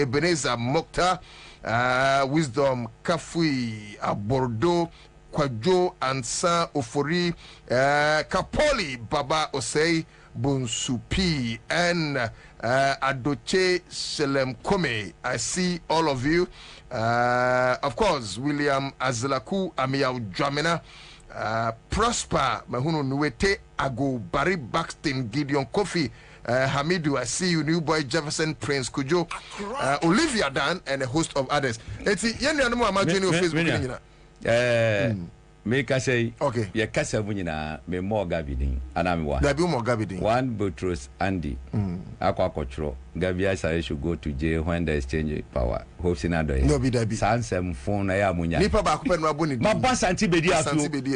Ebenezer Mokta, Wisdom Kafui, Bordeaux, Kwajo, Ansah, Ofori, Kapoli, Baba Osei, Bunsupi, and Adoche Shelem Kome. I see all of you. Of course, William Azlaku, Amiyaw Dwamena, Prosper, Mahuno Nuete, Ago, Barry Baxton, Gideon Kofi, Hamidu, I see you, New Boy Jefferson, Prince Kujo, Olivia Dan, and a host of others. It's Facebook. Make us say, okay, your casa winina, me more gabiding, and I'm one. Gabi more gabiding. One Boutros Andy, Aqua Control. Gabia say should go to jail when they exchange power. Hosting other. No be dabi. Sansem phone, I am Munya. Nipa bakupen wabuni. My boss Antibedia,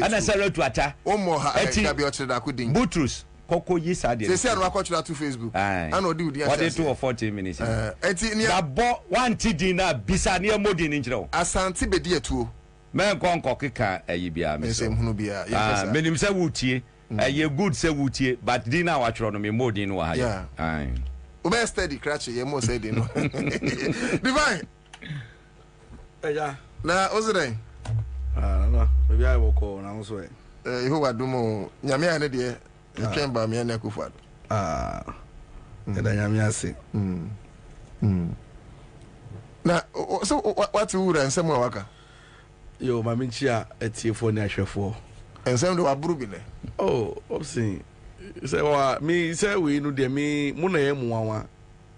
and I said to attack. Omo ha Gabi Ochida kuding. Boutros. Koko yisadi. They say I watch that to Facebook. I know do the. What 2 or 14 minutes. That bought one tidina bisania modin in Joe. Asanti bedia too. Men Kika a yibia, Miss Hunubia. Menim say wutie, a ye good say wutie, but dinner watch on me more than why. Yeah. Ube steady cratch, ye more said, you know. Divine. Yeah. Now, what's the name? No, maybe I will call now. So, who are Dumo, Yamia, and dear, you came by me and Nekufad. And Yamia say, Now, so what's wood and some worker? Yo, my minchia at for national for. And some do a brubine. Oh, obviously. Say, me say we know de me, Muna Mwawa,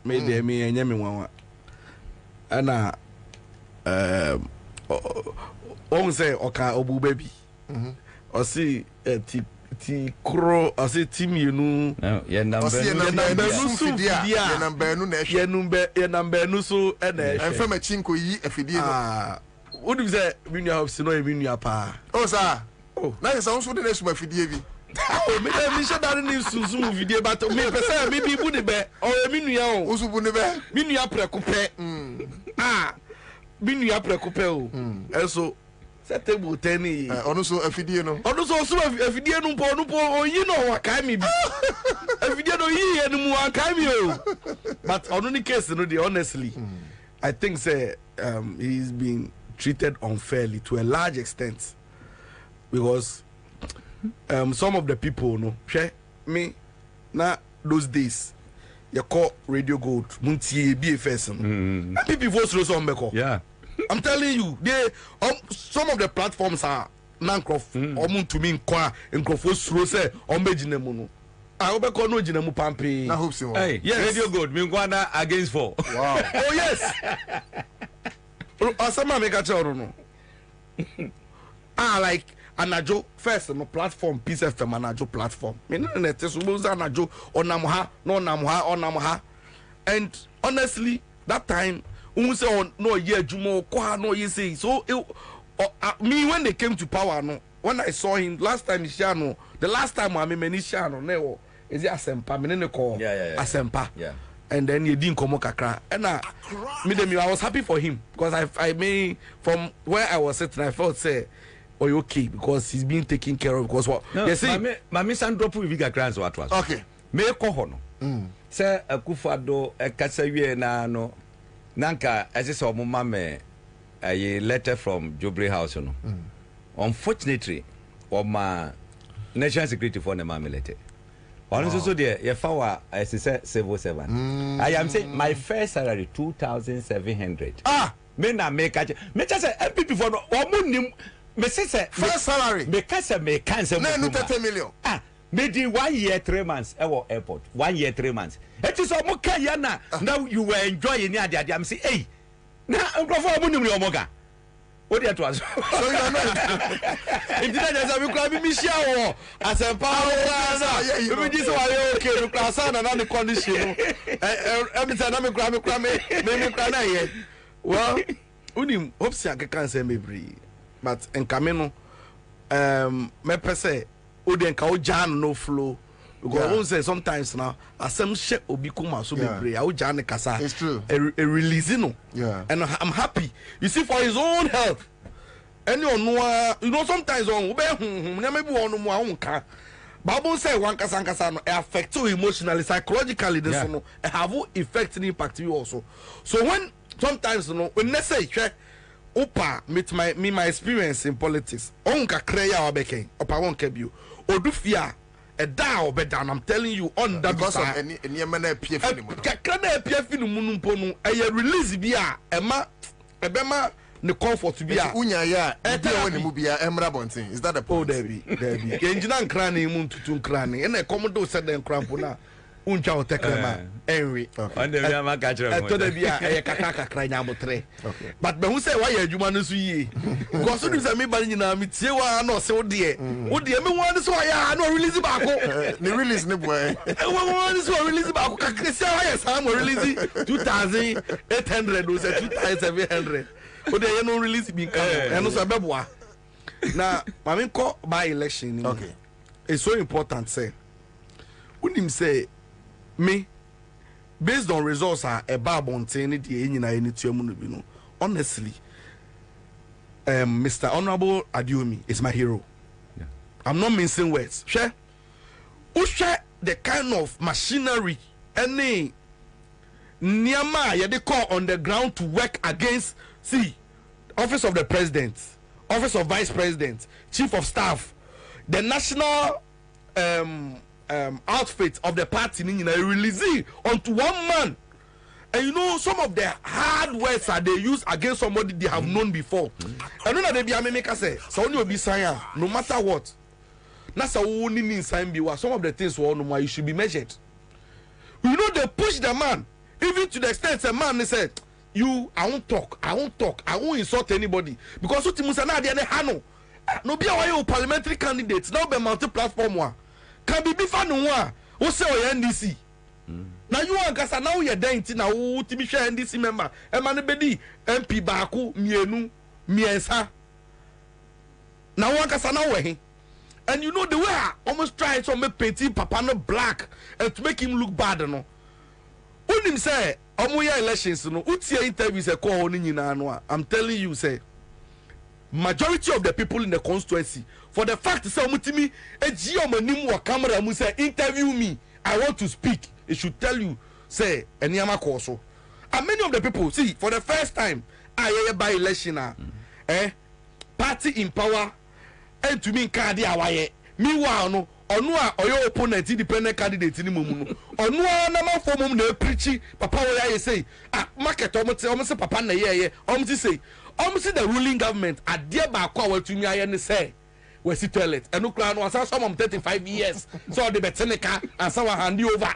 made de me and Yami Wawa. And on say, Oka Obu baby. Or see a ti crow, or say Tim, you know, your number Nusu, and from a chinko ye, if you did. What do you say? When you have seen your pa. Oh, sir. Oh, now it's also the next one for the oh, me should have news to zoom video, but maybe would be or a minu, also would never minu precope. Minu precope. And so, set table 10 also a video. Also, a video no po, you know what can me be a video no ye and more cameo. But on any case, honestly, I think say he's being treated unfairly to a large extent because some of the people no share me na those days you call Radio Gold muntie BFS and people vote through some beko. Yeah, I'm telling you, they some of the platforms are nankrof or to me nkrof through say ombejine mu no I hope no jinemu pampe na hope so. Hey, yes. Radio Gold Mingwana against 4. Wow. Oh yes. Asama make a choro no. Like anajo first no platform Peace FM anajo platform. Me no net so anajo onamha no onamha. And honestly that time we say on no year jumo kwa no you say so me when they came to power no when I saw him last time no the last time I me shano no is it asempa me no call asempa. Yeah. And then he didn't come kakra. And I was happy for him because I mean from where I was sitting I felt say oh you okay because he's being taken care of because what no, they say my son drop with kakra what was okay me ko hono say akufado ekasa wie na no nanka ese so mo mama a letter from Jobre House no unfortunately my national security for the mama letter. Also, there, your father, as I said, civil servant. I am saying my first salary 2,700. Me na make a me just say people for no me say first salary. Me cancer me cancer. No 30 million. Me di 1 year 3 months. Ewo airport 1 year 3 months. It is omo kaya na. Now you were enjoying near the I'm say hey. Na uncle for omo nimri omoga. What do you to us? So you are not. Indeed, as I will be Michelle as a power. You just are okay. You class on another condition. Every time I'm a Grammy, well, Unim, hopes I can't say maybe, but in Camino, me per se, Uden Kaujan no flow. Because say sometimes now, as some shit will become so be I Jan Kasa. It's true. A releasing. Yeah. And I'm happy. You see, for his own health. And you know sometimes on maybe one more Bible say one kasa no affect you emotionally, psychologically. This no have effect and impact you also. So when sometimes when they say opa meet my experience in politics, onka kreya obeke opa wonka bio odu fia a da obeda. I'm telling you on that because of any na pie finimu no kakra na pie finimu no mpo no e release bia ebema ne comfort bia unya ya e bia woni mu bia emra bonten. Is that the point? Oh debi engineer nkra na mu ntutu nkra na e na komodo se den krampo na uncha otekrema enwi on the via ma ka kire mo to bia e kakra nya motre. But be hu say why adwuma no so yie because you say me ban nyina me tie wa na o se wo de me wan so ya na release ba ko ne release ne boy wan so release ba ko kakra say why sam release 2800 o say 2700 o de no release bi kan no so beboa na ma me ko by election. Okay, it's so important say unim say me based on results are a babonte ni die nyina eni tuamu no bi no. Honestly, Mr. Honorable Adiomi is my hero. Yeah. I'm not mincing words. Share the kind of machinery any Niama they call on the ground to work against office of the president, office of vice president, chief of staff, the national outfit of the party releasing onto one man. And you know some of the hard words that they use against somebody they have known before. And know they be make say so only be sign no matter what. Na sa only mean sign be some of the things no you should be measured. You know they push the man even to the extent the man said I won't talk, I won't insult anybody because what musa na dey hano no be why you parliamentary candidates now be multi platform one can be fan one who say NDC. Now you want kasa now you denti na wo timi hwe NDC member e ma ne bedi MP baako mienu miensa na wo kasa na wo he. And you know the way I almost tried to make painting papa no black and to make him look bad no unim say omoya elections no utie interviews e call ni nyina no I'm telling you say majority of the people in the constituency for the fact say omutimi eji omanim wo camera mu say interview me I want to speak. It should tell you, say, Enyama Koso. And many of the people, see, for the first time, I by election, party in power, and to me, Kadi Awaye. Meanwhile, no, Onua, or your opponent, independent candidate in the Mumu. Onua, Nama for Mum, the preachy, Papa, I say, market almost Papa, almost say, almost the ruling government, a dear Bakwa to me, I say. Where's the toilet? And look around, some of 35 years. So the Betenica and someone hand you over.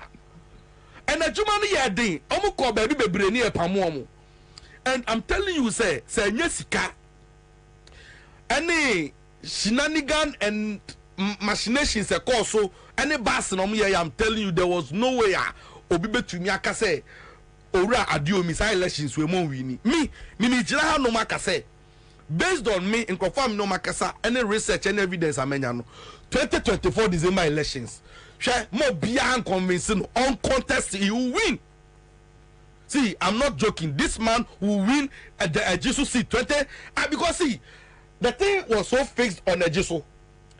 And a Jumani Yadi, Omuko baby brainy a pamomo. And I'm telling you, say Jessica, any shenanigan and machinations a call so any bass on me. I'm telling you, there was no way Obibe to Miaka say, Ora adio missile elections were more winning. Me, Jira no Maka say. Based on me, in confirm no makasa, any research and evidence, I mean, 2024 December elections. Share more beyond convincing, uncontested, he will win. See, I'm not joking. This man will win at the Jesus seat 20. Because see, the thing was so fixed on the Jesus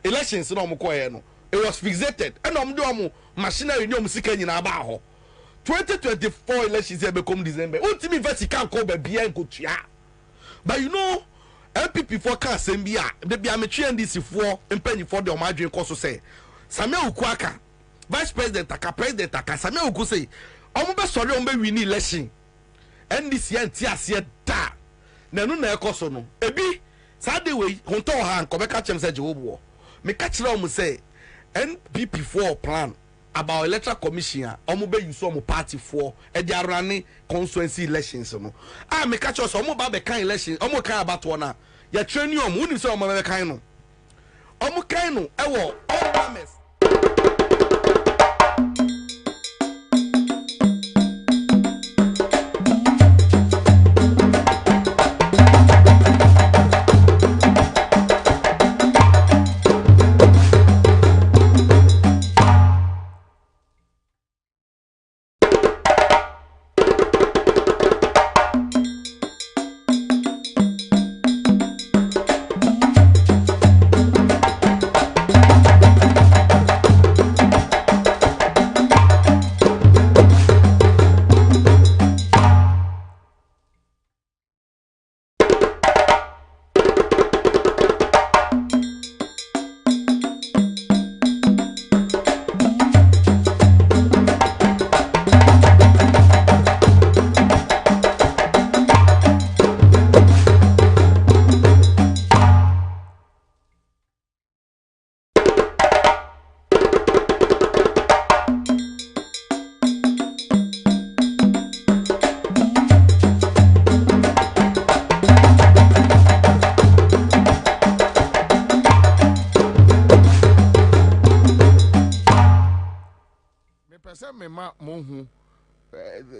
elections. No, it was fixated. And I'm doing machinery. No, music in Abaho. 2024 elections have become December. Ultimately, he can't call baby and go. But you know. MPP for can sembia de bia metwe NDC for empanyi for de omadwen koso say Samuel Ukwaka vice president aka president aka Samuel Uku say omo be sori omo be win election NDC anti ase da na no na ekoso no ebi sade we honto ha nko be ka chem say jewobo me ka kire omo say NPP for plan about electoral commission omo be use omo party for e dey run constituency elections no me catch us omo ba be kan election omo kan about one ya train you omo unim say omo be kan no omo kan no e wo all promise.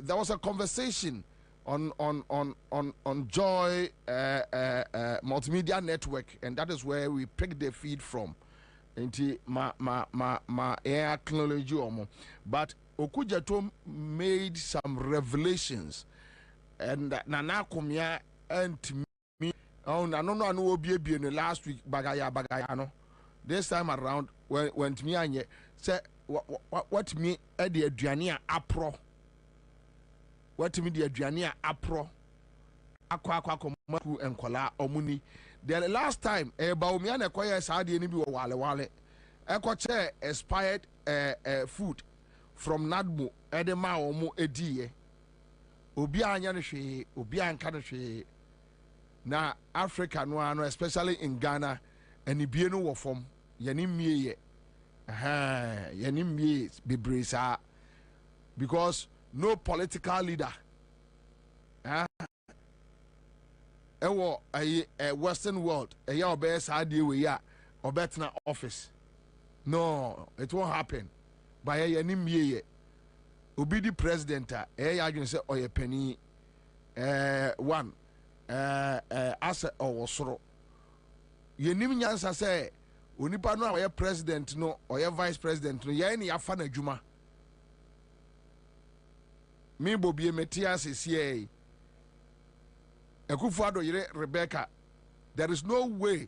there was a conversation on Joy Multimedia Network, and that is where we picked the feed from. Ma acknowledge you, but Okujato made some revelations, and Nana Kumia and me. Oh, I don't know Bobie in the last week. Bagaya no. This time around, when to me and say what me the Adriania apro. What me the Adriania apro. Aqua komaku and kola omuni. The last time Baumia and acquire Sadi and Biwa Wale. Equache expired food from Nadmo Edema Omo Edie. Obia Yanishe, Obia and Kanashi. Na Africa no, especially in Ghana, and Ibiano were from Yanimie. Yanimie Bibrisa. Because no political leader. A Western world, a year best idea we are or better office. No, it won't happen. By a Yanimie. Obi the president, I can say, or a penny one. Asa or soro. Ye nim nyansa say onipa no a president no or vice president no ye ni afa na adwuma. Me Bobie metia sesiye. Ekufuado yire Rebecca. There is no way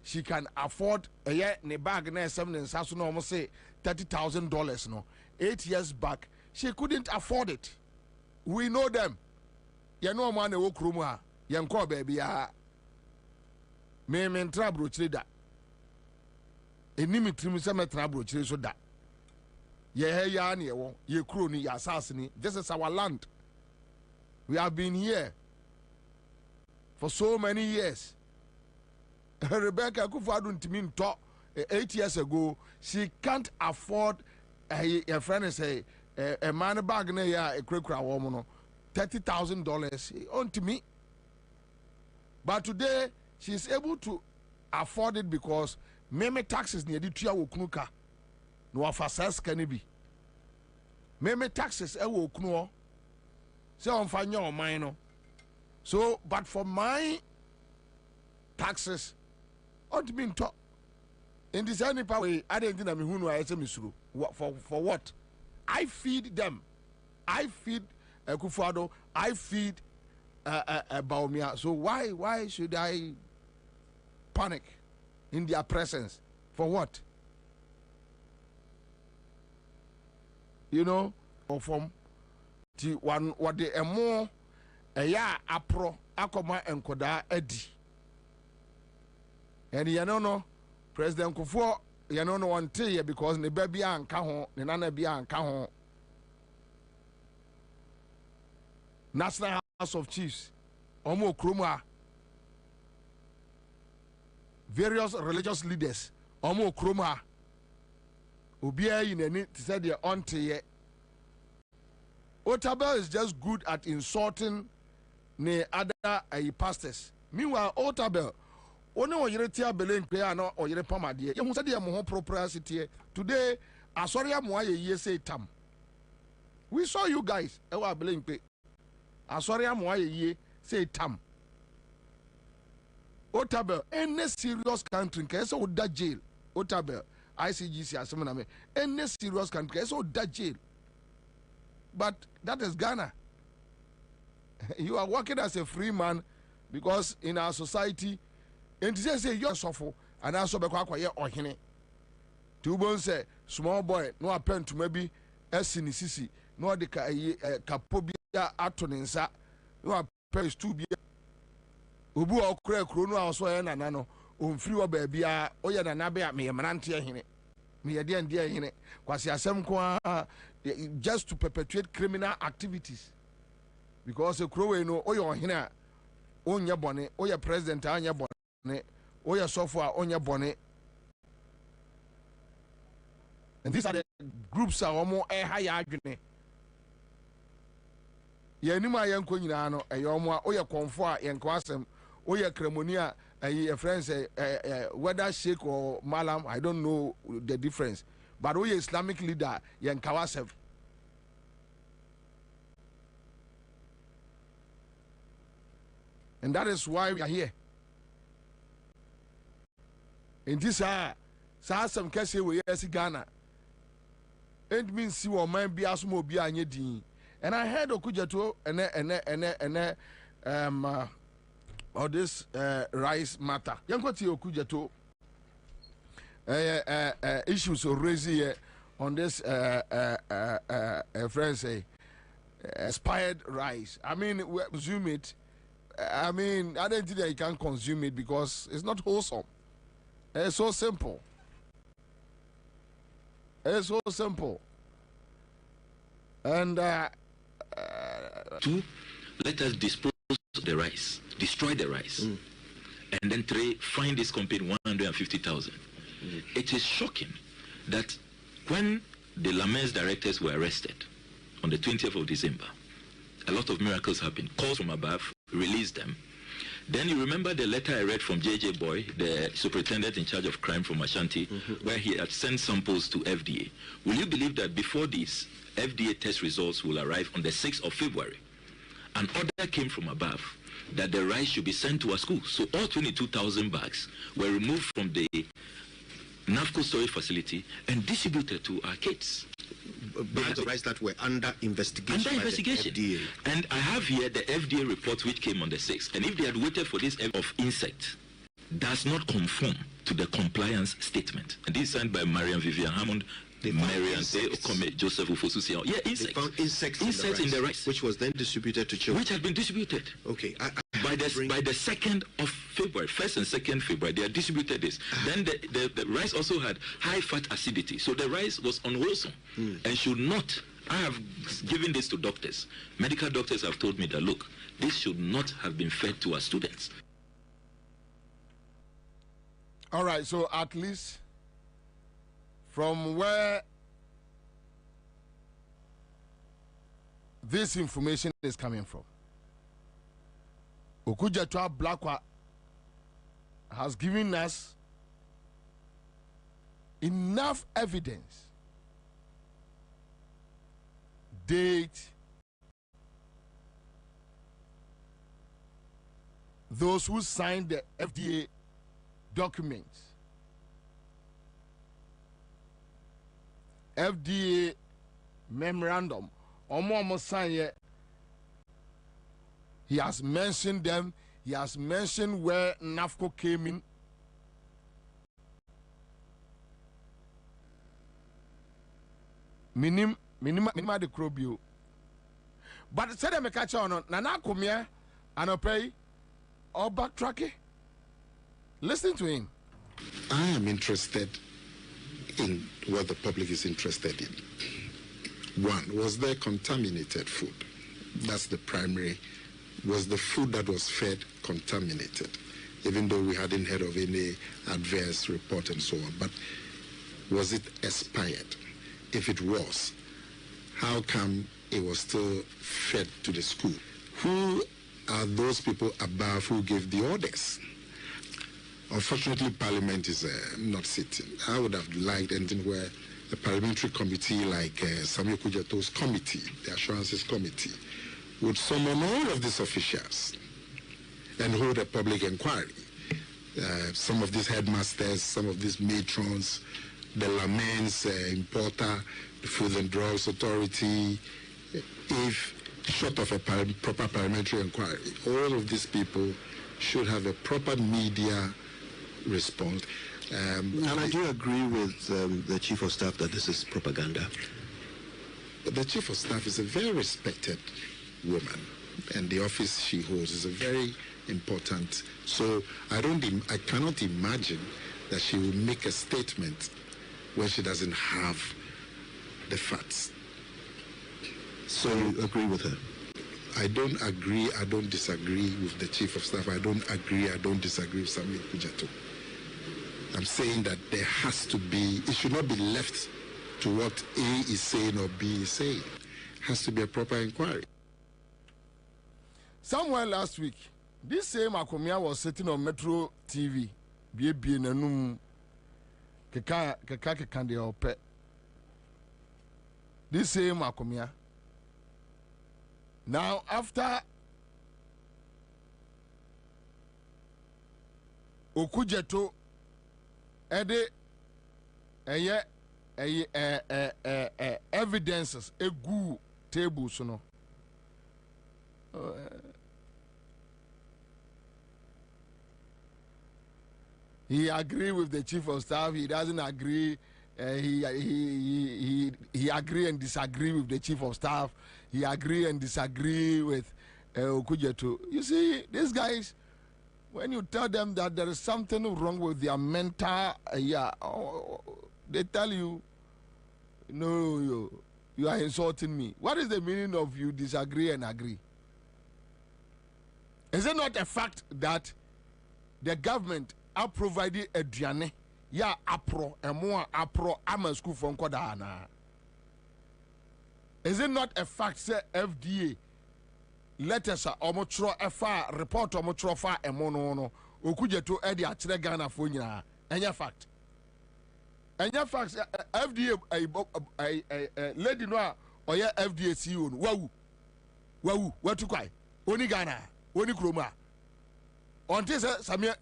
she can afford ne bag na 7 and saso no almost say $30,000 no. 8 years back she couldn't afford it. We know them. Ye no man e wo kromu ha. Yanko baby ya me mentra brochire da enimi trim se metra brochire so da ye he ya na ye wo ye kro ni ya asase ni. This is our land. We have been here for so many years. Rebecca Kufuado ntimi nto 8 years ago she can't afford a friend say a man bag na ya ekrekura wo mo no $30,000 on to me. But today, she is able to afford it because meme taxes near the tria woknuka. No afasas can be. Meme taxes woknuo. Say on fanya or mine. So, but for my taxes, ought to be in top. In this any way, I didn't think who I misru. For what? I feed them. I feed Kufuado. I feed Baumia. So why should I panic in their presence? For what? You know, or from the one what the more a ya apro akoma enkoda edi. And you know, President Kufuor, you know, one day because the baby and kahon, the nana be and kahon. National House of Chiefs, Omo Kruma, various religious leaders, Omo Kruma, Ubia in a need to say their auntie. Otabel is just good at insulting ne other pastors. Meanwhile, Otabel, only when you're tia belen piano or you're pamadi, you must say more propriety. Today, Asoria Moya ye say tam. We saw you guys, Ewa Belen pay. Asori amwa ye say tam. Otabel, any serious country can say oda jail. Otabel, ICGC asemana me. Any serious country can say oda jail. But that is Ghana. You are working as a free man because in our society, and they say you are suffer and also be kwa ye ohene. Tubon say small boy no append to maybe SNCC no de kapobi ato ne nsa no apes to bia obu okra kro no aso ye nana no omfiri wo ba bia oye nana ba me manante ahene me ye de ahene kwase asem ko just to perpetuate criminal activities because kro we no oye ohene a onye bone oye president anya bone oye sofo a onye bone. And these are the groups are more higher adwene. Ye ni ma yenko nyina no eyomo a oye konfo a yenko asem oye kremonia a friend say whether sheikh or malam I don't know the difference but oye Islamic leader yenkawa asem And that is why we are here. In this some case we yes Ghana. It means see what man be as more be anye din. And I heard Okujato and or this rice matter. Yankoti Okujato issues are raised here on this friends say expired rice. I mean, we consume it. I mean, I don't think that you can consume it because it's not wholesome. It's so simple. It's so simple. And two, let us dispose of the rice, destroy the rice, and then three, find this company 150,000. It is shocking that when the Lamens directors were arrested on the 20th of December, a lot of miracles happened. Calls from above released them. Then you remember the letter I read from JJ Boy, the superintendent in charge of crime from Ashanti, where he had sent samples to FDA. Will you believe that before this, FDA test results will arrive on the 6th of February? An order came from above that the rice should be sent to our schools. So all 22,000 bags were removed from the NAFCO storage facility and distributed to our kids. Bags of rice that were under investigation. Under investigation. The FDA. And I have here the FDA report which came on the 6th. And if they had waited for this of insect, does not conform to the compliance statement. And this is signed by Marian Vivian Hammond, Marian Okome, Joseph Ufosusi. Yeah, insects. They found insects in the rice. Which was then distributed to children. Which had been distributed. Okay. By the 2nd of February, 1st and 2nd February, they had distributed this. Then the rice also had high fat acidity. So the rice was unwholesome and should not. I have given this to doctors. Medical doctors have told me that, look, this should not have been fed to our students. All right, so at least from where this information is coming from, Okujatwa Blakwa has given us enough evidence, date, those who signed the FDA documents, FDA memorandum, almost signed. He has mentioned them. He has mentioned where NAFCO came in. Minima the crobio. But said I'm a catcher on Nana Kumia and a pay or backtracking. Listen to him. I am interested in what the public is interested in. One, was there contaminated food? That's the primary. Was the food that was fed contaminated? Even though we hadn't heard of any adverse report and so on, but was it expired? If it was, how come it was still fed to the school? Who are those people above who gave the orders? Unfortunately, Parliament is not sitting. I would have liked anything where a parliamentary committee like Samuel Kujato's committee, the Assurances Committee, would summon all of these officials and hold a public inquiry. Some of these headmasters, some of these matrons, the Lamens importer, the Food and Drugs Authority, if short of a proper parliamentary inquiry, all of these people should have a proper media response. And I do agree with the Chief of Staff that this is propaganda. But the Chief of Staff is a very respected woman, and the office she holds is a very important. So I cannot imagine that she will make a statement when she doesn't have the facts. So you agree with her? I don't agree, I don't disagree with the Chief of Staff. I don't agree, I don't disagree with Samuel Kujato. I'm saying that there has to be, it should not be left to what A is saying or B is saying. It has to be a proper inquiry. Somewhere last week, this same Akomia was sitting on Metro TV. Be nanum keka de ope. This same Akomia. Now after okujeto ede evidences egu table so no he agree with the chief of staff, he doesn't agree. He agree and disagree with the chief of staff. He agree and disagree with Okujeto. You see, these guys, when you tell them that there is something wrong with their mental, they tell you, no, you are insulting me. What is the meaning of you disagree and agree? Is it not a fact that the government are providing a diane? Ya apro emo apro ama school from Kodana. Is it not a fact say FDA letters are omotro efa report omotro fa emo no okujeto e de akire Ghana fo nyina enya fact FDA lady no a oye FDA CEO no wawu watu kwai oni Ghana oni kroma onte se samia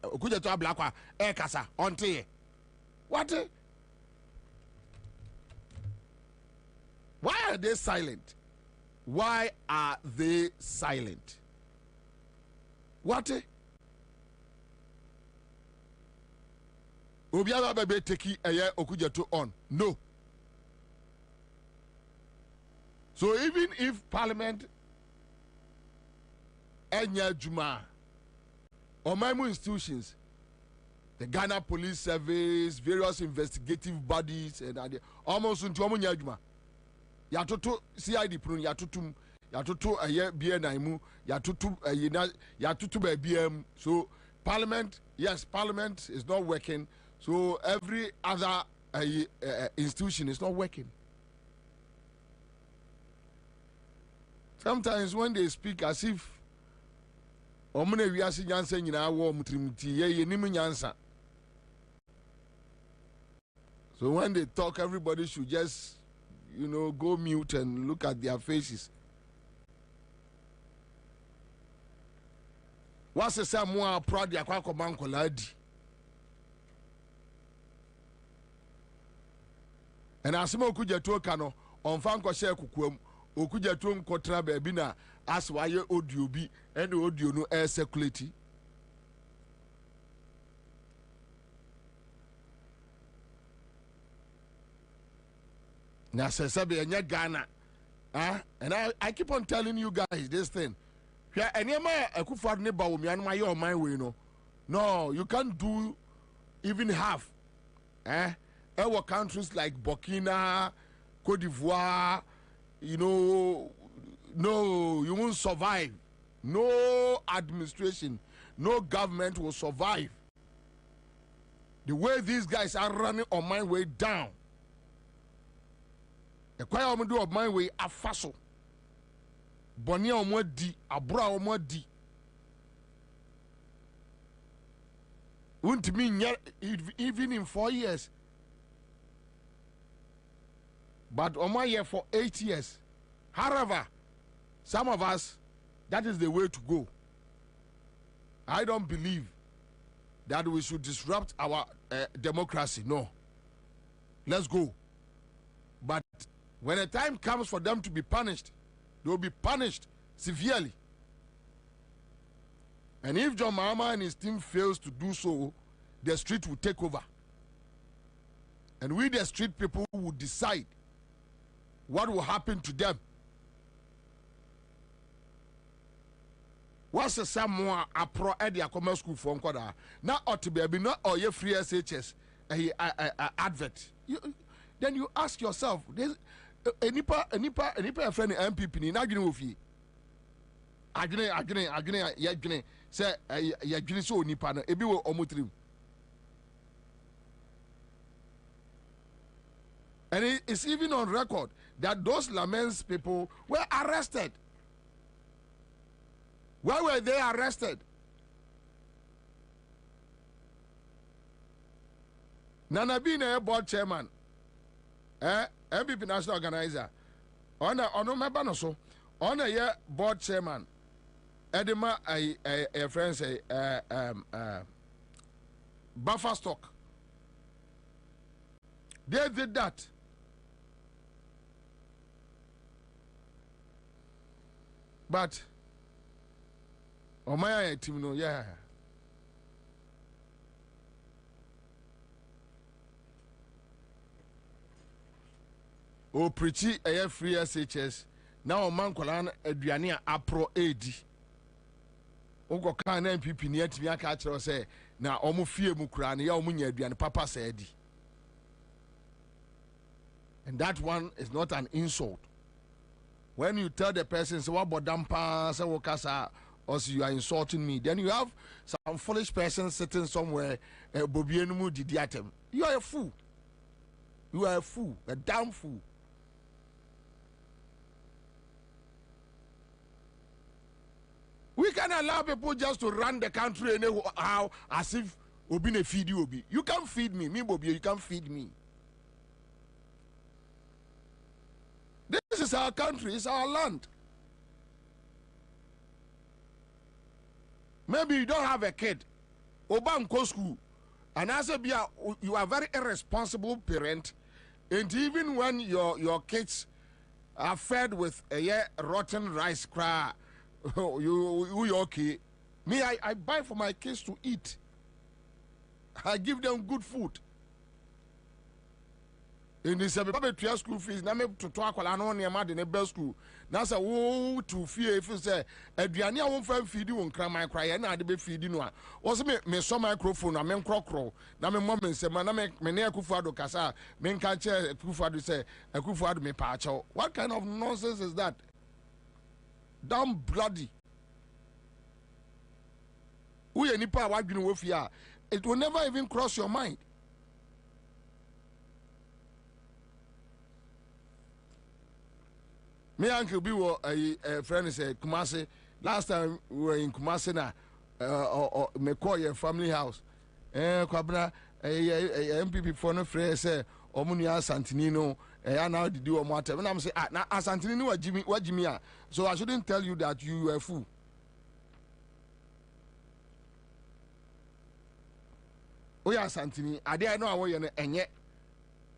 okujeto ablakwa kasa onte what? Why are they silent? Why are they silent? What? Obiara bebe teki okujeto on. No. So even if Parliament enya juma or my institutions, the Ghana Police Service, various investigative bodies, and almost into omunya juma. Yatoto CID prun yatotum yatoto BNImu yatoto yatoto BM. So Parliament, yes, Parliament is not working. So every other institution is not working. Sometimes when they speak as if omune wiase nyansa nyina wo mutrimti ye nimu nyansa. So when they talk, everybody should just, go mute and look at their faces. What's the same more proud ya kwa banko ladi? And asimo okujeto kano on fanko share kukuam okujeto nkotra baby na as waye audio bi and audio no air circulate. Now, Ghana, and I keep on telling you guys this thing. No, you can't do even half. Our countries like Burkina, Cote d'Ivoire, no, you won't survive. No administration, no government will survive. The way these guys are running on my way down. The choir omudu of my way afaso. Bonia omodi, abra omodi. Won't mean even in 4 years. But on my year for 8 years. However, some of us, that is the way to go. I don't believe that we should disrupt our democracy. No. Let's go. But when a time comes for them to be punished, they will be punished severely. And if John Mahama and his team fails to do so, the street will take over. And we, the street people, will decide what will happen to them. What's the Samoa a pro edia commerce school for Nkoda? Now ought to be not or your free SHS advert. Then you ask yourself, any friend MPP ni na dwene ofi. Adwene ya dwene say ya dwene so nipa no ebi wo omotrim. And it's even on record that those Lamens people were arrested. Why were they arrested? Nana Bina board chairman, MPP national organizer, on a member no so, on a year board chairman, Edema, a friend say, buffer stock. They did that. But, oh my team, no, yeah. O preachy a free SHS. Now, man, Kolan, Adriania, Apro AD. Unko kan MPP ni atimi aka kire say na omo fie mu kura na ya omo nya aduane papa saidi. And that one is not an insult. When you tell the person say what bodampa say wokasa or you are insulting me, then you have some foolish person sitting somewhere Bobie enu didi atem. You are a fool. You are a fool, a damn fool. We can allow people just to run the country anyhow as if Obi ne feed you Obi. You can't feed me. Me Bobie, you can't feed me. This is our country, it's our land. Maybe you don't have a kid. Obam go school. And as a you are very irresponsible parent. And even when your kids are fed with a rotten rice cry, you okay? Me, I buy for my kids to eat. I give them good food. In this to school fees, na me to talk on near in a best school. Now say oh to fear if you say Adriania won't find feed you on cry cry and I be feeding one. Also me some microphone and men crow. Now me mom say man me near Kufado Casa, men can't chair Kufado say a Kufado me pacho. What kind of nonsense is that? Damn bloody. We any power what you with ya. It will never even cross your mind. Me uncle be a friend say Kumasi. Last time we were in Kumasi na me call your family house. Kwabena MPP for no friend say Omunia Santinino. I now do a matter. When I'm saying now Santinino what Jimmy so I shouldn't tell you that you are a fool. Oh yeah, Santini. I didn't know I was and yet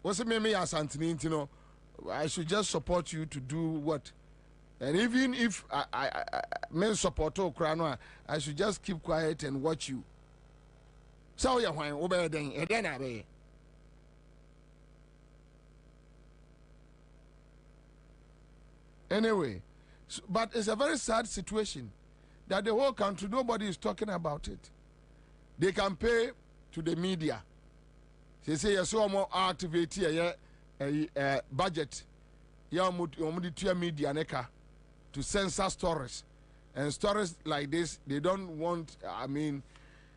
what's it me Santini, you know. I should just support you to do what? And even if I men supportOkrano, I should just keep quiet and watch you. So you're when over then anyway, but it's a very sad situation that the whole country, nobody is talking about it. They can pay to the media. They say you saw more activate here. Budget media to censor stories, and stories like this they don't want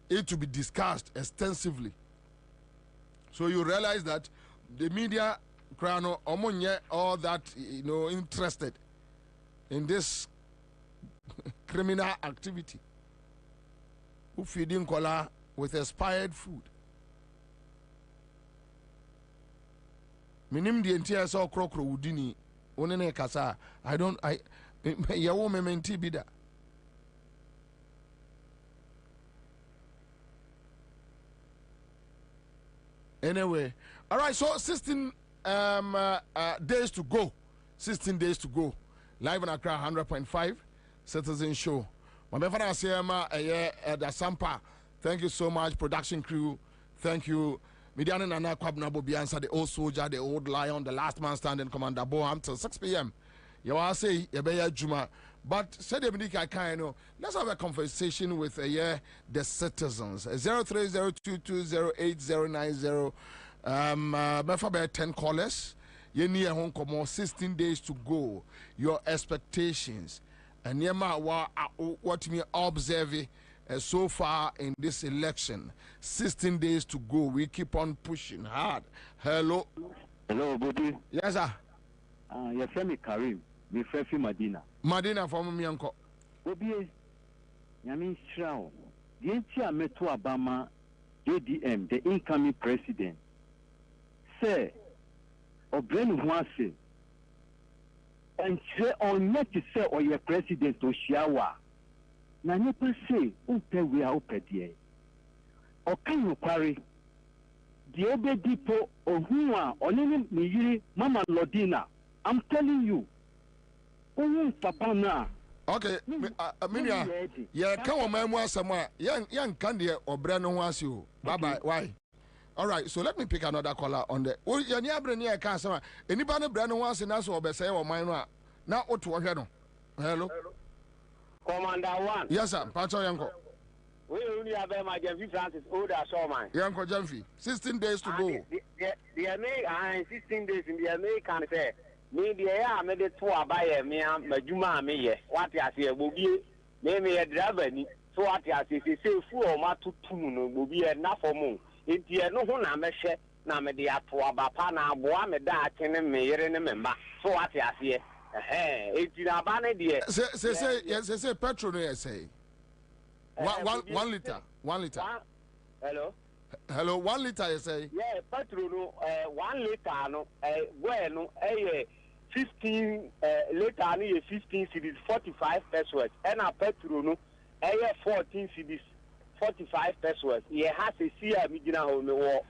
it to be discussed extensively. So you realize that the media crano all that interested in this criminal activity who feeding cola with expired food. Minim the entire so crocro udini onene kasa. I yawo mementi bida. Anyway, all right, so 16 days to go. 16 days to go. Live on Accra 100.5 Citizen Show. Mabefana Siema the Sampa. Thank you so much, production crew. Thank you. Midian Nana Kwabena Bobie Ansah, the old soldier, the old lion, the last man standing, Commander Boham till 6 p.m. You are say Yebeya Juma. But said let's have a conversation with the citizens. 0302208090. Mefa 10 callers. You need a home come 16 days to go. Your expectations. And what me observe so far in this election. 16 days to go. We keep on pushing hard. Hello. Hello, Bobie. Yes, sir. Your friend Karim. Me friend Madina. Madina from me uncle. Bobie. Yamin Shrao. The entire Metro Obama JDM, the incoming president. Say, Obren Huase. And say on not to say or your president to Shiawa. na nipa say upe we a upe die okan no kware die obedi po ohun a onene ne yiri mama Lodina. I'm telling you ohun papa na okay minia ye ka wo mamu asem a ye nkan de obre no ho ase o bye bye why all right so let me pick another caller on the ye ni abre ni e ka asem a enipa ne bre no ho ase na so obeseye wo man no a na oto wo hwe no hello Commander 1. yes sir pacho yanko We only have my Jeffy Francis older show man. yanko Jeffy 16 days to go The American 16 days in the American say me the ya me de to abaye me majuma me ye what ya say Bobie me me driver ni so what ya say fu o ma tutunu no Bobie na for mo enti e no ho na me hye na me de ato abapa na aboa me da akene me yere ne me ma so what ya say enti na ba ne de say petrol no say 1 liter hello 1 liter you say yeah petrol no 1 liter no well no 15 liter no 15 cedis 45 pesos and a petrol no 14 cedis 45 pesos ye has a see me gina ho me wo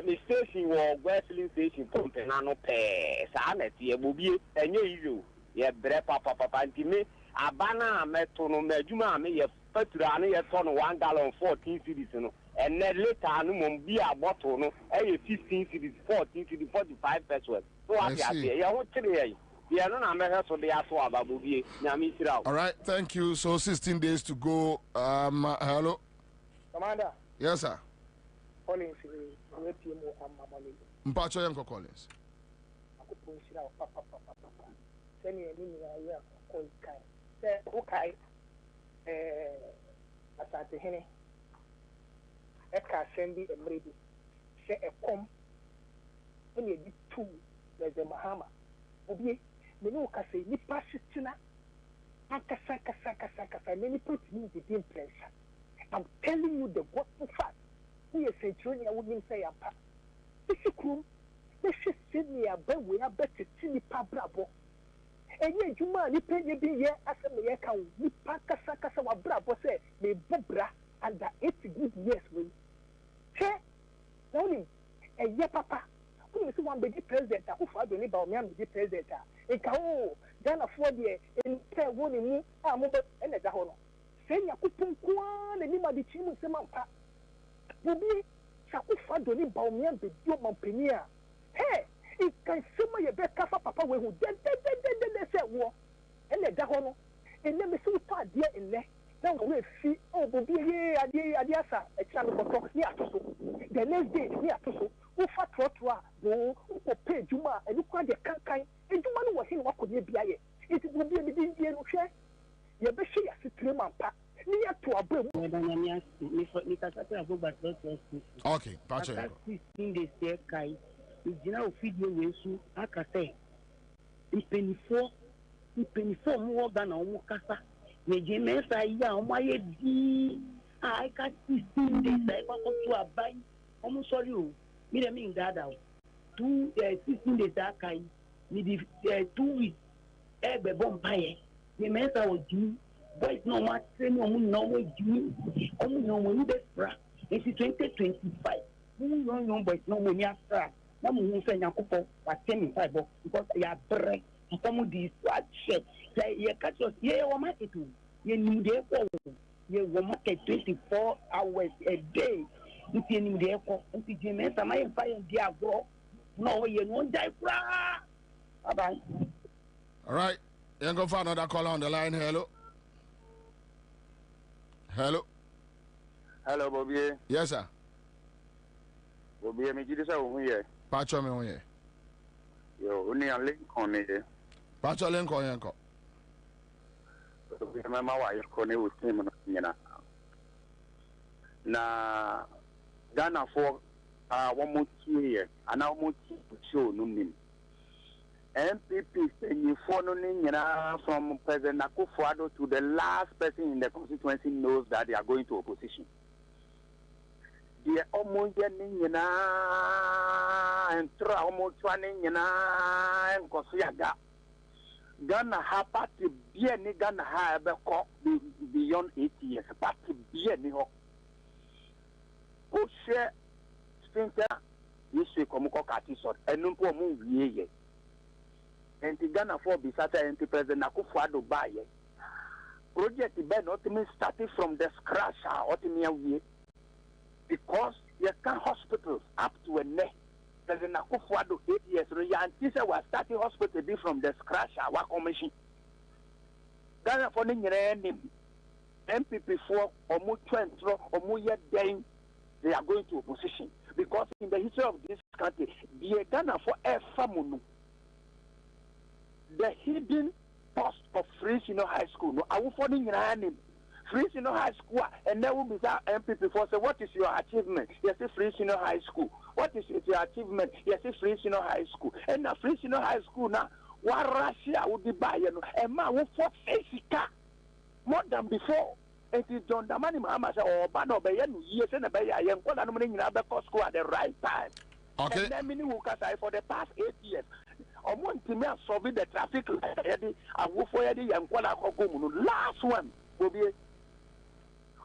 me station wo gasoline station company na no pe sa na tie Bobie enye izo ye bre papa ntime abana meto no majuma me ye petrol no ye ton 1 gallon 14 cedis no and then later no mum be a bottle no 15 cedis 14 cedis 45 pesos so what ya say ya ho tire ya no na me so de aso aba Bobie nyame sira. All right, thank you. So 16 days to go. Hello Commander. Yes sir Collins we PMO amamale mpacho yanko Collins akupon sira papa seni eni na ya ko kai se o kai asante hene eka sendi emredi se ekom eni edi tu le mahama Bobie me no ka se ni pasitina akasa many put me the game pressure. I'm telling you the gospel fact. We are saying I wouldn't say a pa. This is cool. Let's just sit me a bed we are better to see pa bravo. And yet you man, you pay you be here as a me account. You pack a sakasa wa bravo say me bobra under 80 good years with. Che, only a ye papa. Who is one baby president who father only about me and the president. A cow, Ghana 4 years in 10 1 in move and a hono. Senya kupungkuan ni ma di chimu sema mpa Bobie sa ufa doni ba omian be dio mampenia he I kan sema ye be kafa papa we hu de se wo ele da ho no ene me se ufa de ele na we fi o Bobie ye ade asa e kira me koto ni atoso the next day ni atoso ufa trotwa bo o pe juma enu kwa de kankan ejuma no wo hin wa konye biaye iti Bobie me di no hwe ye be hye asitre mampa ni ya to abam okay pacho 16 days there kai ijina ofidio wesu aka say ipenifo mu Ghana omu kasa meje mesa ya omu aye di I ka 16 days I kwa to abai omu sorry o mi dem in dada 16 days akai mi di 2 weeks egbe bompaye the mensa was due, boys no much, no due, no money bra. It's 2025. No boys, no money after. No one saying a couple, but 10 because they are break. Some of these what shit. Say, you catch us, yeah, or market too. You need their phone. You will market 24 hours a day. If you need their phone, if you mensa, my fire, dear bro. No, you won't die. Bye bye. All right. You go for another caller on the line. Hello. Hello, Bobie. Yes, sir. Bobie, me jide sa wo here. Pacho me here. Yo, oni an Lincoln me here. Pacho Lincoln yanko. Bobie ma wa yako ne wo team no nyina. Na Ghana for one more year, and now more show no nim. MPP saying from President Akufo-Addo to the last person in the constituency knows that they are going to opposition. They are almost and try almost running and Kosiaga. Ghana ha party bia ni Ghana ha ebe ko beyond 8 years party bia ni ho o share spinter yesu komko kati sort enu mpo mu wie ye enti Ghana for be sata enti president Akufo-Addo ba ye project be not me starting from the scratch or wie because you can hospitals up to a neck. President Akufo-Addo 8 years ago, you was starting hospital from the scratch. Our commission. Ghana for the name MPP for Omu Twentro Omu Yedeng, they are going to opposition because in the history of this country, the Ghana for a famunu, the hidden post of Free Senior High School. No, I will for the name. Free Senior High School, and there will be that MPP for say, what is your achievement? Yes, it's Free Senior High School. What is your achievement? Yes, it's Free Senior High School. And now Free Senior High School now, what Russia would be buying, and man will for Africa more than before. It is John Damani Mama or Bano Bayan, yes, and a Bay, I am going to in other school at the right time. Okay. And then many workers for the past 8 years. I want to make solve the traffic light. I will for the young last one will be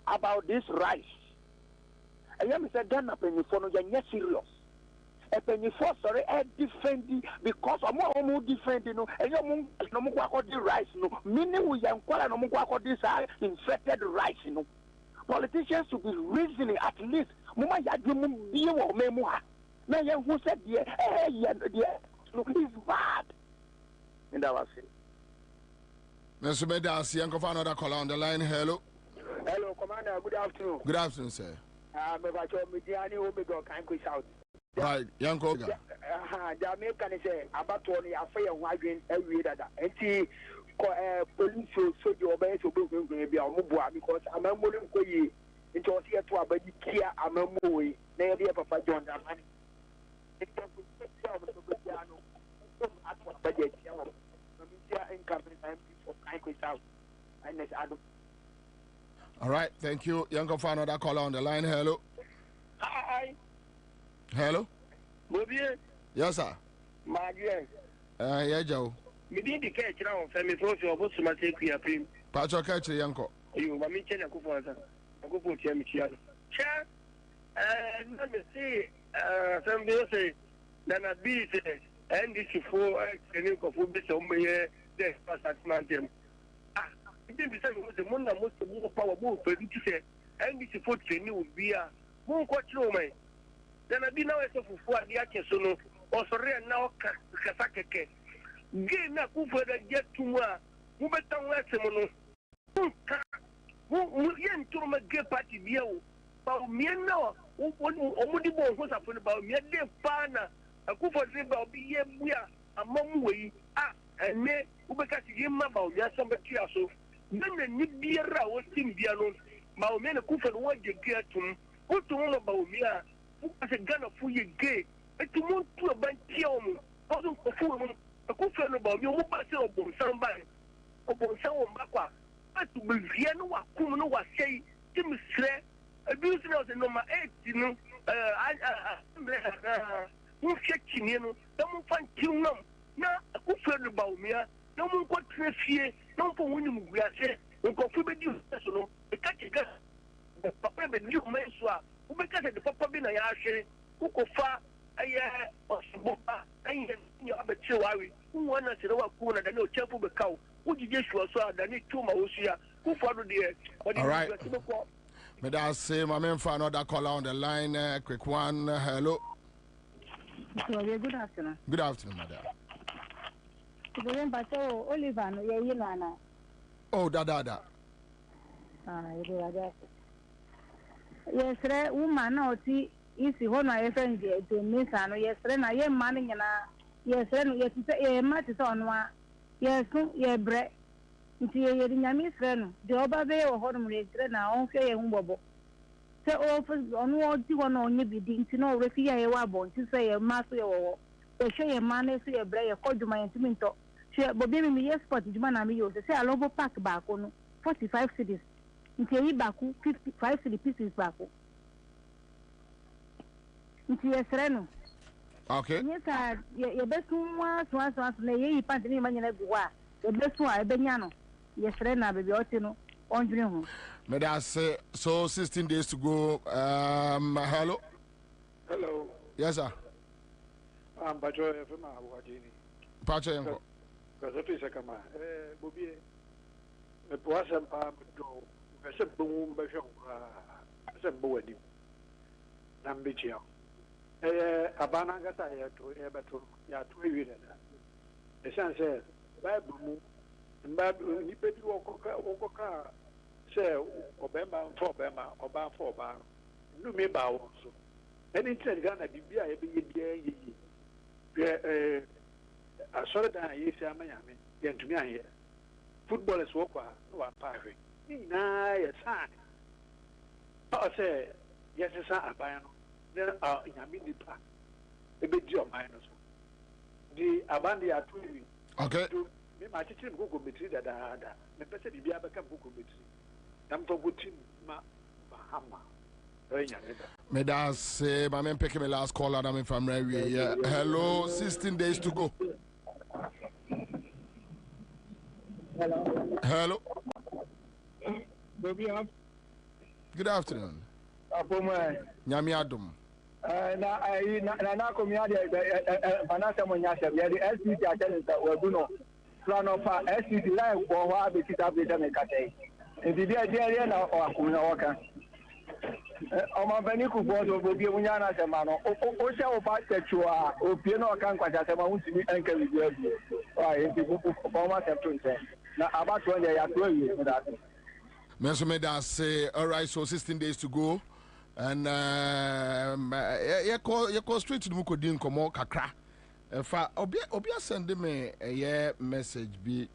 about this rice. I am a Ghana penny for no serious. A penny for sorry, defending because I'm more defending no, and you no more the rice no. Meaning we am quite no more this infected rice no. Politicians should be reasoning at least. Mama Yadum Bio Memoa. Now who said yeah, look, it's bad. And that was it. Mr. Medas, Yanko for another call on the line. Hello. Hello, Commander. Good afternoon. Good afternoon, sir. Mediani Omega can go out. Right, Yanko. Jamaican say about one affair wagon every other. And see, police so you obey so be a mobile because I'm a more employee. It was here to abadi kia. I'm a movie. They be a Papa John. Budget. Income for out. All right, thank you. Yanko for another caller on the line. Hello. Hi. Hello. Bobie. Yes, sir. My dear. Yeah, Joe. Me did the catch now. Family process of what's my take here, Pim. Pacho catch Yanko. You, my mention, I go for a go put him here. Chair. Let me see. Somebody say, then I beat it. And this is for a new coffee, somewhere there, Passaman. It didn't be said the one that most of the power move, but you say, and this is for training will be a more quite low, man. Then I be now as of what the Akesono or sorry now Kasake. Gain a cooper that get to who better let him who yen to my gay party view. But me now, who only was about me, dear partner, a cooper river be here, we are among way. And me, who because him about yes, somebody so. Then the Nibira was in Bianon, Maumena Kufa, what you get to what to all about me, who has a gun of full gay, and to want to a bank kill wasn't a fool, a Kufa about you, who pass upon somebody, upon some Bakwa, but to be Viano, Kumano was say, Tim Sre, abusing us in number 8, you know, who checking, you know, don't find kill them. Now, a Kufa about me. No one got here, no for winning. We are saying, we go for the new personal, the catch again. The papa, the new Mensua, who because the papa been a yashi, who go far, a year or some and you have a chill, who want us to know what no chapel the cow, who you just was that need 2 Mausia, who followed the all right. But I say, my man, for another call on the line, quick one. Hello. Good afternoon. Good afternoon, madam. Oliver, no, oh, da. Yes, woman, no, see, if you want my friend, to miss, and yes, then I am manning and yes, then yes, a match on one. Yes, yeah, bread. Into your Yamis friend, the Obabe or Hormone, now, okay, and Bobo. So, offers on what you want on you be deemed to know, refugee a wabon, to say a master or. Show your money, see a brain, call to my intimate. Share Bobie, me, yes, but it's man, I say a lobo pack back on 45 cities. Into a baku, 55 city pieces back. Into a sereno. Okay. Yes, your best one, once, lay, you can't name any of the war. ebesu a ebenya no yesre na baby oti no ondwene ho May I say so 16 days to go. Hello. Hello. Yes, sir. I'm Pacho from Awajini. Pacho Yanko. Because if it's a come, Bobie, the Poissam Palm do, a simple version, a simple wedding. Nambichio. A banagata to Eberton, ya 2 years. The son said, Babu, and Babu, you bet you walk say, Obama for Bama, Obama for Bama. No, me bow also. Any time Ghana, be every year. I saw that I used to Miami, then to me here. Football is walk one party. Nah, yes, I say, yes, it's a biano. Then in a mini park. A bit job minus. The Abandi are 2 weeks. Okay. Me, my teacher Google Metri that I had. The person be able to Google Metri. I'm for good team, Bahama. May I say, my man picking my last call and I'm from Rary. Yeah. Hello, 16 days to go. Hello. Good afternoon. Nyami Adam. Na komi ade fanasa mo nya se ye SCT atene ta waduno plan of SCT line go ho abekita abeta me katai ndi dia na akumna waka ọmọ bẹni kò gbọdọ gbogbo ewu nyana sẹ ma no o ṣe o ba tẹtu a opie na ọka nkwasa sẹ ma wọn ti mi ẹnkẹ bi bia bi ọ ayé ti ọmọ sẹ tó nsẹ na abato ọnyẹ yàtọ ewie mo da so. Menso me da say all right, so 16 days to go and you call straight to the muko din komo kakra fa obi send me a message bi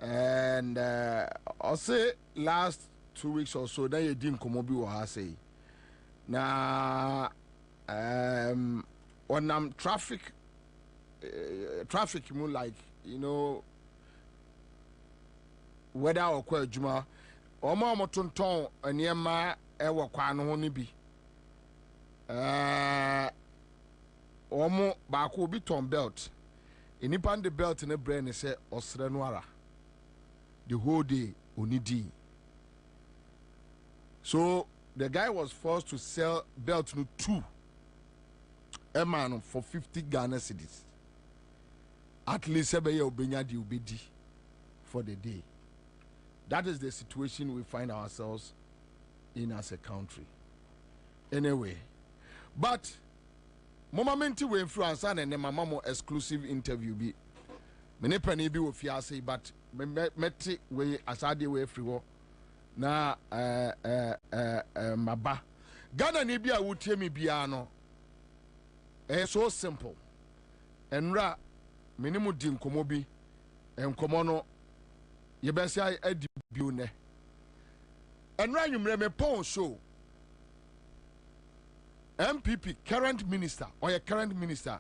and I'll say last 2 weeks or so then you didn't come obi wa say na when I'm traffic more like you know whether or kwa juma omo tonton eniema ewo kwa no ho ni bi omo ba ko bi ton belt enipa the belt ne brain say osre no ara the whole day onidi. So the guy was forced to sell belt to 2 man for 50 Ghana cedis. At least ubedi for the day. That is the situation we find ourselves in as a country. Anyway, but momenti we influence and then mama exclusive interview be. Many penny be with fiase, but meti we asade we free. Na maba Ghana ni bia wotie mi bia no so simple enra minimu di nkomo bi enkomo no ye bese adi biu ne enra nwumre me pon show MPP current minister or your current minister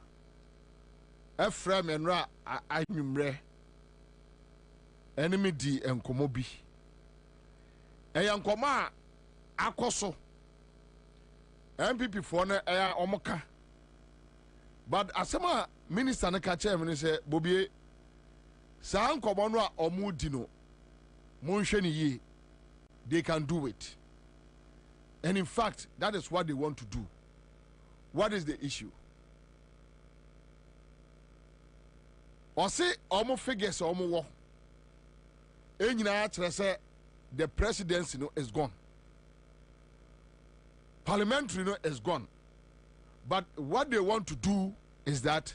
Efrem enra anwumre enemy di enkomo bi Eyankoma akoso MPP for na omoka but asema minister na ka chair me say Bobie sa nkomo no a omudi no monhwe ni ye they can do it and in fact that is what they want to do. What is the issue? Ose omo figures omo wo enyina kire say the presidency is gone. Parliamentary is gone. But what they want to do is that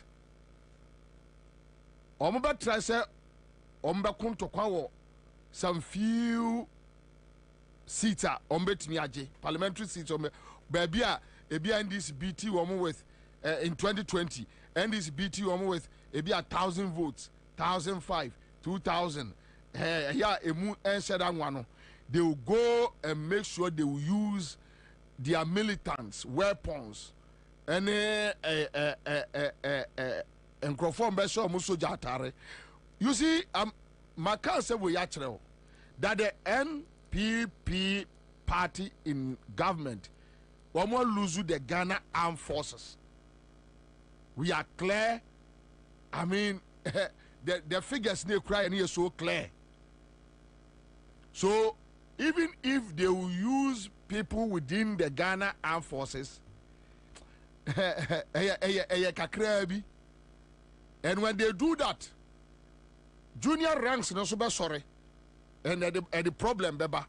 Omba try say Omba kunto kwa some few seats parliamentary seats baby NDC BT woman with in 2020 NDC BT woman with 1,000 votes 1,005 2,000 yeah, they will go and make sure they will use their militants, weapons, any and you see, my counsel will that the NPP party in government will lose the Ghana Armed Forces. We are clear. I mean, the figures they cry and so clear. So even if they will use people within the Ghana Armed Forces, and when they do that, junior ranks no so be sorry, and the problem beba.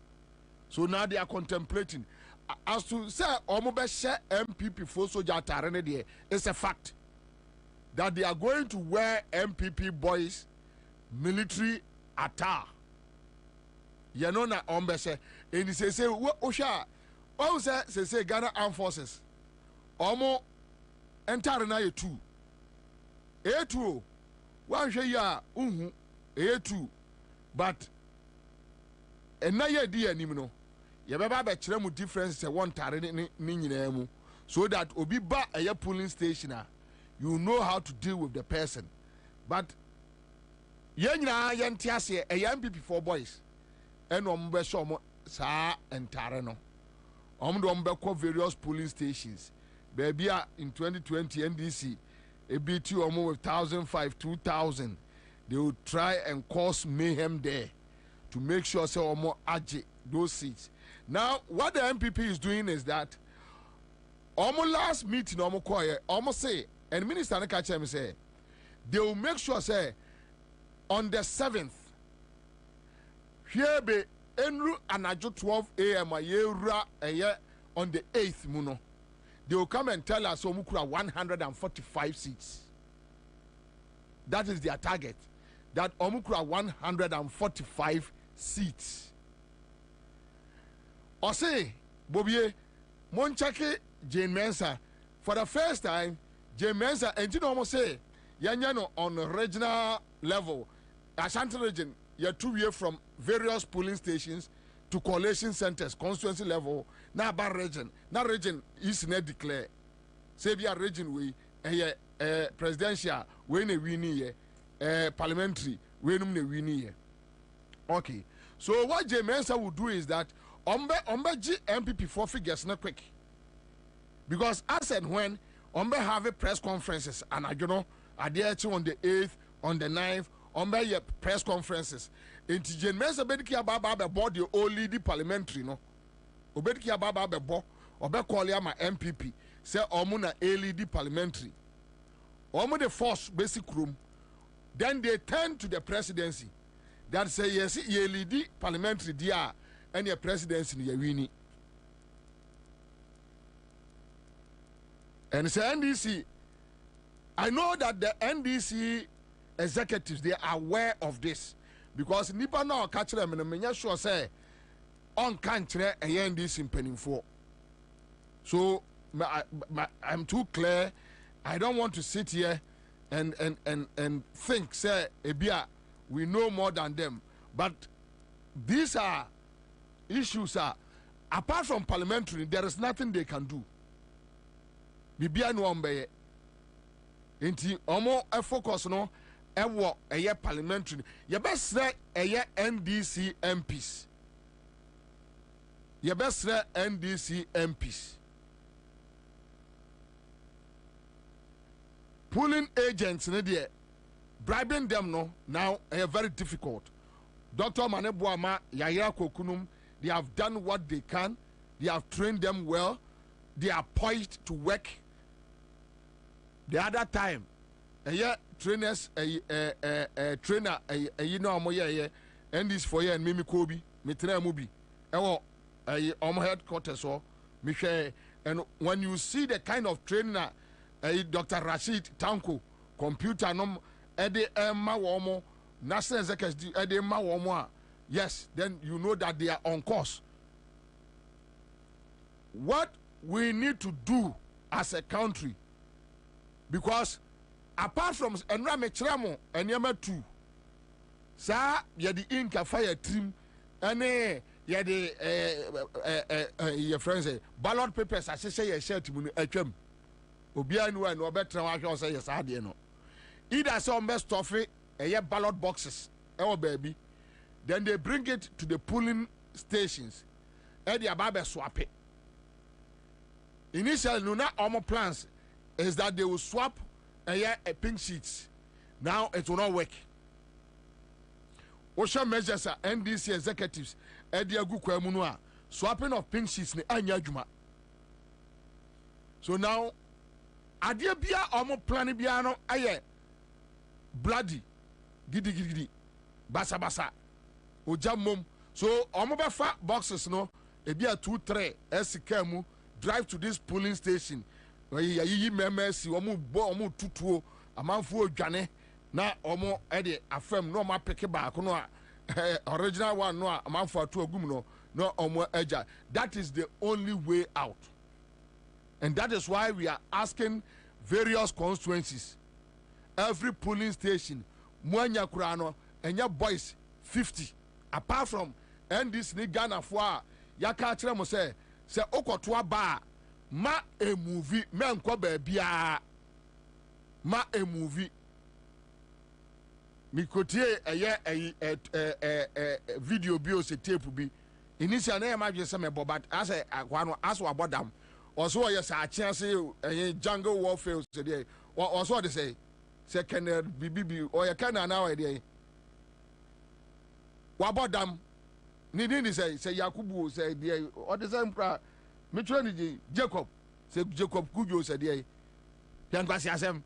So now they are contemplating as to say omo share MPP for soldier tarene there. It's a fact that they are going to wear MPP boys military attire. You know na ombese and he say osha o say Ghana Armed Forces omo entire na yetu etu one hwe ya uhu etu but ena ye di anim no ye beba be kire mu difference say one tare ni nyina mu so that obi ba a polling station you know how to deal with the person but ye nyina ye ntiase a MPP for boys and be so mo sa entare no do be call various polling stations baby in 2020 NDC a BT with 1,500 2,000 they will try and cause mayhem there to make sure say omo age those seats. Now what the MPP is doing is that omo last meeting omo call omo say and minister na catch him say they will make sure say on the 7th here be enru anajo 12 a.m. ayera on the 8th muno they will come and tell us omukura 145 seats. That is their target. That omukura 145 seats. Or say, Bobie, Monchake Jane Mensa, for the first time, Jane Mensa, and you know almost say, Yanyano on a regional level, Ashanti region, you're 2 years from various polling stations to coalition centers, constituency level, now about region. Now region is not declared. Say we are region we presidential we ne win parliamentary we ne win here. Okay. So what J Mensa will do is that ombe G MPP for figures not quick. Because as and when have a press conferences and you know adhere on the 8th, on the 9th, your press conferences. Inti Jane Mensa bediki ababa be board the only the parliamentary no. Obediki ababa be bo obe call ya ma MPP say omo na LED parliamentary. Omo the force basic room. Then they turn to the presidency. That say yes LED parliamentary dia and your presidency ni wini. And say NDC, I know that the NDC executives they are aware of this because nipa now catch them and menya sure say on country a NDC penning. So I'm too clear. I don't want to sit here and think say ebia we know more than them. But these are issues apart from parliamentary there is nothing they can do. Bibia no ombeye. Inti omo focus no ewo eye parliamentary. Ye best eye NDC MPs. Ye best NDC MPs. Pulling agents bribing them no now very difficult. Dr. Manebuama Yaya Kokunum, they have done what they can. They have trained them well. They are poised to work. The other time, trainers, trainer, you know, and this for you and Mimi Kobe, Mitra Mubi, headquarters or Michelle. And when you see the kind of trainer, Dr. Rashid Tanko, computer nom, Ede Emma Womo, National Executive, Ede Emma Womo, yes, then you know that they are on course. What we need to do as a country, because apart from Enrame Chiramo and Yama 2, sir, you're the Inca fire team, and you're the your friends say ballot papers, I say, a shirt to HM. Obianu and Robert Trawash say, yes, I know. Either some best toffee, ballot boxes, oh baby, then they bring it to the polling stations, and the Ababe swap it. Initially, Nuna Omo plans is that they will swap a pink sheets. Now it will not work. Osha measures are NDC executives Edia Gukwa Munua swapping of pink sheets ni anya juma. So now adia bia omo plan bia no aye bloody gidi basa basa oja mom. So omo befa boxes no ebia 2-3 esika mu drive to this polling station. Yi memesi omo tutuo amanfo odwane na omo ede afem no ma pick back no original one no amanfo atu agum no omo eja. That is the only way out, and that is why we are asking various constituencies, every polling station mwanya kura no enya boys 50 apart from NDC ni Ghana for yaka kire mo se okoto aba ma a movie men ko baabia ma a movie mi kotie video bi o se tape bi initial na ma dwe se me bobat as akwa no as abodam also yes a chance jungle warfare so dey also dey say Kenneth bibi o ye kana na wa dey wabodam ni say Yakubu say dey o dey say mpra me try ni Jacob say Jacob Kujo say dey yan kwasi asem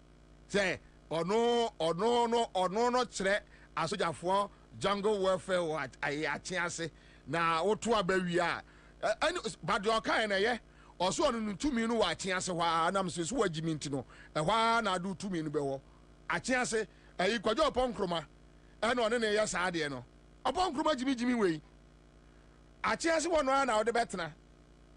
say ono kire asojafo jungle warfare what aye ase na oto abawi a but the kind na ye also onu tumi no wa ase hwa na mse so wagimi ntino hwa na do tumi no be wo ase ayi kwajo opon ena one na ye sa de no opon kroma jimi wei ase wo no na wo de betena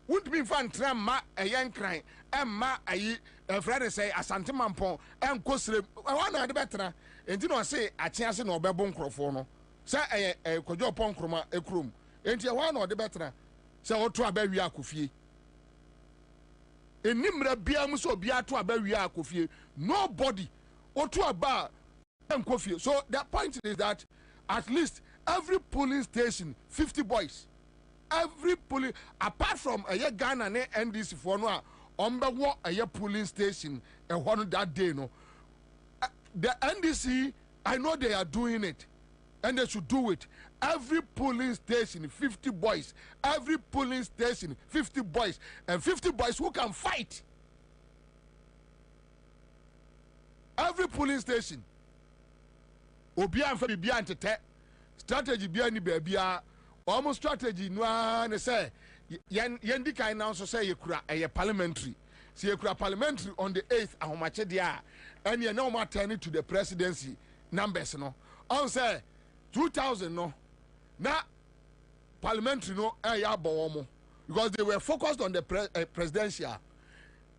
wuntumi fa ntra ma eyen kran emma ayi friend say asante mampon enkosire hwa na de betena enti no say ase na obebo nkrofo no say kwajo opon kroma ekrom enti hwa na de betena say oto abawi akofie enimra bia mu so bia to abawi akofie nobody oto aba enkofie. So the point is that at least every polling station 50 boys, every polling apart from a Ghana ne NDC for no ombewo a polling station one that day no the NDC I know they are doing it and they should do it. Every polling station 50 boys, every polling station 50 boys, and 50 boys who can fight. Every polling station obi anfa bibia antete strategy bia ni bia almost strategy no an say yen di kan now so say yekura parliamentary. See yekura parliamentary on the 8th ahomache dia and you know turn to the presidency numbers no on say 2000 no na parliamentary no ya because they were focused on the presidential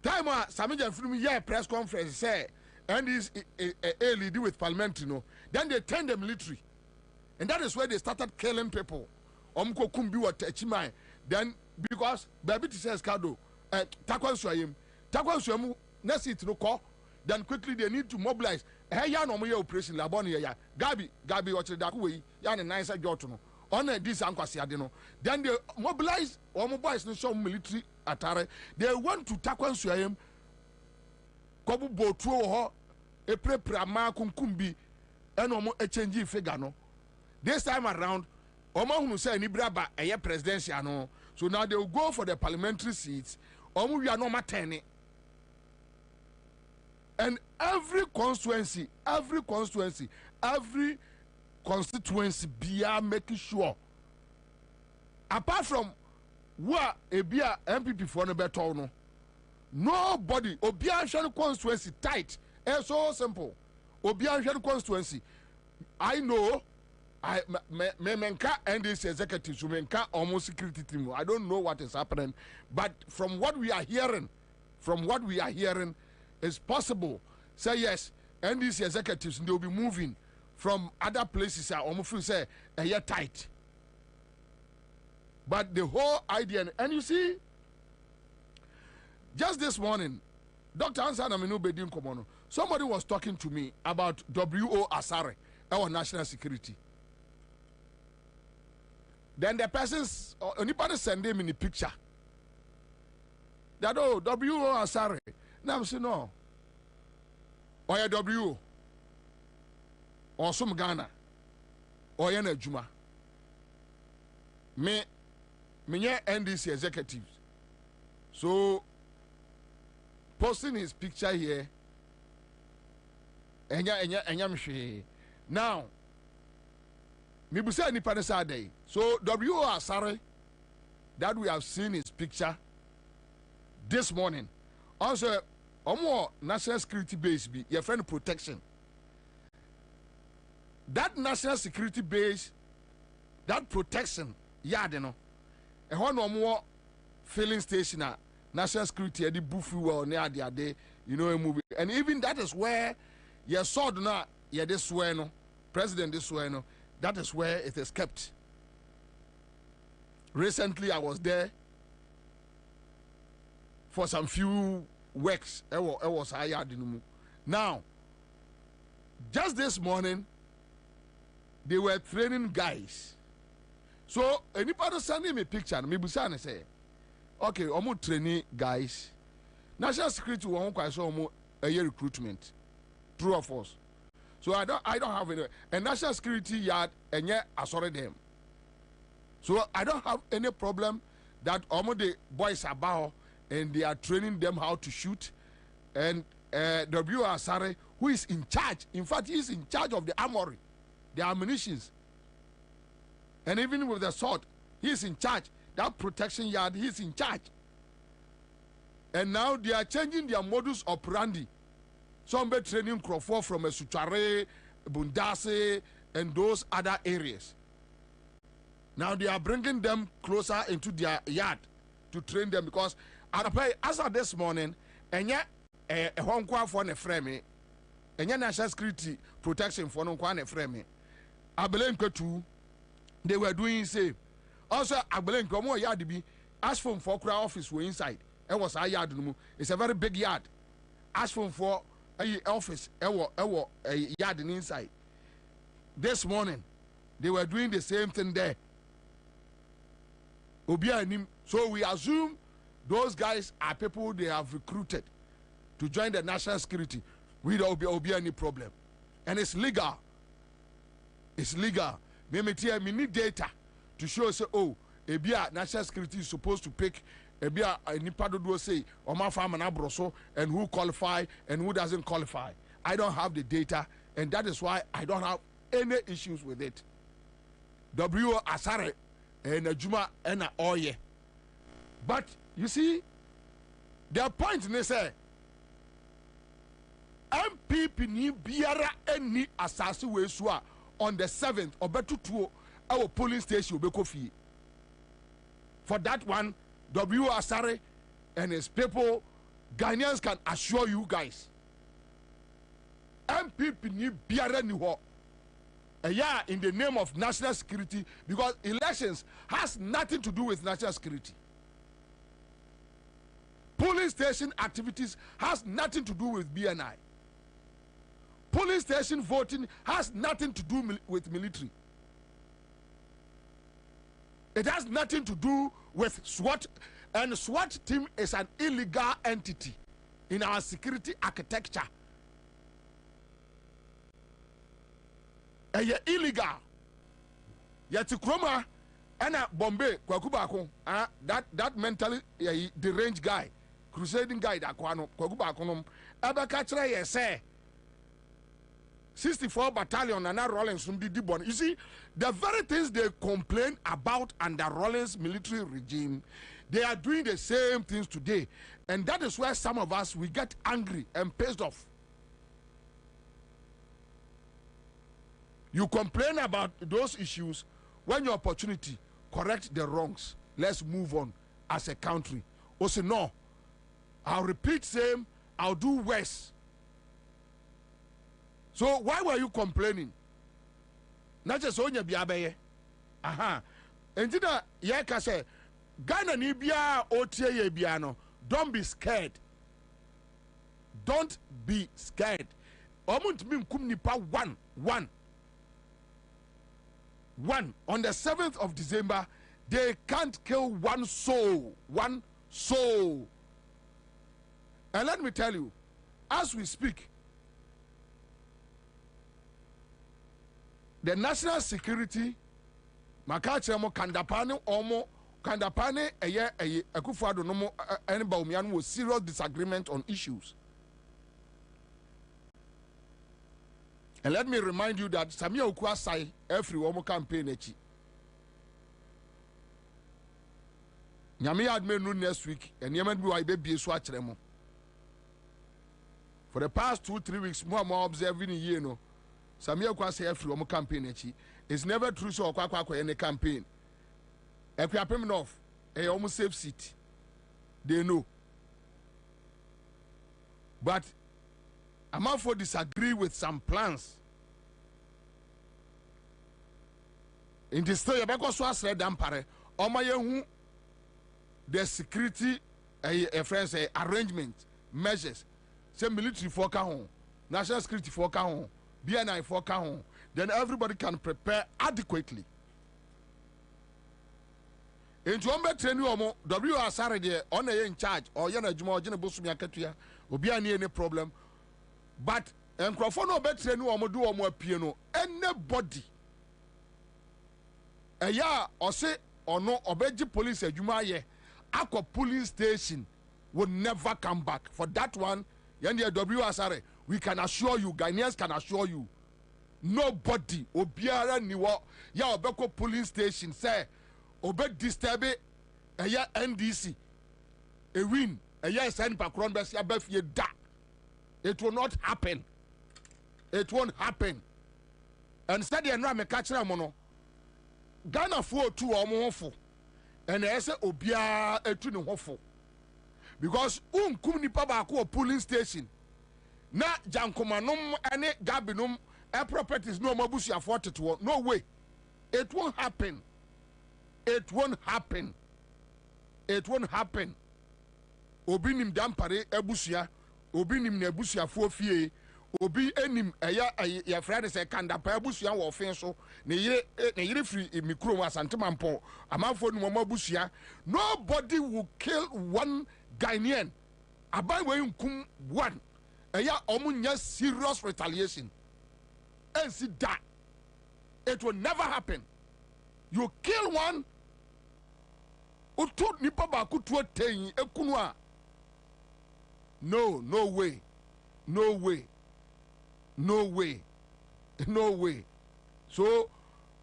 time. Samija film yeah press conference say and is a lead with parliamentary no, then they turned the military, and that is where they started killing people. Omko kumbi wa techimai. Then because baby says kado takwan swayim next it no call. Then quickly they need to mobilize. Hey ya no mo operation laboni ya Gabi watch da kuwe ya na nice joto no on this ankwasi ade no. Then they mobilize or mobilize no show military atare. They went to takwan swayim kobu botuo ho e prepare ma kunkumbi eno mo change figure no. This time around omo hunu say ni braba eye presidential no, so now they will go for the parliamentary seats. Omo we are no matene, and every constituency be are making sure, apart from what a beer MPP for no better no, nobody obian constituency tight. It's so simple. Obian constituency. I know I menka NDC executives menka almost security team. I don't know what is happening, but from what we are hearing, it's possible. Say yes, NDC executives they will be moving from other places. Almost say a year tight. But the whole idea, and you see, just this morning, Dr. Ansah Naminu Bedin Komono, somebody was talking to me about W.O. Asare, our national security. Then the persons, anybody send them in the picture. That, oh, W.O. Asare. Now I'm saying, no. Or W. Or some Ghana. ɔyɛ no adwuma menyɛ NDC executive, so posting his picture here enya now mibusa nipa ne say so W Asare that we have seen his picture this morning also omo national security base be your friend protection. That national security base, that protection yard no e ho no omo filling station national security e di bufu well near ade you know a movie, and even that is where your sword na ye this swear no president this swear no, that is where it is kept. Recently I was there for some few works. It was higher. Now, just this morning, they were training guys. So anybody sending me a picture, me busane say, okay, omo training guys. National security won't quite so a year recruitment. True or false? So I don't have any, and national security yard and yet I saw them. So I don't have any problem that omo the boys are about and they are training them how to shoot, and W Asare, who is in charge, in fact he is in charge of the armory, the ammunitions, and even with the sword he is in charge. That protection yard he is in charge, and now they are changing their modus operandi. Some be training Crawford from a Suchare, Bundase, and those other areas. Now they are bringing them closer into their yard to train them, because as of this morning, and yet a home for a frame, and yet national security protection for no one frame. I believe too, they were doing same. Also, I believe Gomo yard be ask for office were inside. It was a yard. It's a very big yard. Ask for a office, a yard inside. This morning, they were doing the same thing there. So we assume those guys are people they have recruited to join the national security. We don't be any problem, and it's legal. It's legal. We need data to show say, oh, Ebia national security is supposed to pick Ebia nipa do say Oma farm and abroso, and who qualify and who doesn't qualify. I don't have the data, and that is why I don't have any issues with it. W Asare and Juma and Oye. But you see, their point they say MPP ni biara any asasi we swa on the 7th or better to our polling station obeko fie. For that one, W Asare and his people, Ghanaians can assure you guys, MPP ni biara ni ho. Yeah, in the name of national security, because elections has nothing to do with national security. Polling station activities has nothing to do with BNI. Polling station voting has nothing to do with military. It has nothing to do with SWAT, and SWAT team is an illegal entity in our security architecture. Illegal. Yet Kroma and Bombay Kwakubako, that mentally deranged guy, crusading guy that Kwakubakonum, Abakatra say 64 battalion and now Rollins from the Dibon. You see, the very things they complain about under Rollins military regime, they are doing the same things today. And that is where some of us we get angry and pissed off. You complain about those issues when your opportunity correct the wrongs. Let's move on as a country. Or say no, I'll repeat same, I'll do worse. So why were you complaining? Not just on your biabe. Aha. And did yaka say Ghana ni bia otie biano. Don't be scared. Don't be scared. Omunt min kum nipa one. On the 7th of December, they can't kill one soul. And let me tell you, as we speak, the national security makachemo kandapane omo kandapane eye Akufo-Addo no mo ene Bawumia no was serious disagreement on issues. And let me remind you that Samia Okwasai every woman campaign echi. Nyame admenu next week and yemen bi wa be so akyere mo. For the past 2-3 weeks, more observing year no. Samia Okwasai every woman campaign echi. It's never true so okwa any campaign. Ekwapem North, almost safe seat. They know. But Amafo disagree with some plans. In the story, because so as dampare, Omayehu, the security, friends, arrangement, measures, say military for home, national security for home, BNI for home, then everybody can prepare adequately. In Jombe training omo WSR there on in charge or yana juma or jina bosumi akatuya obi ani any problem. But enkrofo no be training omo do omo apie no anybody eya ose ono obeji police adwuma ye akọ police station will never come back. For that one yende WSR we can assure you, Ghanaians can assure you, nobody obiara niwo ya obeko police station say obe disturb eya NDC a win eya send pakron be sia be fie da. It will not happen. It won't happen. And said the enra me ka kire mo no Ghana for two omofo and I say obia etu ne hofo because unkum nipa ba ko polling station na jankomanom ene gabinom properties no mabusu afford to no way. It won't happen. It won't happen. It won't happen. Obi nim dampare ebusia, obi nim na ebusia fie, obi enim ya friend say kandapa ebusia wo fen so ne yire free mikro asantemampo amanfo nim mo ebusia. Nobody will kill one Ghanaian. Abai we nkum one. Eya omunya serious retaliation. And see that it will never happen. You kill one, utu nipa ba kutu ten ekunwa. No way, no way, no way, no way. So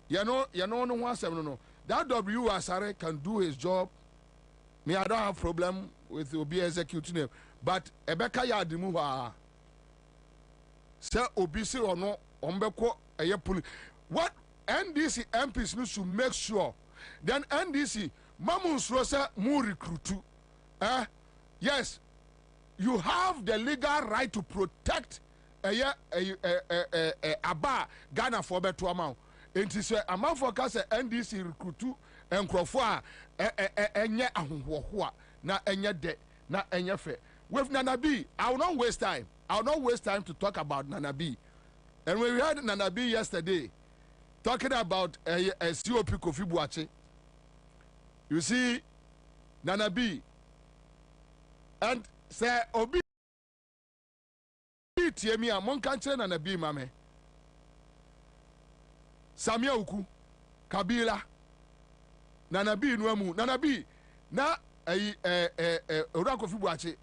you know no one say no. That WSR can do his job. Me, I don't have problem with Obi executing, but Ebeka Yadimu wa say Obi say or no ombeko eye police. What NDC MPs need to make sure then NDC Mamun Rosa mu recruit. Yes, you have the legal right to protect Aba Ghana for better amount. It is a amount for case NDC recruit and Crawford enye ahunhoa na enye de na enye fe. With Nana B, I will not waste time. I will not waste time to talk about Nana B. And when we heard Nana B yesterday talking about a COP Kofi Boakye, you see Nana B and say Obi Tiemi among country Nana B mame Samia Uku Kabila Nana B Nwemu Nana B na Ora Kofi Boakye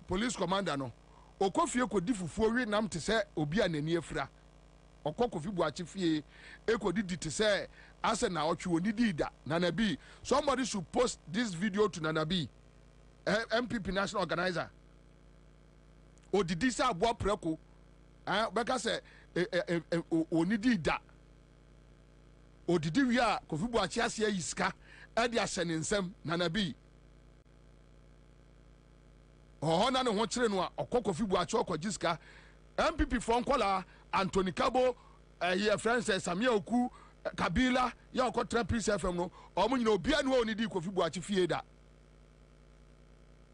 police commander no Okofie ko di fufuo wi nam te se obi anani afira Kofi Boakye fie ekodi te se ase na otwe oni di da Nana B. Somebody should post this video to Nana B, MPP national organizer. Odidi sa abo preko beka se oni di da odidi wi a Kofi Boakye ase yiska e de ahye ne nsam Nana B. Na no ho kire no a Kofi Boakye okojiska MPP from Kola Anthony Kabo here friends Samia Oku Kabila ya okotra Peace FM no omunyina obi anu oni di Kofi Boakye fie da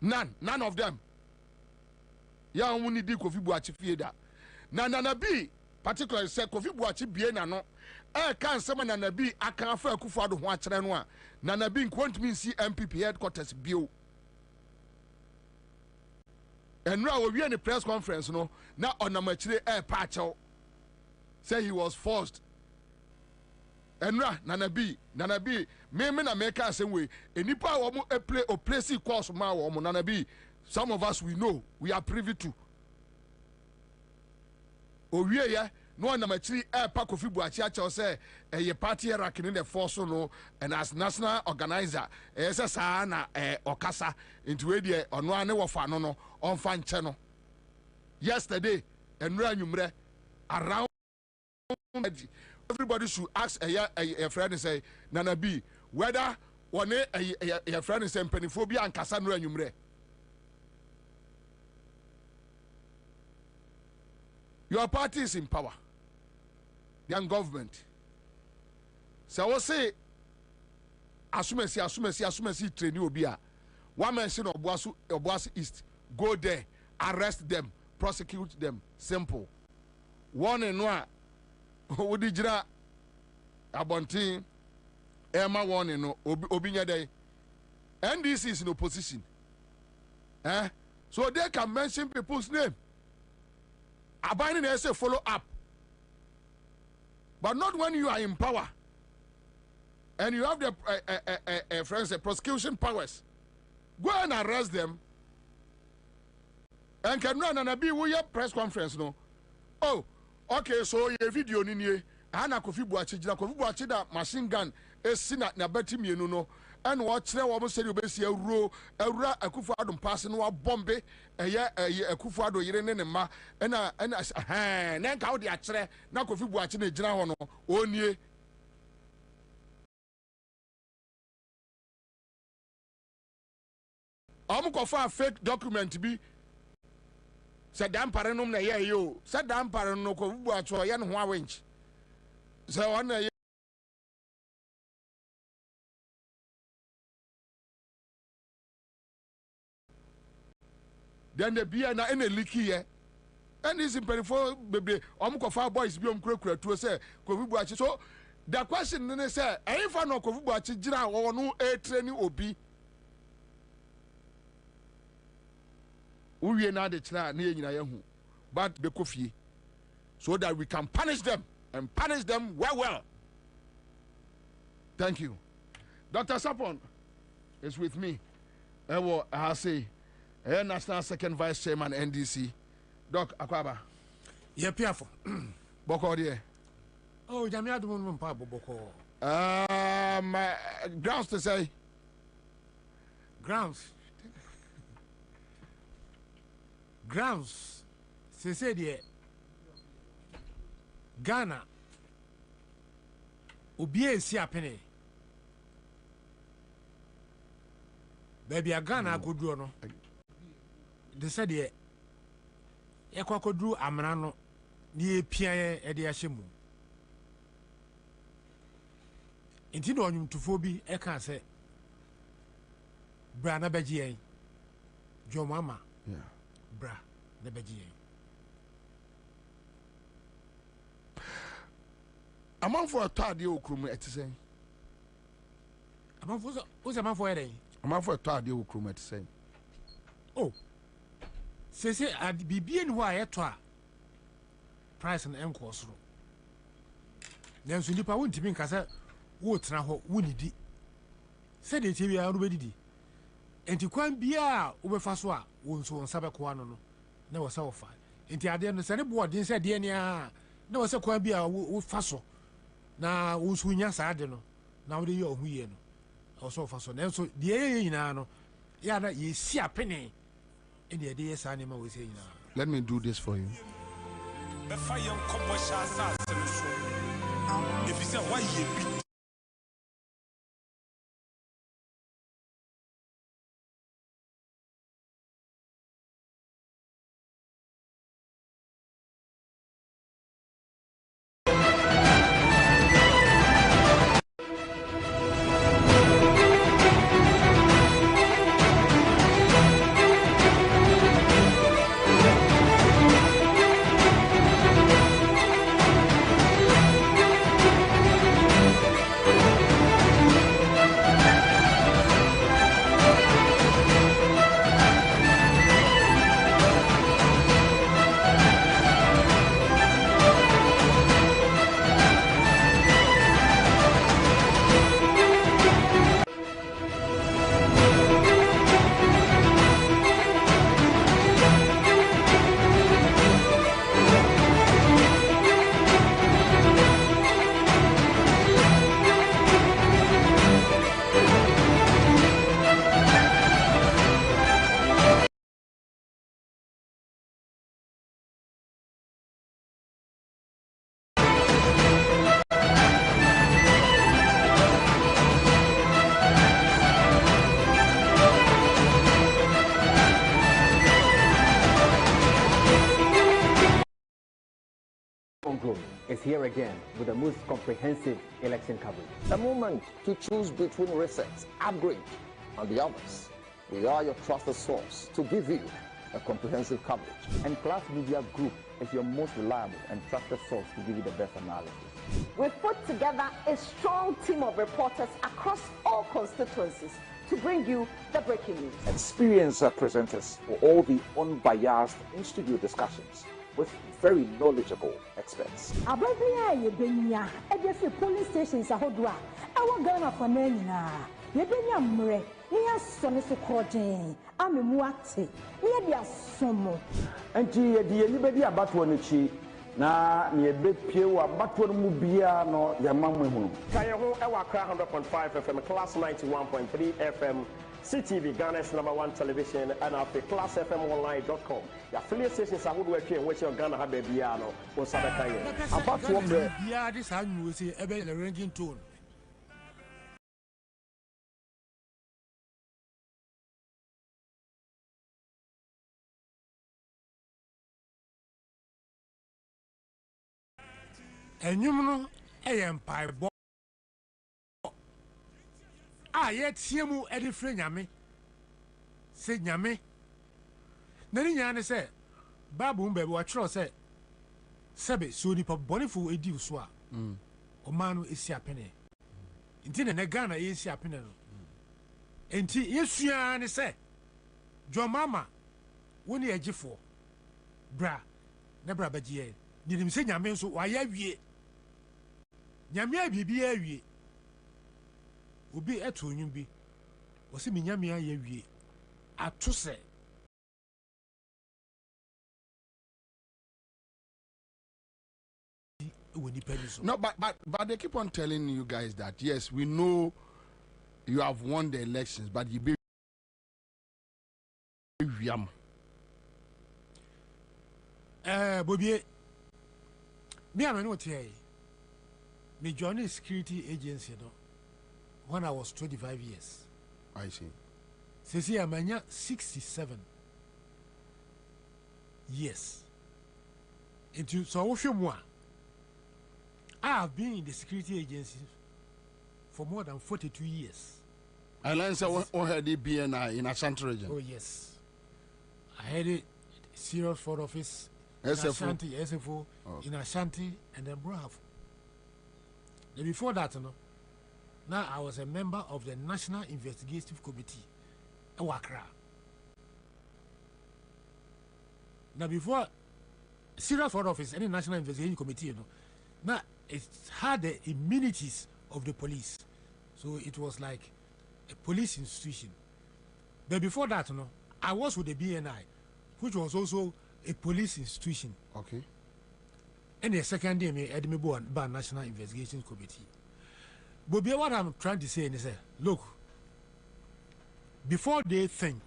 none of them ya omuni di Kofi Boakye fie da na Nana B particularly say Kofi Boakye bie na no kan sema Nana B aka afa Akufo-Addo ho akere no a Nana B won't mean see MPP headquarters bio. And now we are in the press conference no na onamachire patcho say he was forced. Enra Nana B me na make us same way. Enipa wo play or place course ma wo Nana B. Some of us we know, we are privy to. Owie ya no na machiri pack of Buachi acha say a party ranking the force no and as national organizer sa na okasa into we dey ono ane wo fa no on fan che yesterday enra nwumre around everybody should ask a friend and say Nana B whether one a friend is saying peniphobia and Cassandra Numre. Your party is in power. Young government. So I will say assume train you be one mention of Obuasi East. Go there, arrest them, prosecute them. Simple. One and one. Wodi jira abontin Emma one no obinya day. NDC is in opposition. So they can mention people's name. Abiding they say follow up. But not when you are in power. And you have the friends, the prosecution powers. Go and arrest them. And can run and be with your press conference no. Oh, okay, so your video ni ana Kofi Buachi da machine gun esina na beti mienu no and watch na wo say obesi awura Akufo-Addo pass no bombe eye Akufo-Addo yire ne ma na na nka wo de akere na Kofi Buachi na gina ho no onie kofa fake document bi said dampare no na ye yo said dampare no Kofi Buachi o ye no ho awinch so one then the beer na any leaky here and this in for baby kofa boys bi kura to say Kofi Buachi. So the question is say if I know Kofi Buachi jira wo no training obi we na de tira na nyina yahu but be Kofi so that we can punish them and punish them well. Thank you. Dr. Sapon is with me. I say National Second Vice Chairman NDC. Doc Akwaba. Yeah, Piafo. Boko there. Oh, Jamia don't want Boko. Grounds to say. Grounds. Say dear. Ghana. Obie si apene. Baby a Ghana go do no. They said ye kwakodru amana no ne epia e de ahyemu. Enti do onwum tufo bi e kan se bra na beji yen. Jo mama. Yeah. Bra na beji yen. Among for a third year okrum at saying. Among for who's a man for a among for a third year okrum at saying. Oh, say I'd be being why at price and encourse. Then so nipa won't be cassa would now wouldn't it? Said it we are already. And to quite be over Faswa, won't so on Sabaquano, never so far. And the idea the board didn't say, dear, no, so quite be a faso. Na usunya sada no na wode ye ohuye no also fa so na so de ye nyina no ya na ye si apene e de ye sa ne ma we se nyina. Let me do this for you. Be fa ye nkobo sha sa se no so e fi se wa ye bi is here again with the most comprehensive election coverage. A moment to choose between research, upgrade, and the others. We are your trusted source to give you a comprehensive coverage. And Class Media Group is your most reliable and trusted source to give you the best analysis. We've put together a strong team of reporters across all constituencies to bring you the breaking news. Experienced presenters for all the unbiased in-studio discussions with very knowledgeable experts. Police stations are hot. Our Ghana for Nana. Yebenya mre, niya sone so krojen, ame muate, niya dia somo. Enti yedi anybody abatoɔ no chi na ne ebepie wa abatoɔ no mu bia no yamamwe hunu. Kaye ho ewa kra 100.5 FM, Class 91.3 FM, CTV, Ghana's #1 television, and our classfmonline.com. The affiliate stations are would work in which your Ghana have a piano or Sadakaye. Abatoɔ mre, bia this hand we say ebe the ranging tone. Enyum no mpae bo ye tiemu edi fre nyame se nyame na ni nyane se babu mbe wa tro se sebe so ni pa bonifo edi so a o manu esi apene nti ne Ghana esi apene no enti yesua ne se jo mama woni agifo bra na bra bagie ni nim se nyame so wa ya wie nyame abibi awie obi eto onwum bi wo se nyame aye wie ato se no, but they keep on telling you guys that yes, we know you have won the elections, but you be Bobie, me am no tie. Me joined a security agency when I was 25 years. I see. Since I'm 67 years. Into so I have been in the security agency for more than 42 years. I learned so had the BNI in Ashanti region. Oh yes. I had a serious fraud office in SFO. Ashanti, SFO, in Ashanti and then Bravo. Before that, now I was a member of the National Investigative Committee, Wakra. Now before serious fraud office, any National Investigative Committee, now it had the immunities of the police, so it was like a police institution. But before that, I was with the BNI, which was also a police institution. Okay. And the second day, me by National Investigation Committee. But what I'm trying to say is, look, before they think,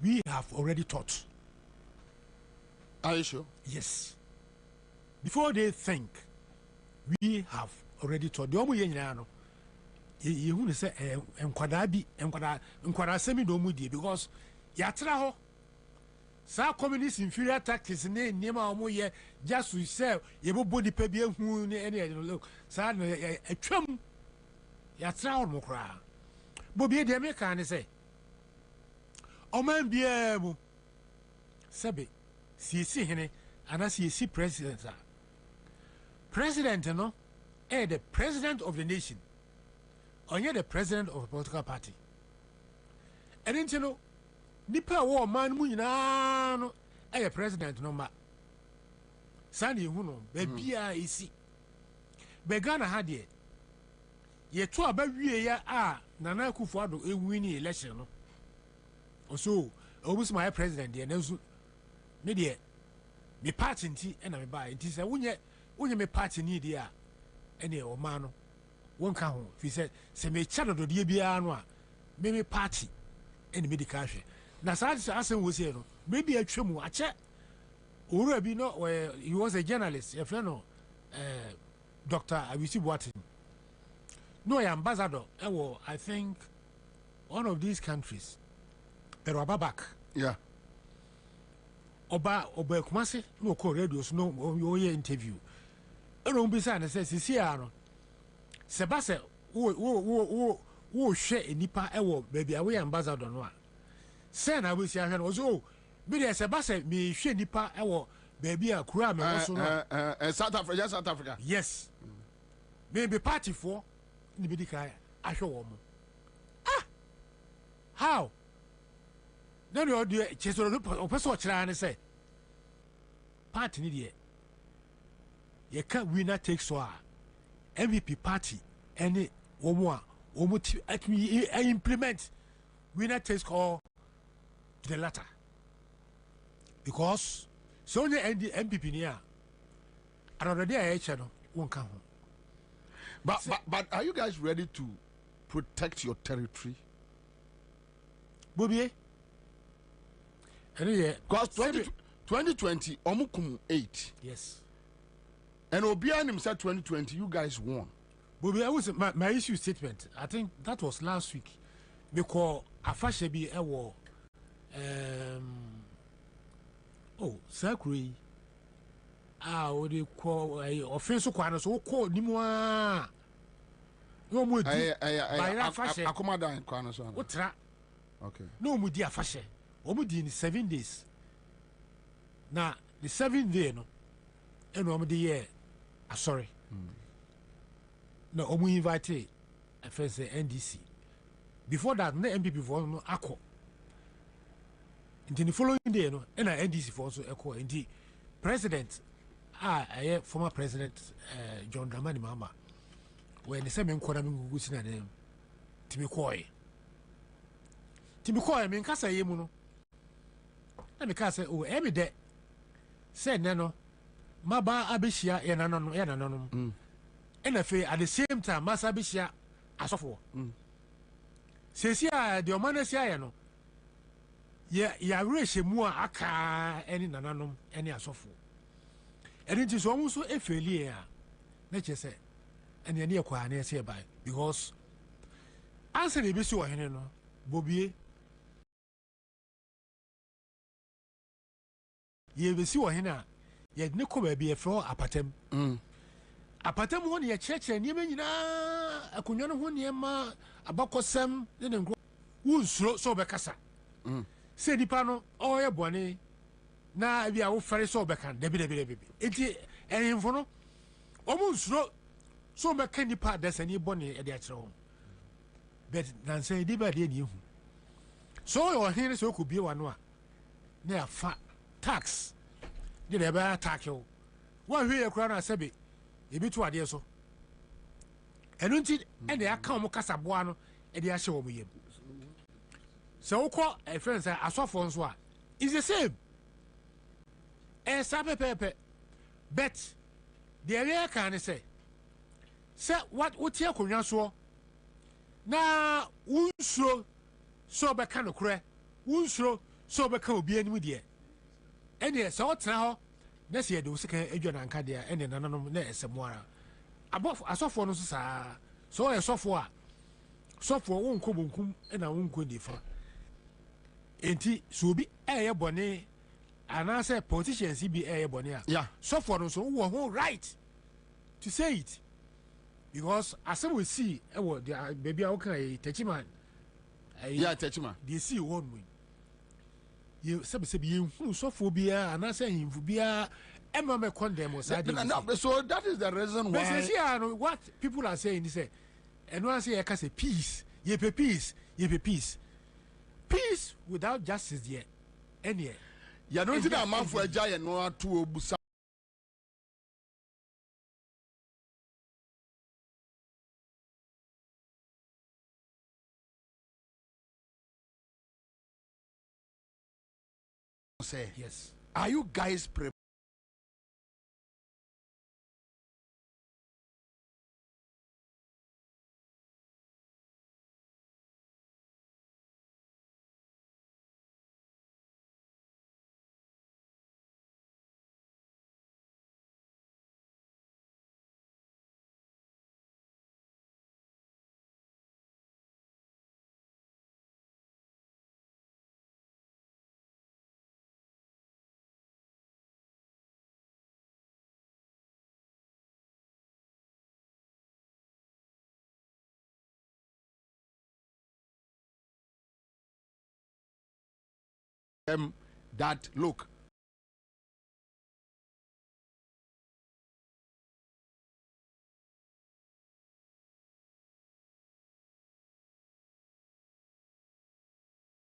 we have already thought. Are you sure? Yes. Before they think, we have already thought. The only thing you want to say, enkwada semi do mudi because yatra ho. Sa communist inferior tactics ne nema omo ye just to say ye bo body pe bia hu ne any look sa no atwam ya tra on mokra Bobie de me kan say oman bia mu sebe si hene ana si president president no the president of the nation onye the president of a political party and then you know nipa wo man mu nyina no president no ma sani hu no be bia isi be Ghana ha de ye to aba wie ya Nana Akufo-Addo win election no so obus my president de na zu me de me party nti na me ba nti se wonye me party ni de ene o ma no wonka ho fi se me cha do de bia no me party ene me di ka hwe na sa asen wo se no maybe atwam ache owura bi no he was a journalist a friend no Dr. Abisi Boatin no ambassador I think one of these countries pero back yeah oba Kumasi no call radio so no interview ɛna bisa ne sɛ sisi ano sɛ ba sɛ wo hwɛ nipa ɛwɔ baabi a woyɛ ambassador no a sɛ na wosi ahwɛ no ɔso bi deɛ sɛ ba sɛ mehwɛ nipa ɛwɔ baabi a kura a mɛwɔ so no South Africa yes maybe party for ni bi di kan ahwɛ wɔn mo how na deɛ ɔdeɛ kyesoro ɔpɛ sɛ ɔkyerɛ ne sɛ party ni deɛ yɛka winner takes all a MVP party ɛne wɔn a wɔn ti atumi implement winner takes all to the latter because so only MPP ni a anɔdɔdeɛ a yɛkyɛ no wɔn ka ho. But are you guys ready to protect your territory? Bobie. Because 2020, Omukum 8. Yes. And Obianim said 2020, you guys won. Bobie, I was my issue statement. I think that was last week. Because Afashebi Ewo Sakuri. What do you call offensive quantum? So call Nimwa. No more. Akomada in Quanason. Okay. No more dear Fashe. Omudi in 7 days. Now, the 7th day, no, and Omudi year. Sorry. No, Omu invited a first NDC. Before that, no MPP for no Ako. In the following day, no, and a NDC for also Echo. In the president, former president John Dramani Mama, when the same Kwabena goes in a name, Timikoi. Timikoi, I mean, Casa Yemuno. Let me say, oh, every day. Say, Nano, Maba Abishia, and and at the same time, Massa Abishia, as of war. Says, yeah, the Omanesia, ya race more aka any nananum, any as of war. And it is almost a failure, nature say, and the near quanes hereby, because answer the Bissua Henno, Bobie. Ye will see what hina yet no cover be a floor apatem. Apatem one ye church and yemen a cunyana one yema a bacosem, then grow wood slow so becassa. Say the pano, oh, a bonny. Now we are very so beckan, baby. It and infono almost slow so candy part there's any bonny at the home. But then say, Dibba did you. So your hands so could be one. Near fat. Tax did a bad attack you. One here, crown, I said, a bit to idea so. And until and they are come Casabuano and they are showing me. So call a friend say, I saw for one. It's the same. A sabe pepe. Bet the area can say, Sir, what would you call so? Now, Unsro so back can cry. Unsro so back will be any with you. And yes, so now, next year, the second agent and Cadia and an anonymous Samora. Above a soft one, so a software. Software won't come and I won't go differ. And he so be a bonnet, and I say politicians, he be a bonnet. Yeah, software so who right to say it. Because as we see, baby, okay, Techiman. Yeah, Techiman. They see one win. You said you so phobia and I say him phobia Emma condemn was so that is the reason why what people are saying is and one say I can say peace, ye peace. Peace without justice yet. Any you don't think a man for a giant no to say yes. Are you guys prepared? FM that look.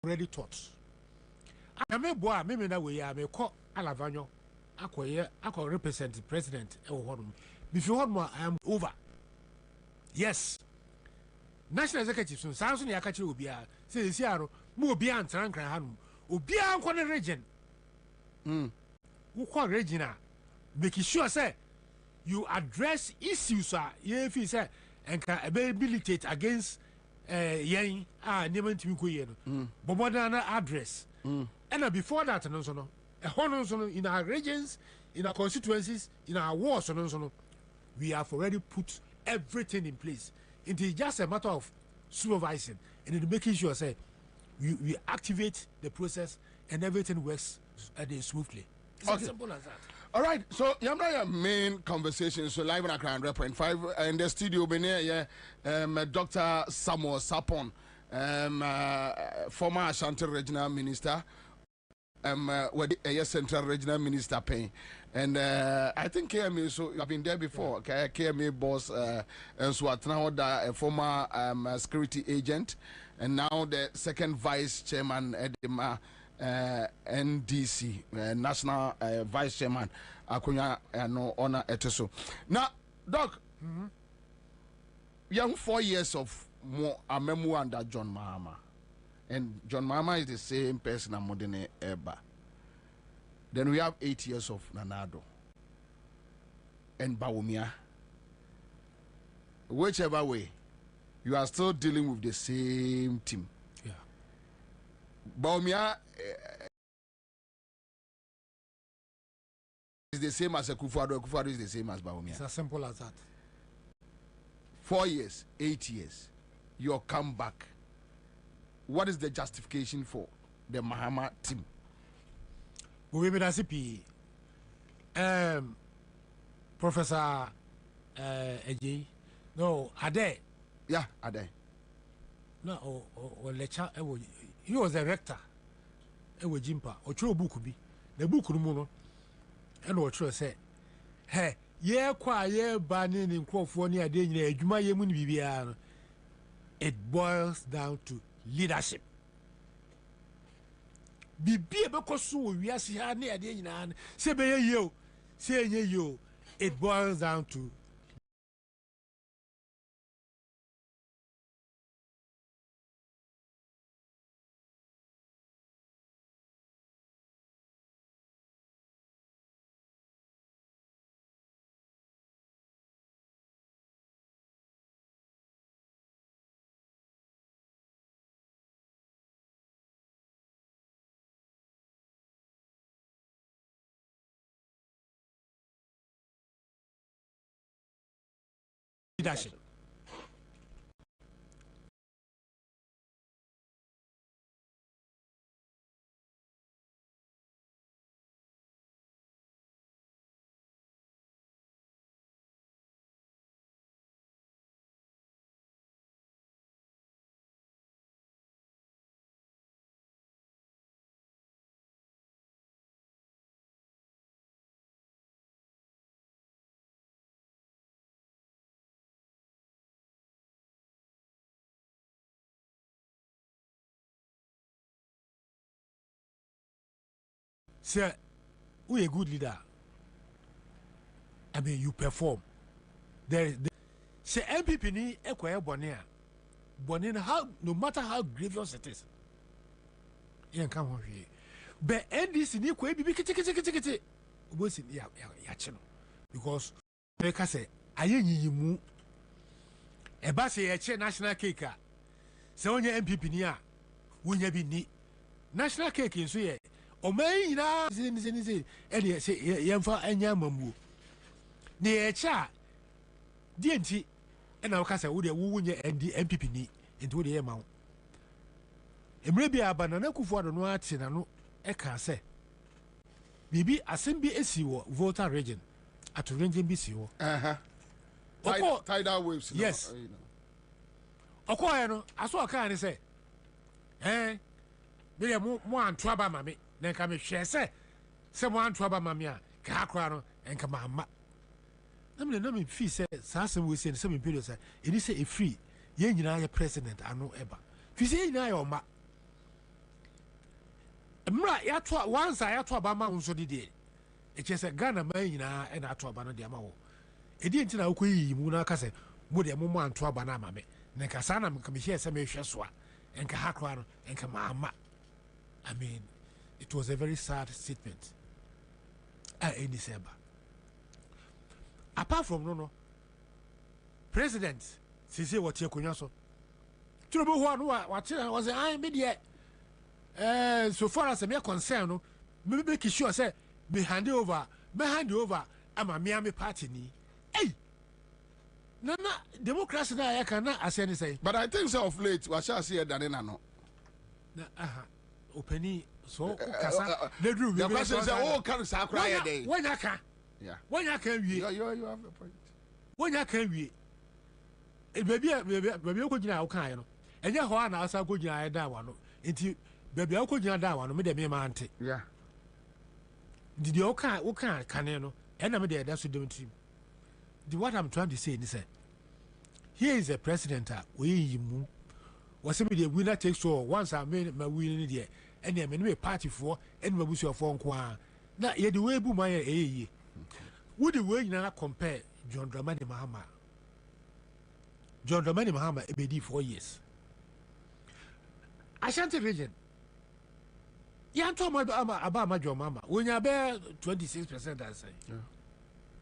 Already taught. I may boy, maybe that way I may call Alavanyo. I could represent the president. Before more, I am over. Yes. National executive soon sounds in Yakachi Ubia, says Yaro, Mubia and Trankran, Ubia and region. Who call Regina, making sure, say, you address issues, if he said, and can rehabilitate against Yang, Neman Timiku, but more than address. And before that, in our regions, in our constituencies, in our wards, we have already put everything in place. It is just a matter of supervising and in making sure, say, we activate the process and everything works smoothly. It's as simple as that. All right, so your main conversation, so live on Accra 100.5 in the studio, Dr. Samuel Sapon, former Ashanti Regional Minister, Central Regional Minister Payne. And I think KMA, so you have been there before. Okay, KMA boss, and so now a former security agent, and now the second vice chairman at the NDC, National Vice Chairman, Akunya, no honor eteso. Now, Doc, young 4 years of more a memoir under John Mahama, and John Mahama is the same person as Modene Eba. Then we have 8 years of Nanado and Bawumia. Whichever way, you are still dealing with the same team. Yeah. Bawumia is the same as a Kufuado. Kufuado is the same as Bawumia. It's as simple as that. 4 years, 8 years, your comeback. What is the justification for the Mahama team? Professor Eji, no, Ade. Yeah, Ade. No, or lecture. He was a rector. Ewo Jimpa. Or true book be the book Rumuno. And what true say, hey, ye qua banning in California, Juma Yemun Vivian. It boils down to leadership. Bibi Bekosu, we are seeing near the end. Say, you, say, you, it boils down to leadership. Say, we a good leader. I mean, you perform. Say, MPP ni ekwaye bonia. Bonia, how no matter how grievous it is. You can't come here. But NDC ni ekwaye bibi kiti. Ubosi ya chino. Because America say, aye yimu. Eba say ye national cake. Say onye MPP ni a, wunye bi ni. National cake inso ye. O may na say any say yemfa anya mambu ne echa dienti e na waka say wo de wunye MPP ni enti wo de yema wo emre bia banana kufu ado no ate na no e ka say bibi asem esi wo voter region at region bi si wo tidal waves yes okoye no aso aka ni say me mo anto aba ma me na nka me hwe se mo anto aba ma me a ka akora no enka ma ma na me fi se sa asem we se me period say eni se e free ye nyina ye president ano eba fi se nyina ye oma mra ya to once ya to aba ma nso de de e che se Ghana ma nyina e na to aba no de ama wo e di ntina akoyi mu na aka se mo de mo anto aba na ama me na nka sa na me hwe se me hwe so a enka akora no enka ma ama. I mean, it was a very sad statement. Any December. Apart from no, President, say what you could so. Trouble one, what was I media. So far as I'm concerned, no, maybe sure say, me hand over, I'm a Miami party. Hey! No, democracy, I cannot as any say. But I think so of late, what shall I say, Danino? Openi so kasa ledru the question is all can sakra day when I can when I can we you have a point when I can we baby ko gina o kan no enye ho na asa ko gina da wa no enti baby ko gina da wa no me de me ma ante did you kan kan no e na me de da so dem team the what I'm trying to say is here is a president we yimu was me the winner takes all once I made my winning there and then me party for and my bush of phone kwa na ye the way bu my eh would the way na compare John Dramani Mahama ebedi 4 years Ashanti region ya to about my John Mama when you bear 26% I say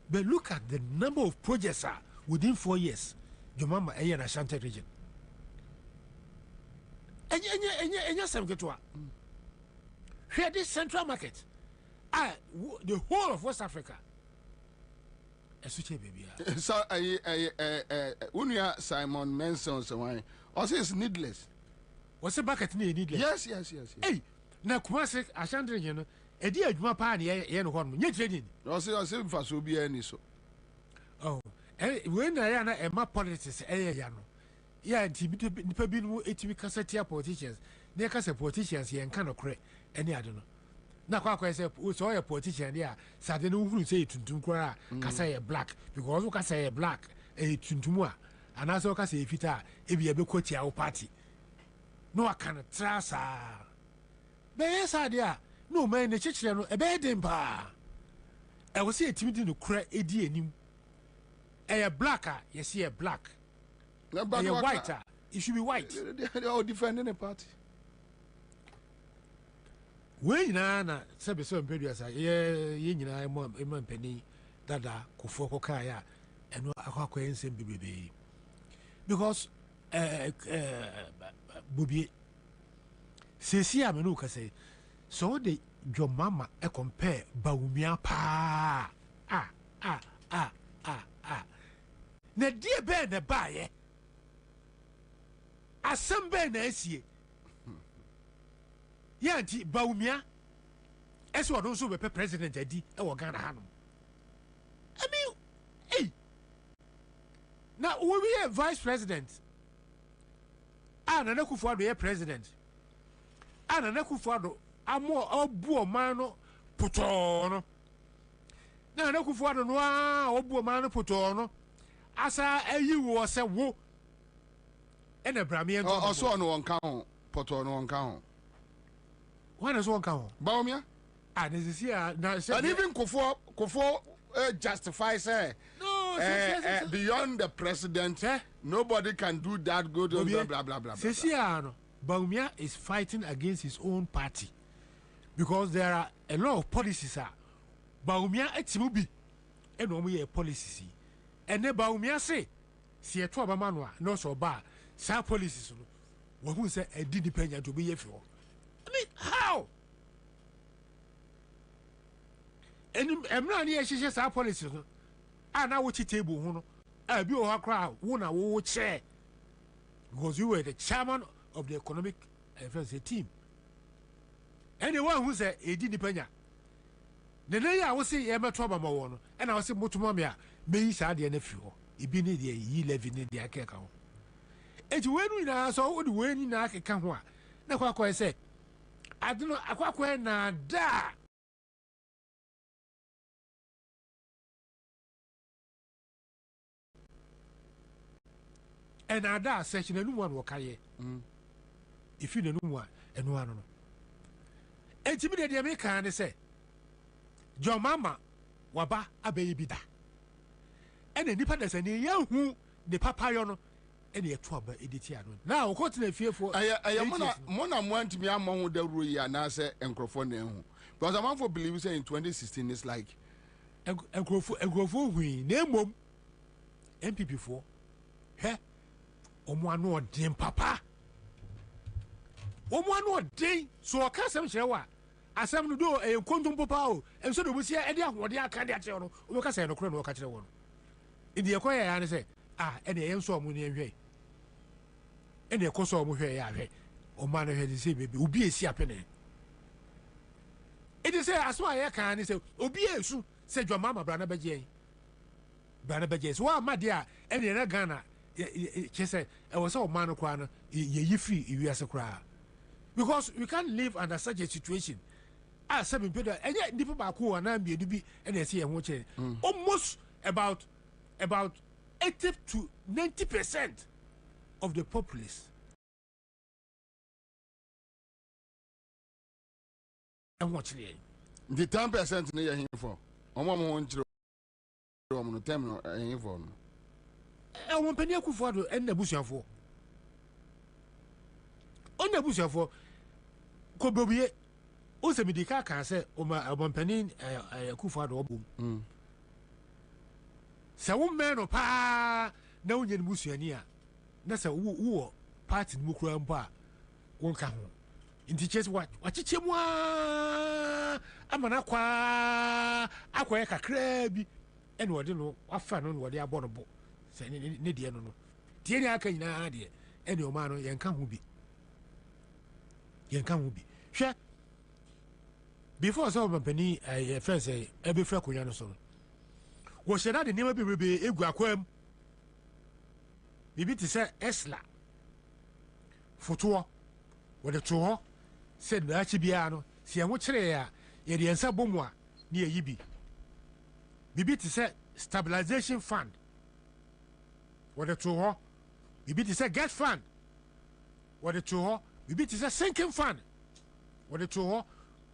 but look at the number of projects within 4 years John Mama in Ashanti region enya sem ketwa here this central market the whole of West Africa esuche baby so unia Simon mentions why also it's needless what's the market needless yes hey na Kumasi Ashanti you know edi adwuma pa na ye no ho no nye trading also mfa so bi ani so oh when na ya na ema politics ya no yeah, nipa bi no etimi kasa tia politicians na kasa politicians ye nka no kre ene ade no na kwa say so ye politician dia sade no huru say tuntum kora kasa ye black because kasa ye black tuntum a anaso kasa ye fita e bi be kotia wo party no aka no trasa be yes ade no man ne chechire no e be dem pa e wo say etimi di no kre edi enim e black a ye say black. You're white. It should be white. They are defending a party. When na sabe so imperial say ye nyina e penny dada kofo kokaya eno akwa ensem bebebe because Bobie sesi amenu ka say so the your mama e compare Bawumia pa na die be na baye assemble na esie yanti Bawumia eso odon so be president adi e wo Ghana hanom I mean hey now we be a vice president Nana Akufo-Addo ye president Nana Akufo-Addo amo obu man no poto no Nana Akufo-Addo no obu man no poto no asa ayi wo se wo ena brame en so no won ka ho poto no won ka ho wana so won ka ho Bawumia this year na and even Kofo justify say no beyond the president nobody can do that good blah blah blah blah. This year no Bawumia is fighting against his own party because there are a lot of policies Bawumia etimu bi eno mo ye policies and then Bawumia say si eto abama no no so ba sa policies no wo hu say e di dependent to be ye fio I mean how and emra na ye hihye sa policies no na wo chi table hu no bi o ha kra wo na wo chair because you were the chairman of the economic affairs team anyone who say e di dependent the day I was say e meto abama wo no and I was say motuma me a me sa de na fio ibi ni de yi levy ni de akeka ho eti wenu na so wo de wenu na akeka ho a na kwa say I don't know akwa na da and ada section enu one wakaye if you know one enu one no entimi de me kan say John mama waba abeyi bida ene nipa da sani yehu de papa yo no ene eto aba editi ano na o kote na fiefo aya mona mwantimi amon da ru yi na say enkrofo na ehu because am for believe say in 2016 is like enkrofo hui na emom MPP for he omo anu odin papa omo anu odin so o ka sem kire wa asem no do e kontum papa o enso do busia e de ahode aka de akire no o ka say no kro no o ka kire wo no idi e koya ya ne say ene e enso omo ne hwe ene e koso omo hwe ya hwe o ma no hwe de say bebi obi esi apene it is say aso aye kan ne say obi esu say John mama bra na beje so wa ma dia ene na Ghana che say e wo say o ma no kwa no ye yifi iwiase kwa because we can't live under such a situation as seven people enye nipa ba ko na mbienu bi ene say e ho che almost about 80 to 90% of the populace and watch the 10% ne ye hin for omo mo nchiro omo no 10 no hin for no e won pani akufo do en na busuafo on na busuafo ko Bobie o se medika kan se o ma pani akufo do obom se wo me no pa na wonye ni busuani a na se wo party mu kura mpo a wonka ho inti chese wachiche mu amana kwa akwa kakra bi ene wode no wafa no wode abɔ no bo se ne de no tie ni aka nyina de ene o ma no yenka ho bi hwɛ before so mampani friends ebe fra konya no so wo hyɛ de nima bi rebe egu akwam bibi ti sɛ esla foto wode to ho sɛ na chi bia no se ho kyerɛ ya ye de nsa bomu a ne yi bi bibi ti sɛ stabilization fund wode to ho bibi ti sɛ get fund wode to ho bibi ti sɛ sinking fund wode to ho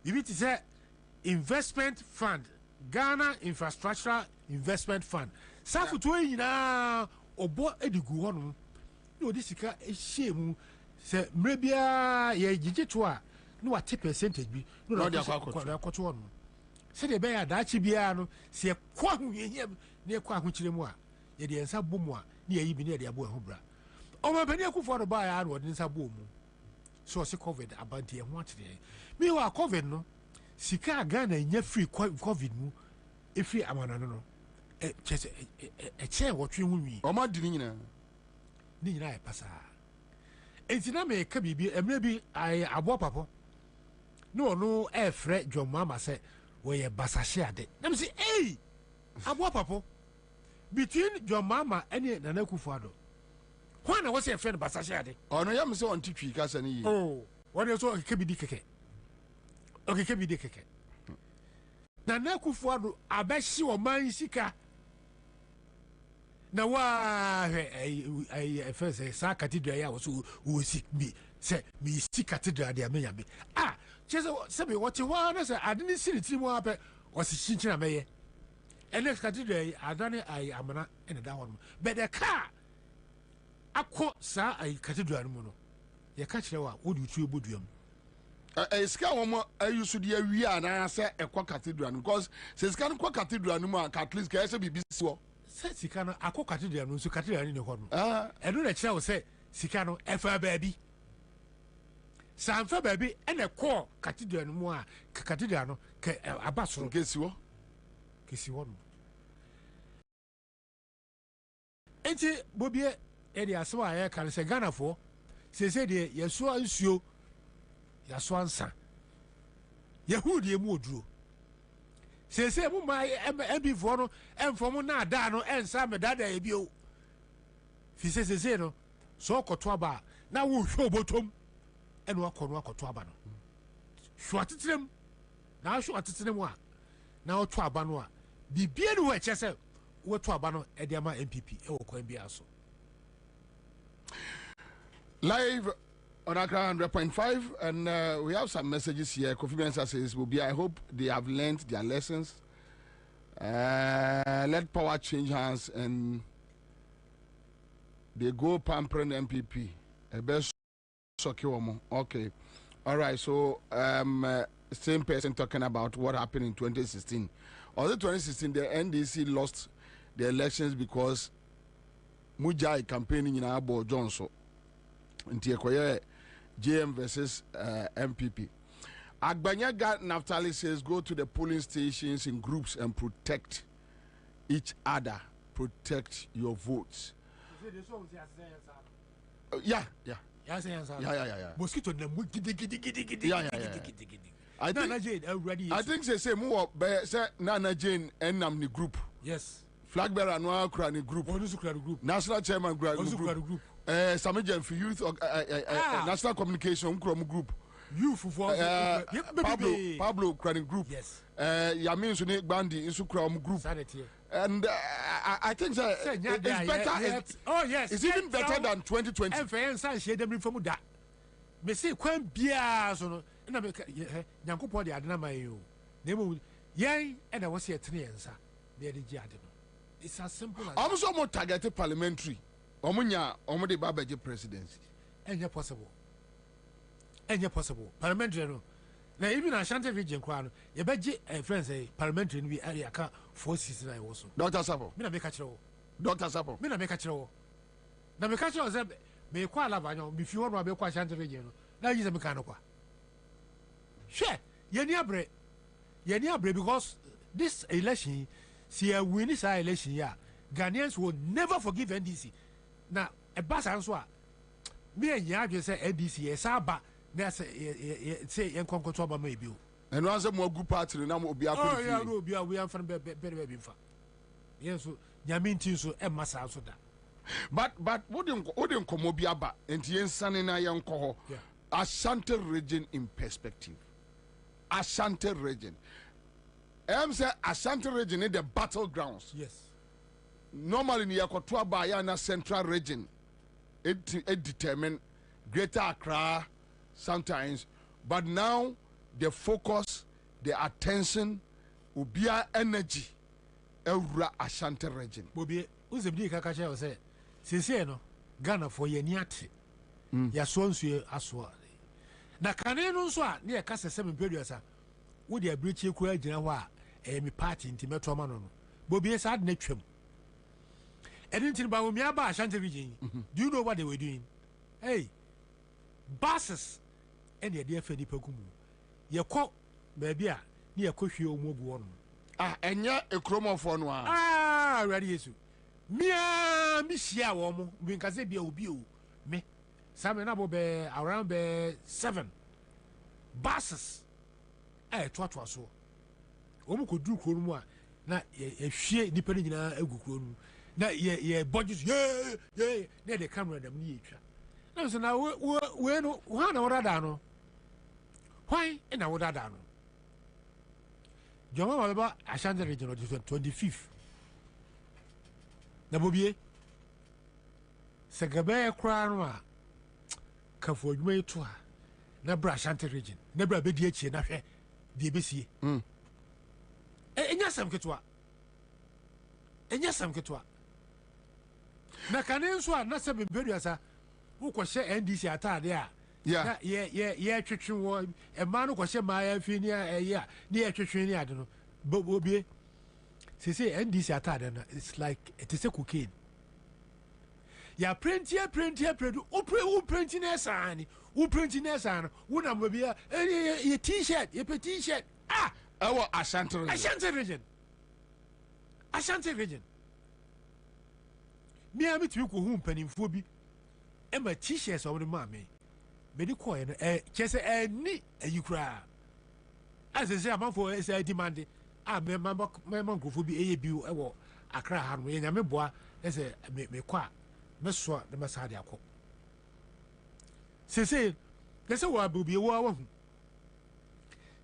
bibi ti sɛ investment fund Ghana Infrastructural Investment Fund safuto yina obo edigu ho no na odi sika ehie mu se mrebia ye gigito a no wa 10% bi no na akoto ho no se de be ya daachi bia no se kwa hu yehia na kwa hu kire mu a ye de ensa bomu a na ye yi bi na de abo ho bra o ma bani akufo no ba ya no de ensa bomu so se covid abanti e ho atere mi wa covid no sika Ghana nya free covid mu efi amana no chese che wotwe hu wi o ma di ni nyina e pasa entina me ka bibi emre bi ai abo papo no no e frɛ John mama se wo ye basahye ade nam se abo papo between John mama ene Nana Akufo-Addo ho na wo se frɛ no basahye ade ono yam se on titwi ka sa ne yi wọ́n yẹ sọ keke bi di keke Nana Akufo-Addo abẹ́sí ọ̀man sika na wá ẹ fẹ́ sẹ́ sá cathedral yà wọ́n sọ wọ́n si mi sẹ́ mi si cathedral di àmì yàmi kyẹ́ sẹ́bi wọ́n ti wá ẹ̀ sẹ́ adi ni siri tiri mu apẹ́ ọ̀sì kyinkyin àmẹ́yẹ ẹ̀ cathedral yìí adane ayé amana ẹ̀ nà da hɔ nom bẹ̀dẹ̀ kaa akọ saa ayé cathedral mu no yɛ ka kyerɛ wa wodi tu eboduam sika wɔn ayi so de awie ana sɛ ɛkɔ cathedral no because sɛ sika no kɔ cathedral no mu a at least kɛyɛ sɛ biribi si hɔ sɛ sika no akɔ cathedral no nso cathedral no ne hɔ no ɛno na kyerɛ wo sɛ sika no ɛfa baabi sɛ amfa baabi ɛna ɛkɔɔ cathedral no mu a cathedral no aba soro kɛsi hɔ no enti Bobie ɛde asɛm a yɛka no sɛ Ghanafoɔ sese de yeso nsuo yaso ansa yehu de mu oduro sese mu ma MB4 no emfom na ada no ensa medada e bio fi sese no so koto aba na wo hwe obotom ene wakono akoto aba no Shwatitrem. Now shwatitrem wa. Now to abanwa. Bibia no we chese we to abano ediama MPP e wo kwan bia so. Live on Accra 100.5, and we have some messages here. Confidence says, Bobie, I hope they have learned their lessons. Let power change hands and they go pampering MPP. Best okay. All right, so same person talking about what happened in 2016. Although 2016, the NDC lost the elections because Mujai campaigning in Abo Johnson. JM versus MPP. Agbanyaga Naftali says go to the polling stations in groups and protect each other. Protect your votes. Yeah. Mosquito I think they say more say Nana Jane and Namni group. Yes. Flag bearer no Krani group. National chairman group. Samajan for youth national communication group. Youth for Pablo Krani group. Yes. Yamin Sune Bandi in Sukram group. And I think it's better. Oh yes. It's even better than 2020. And for Ansah share them from that. Me say kwan bia so no na me Nyankopon de adena man yo. Nemu yen and I was here tene Ansah. They dey ade no. It's as simple as I'm so more targeted parliamentary. Omunya omode babaje presidency. Enye possible. Parliamentary no. Now even Ashanti region kwa no ye beje friends say parliamentary no be area ka 469 wo so. Dr. Sapo. Me na make kire wo. Dr. Sapo. Me na make kire wo. Na make kire wo say me kwa alabanyo me fi wo no be kwa Ashanti region no. Na yi say me kan no kwa. Share ye ni abre because this election see a win this election ya Ghanaians will never forgive NDC. Now a bass answer me and ya say NDC e saba na say yen kon control ba maybe o. And once more good party na obi akọ. Oh yeah, obi we am fan be mfa. Yes so nyamintin so e masa so da. But wouldn't come obi aba enti yen sane na yen kọ ho. Ashanti region in perspective. Ashanti region. Say Ashanti region is the battlegrounds. Yes. Normally in Yakotua Bayana Central region, it determine Greater Accra sometimes, but now the focus, the attention, ubia energy, Eura Ashanti region. Bobie, uzebdi kakacha say, since no Ghana for ye niate, ya sonsu aswa. Na kanenu nswa ne ya kasa 7 periods a wo de abrichi kura gina ho a me party intimeto ma no Bobie sad na twam edintin ba wo mi aba Ashanti region. Do you know what they were doing? Hey, buses and the dear Fedi Pekumu. Ye ko baby a ne ye kohwe omogu wono. Enya ekromo fo no ready yesu. Mia mi hia wo mo bi nkase bia obi o me Some na be around be 7 buses. Twatwa so. Omu ko du kro mu a na ye hwie nipa ni nyina agu kro mu. Na ye budget na the camera dem ni etwa. Na so na we no ho na wora da no. Why na wora da no. Joma Malaba Ashanti region 25th. Na Bobie Segabe kra no a kafo adwuma to a na bra Ashanti region na bra be di achie na hwe de besie enya sam ketwa na kanenso a na se bebeduasa wo ko hye NDC atade a na ye twetwe wo e ma no ko hye ma ya fi ni ya ni ye twetwe ni ade no Bobie se NDC atade na it's like it is a cocaine. Ya print printing esani una mobia ye t-shirt ye t-shirt our Ashanti region me am to ko hu mpanimfo bi e ma t-shirts o ma me di ko ye no chese ani ayikura as say amanfo e say demand me ngofo bi eye bi e wo Accra ha no ye nyame boa e say me kwa meso de masade akọ sese wa Bobie wo awu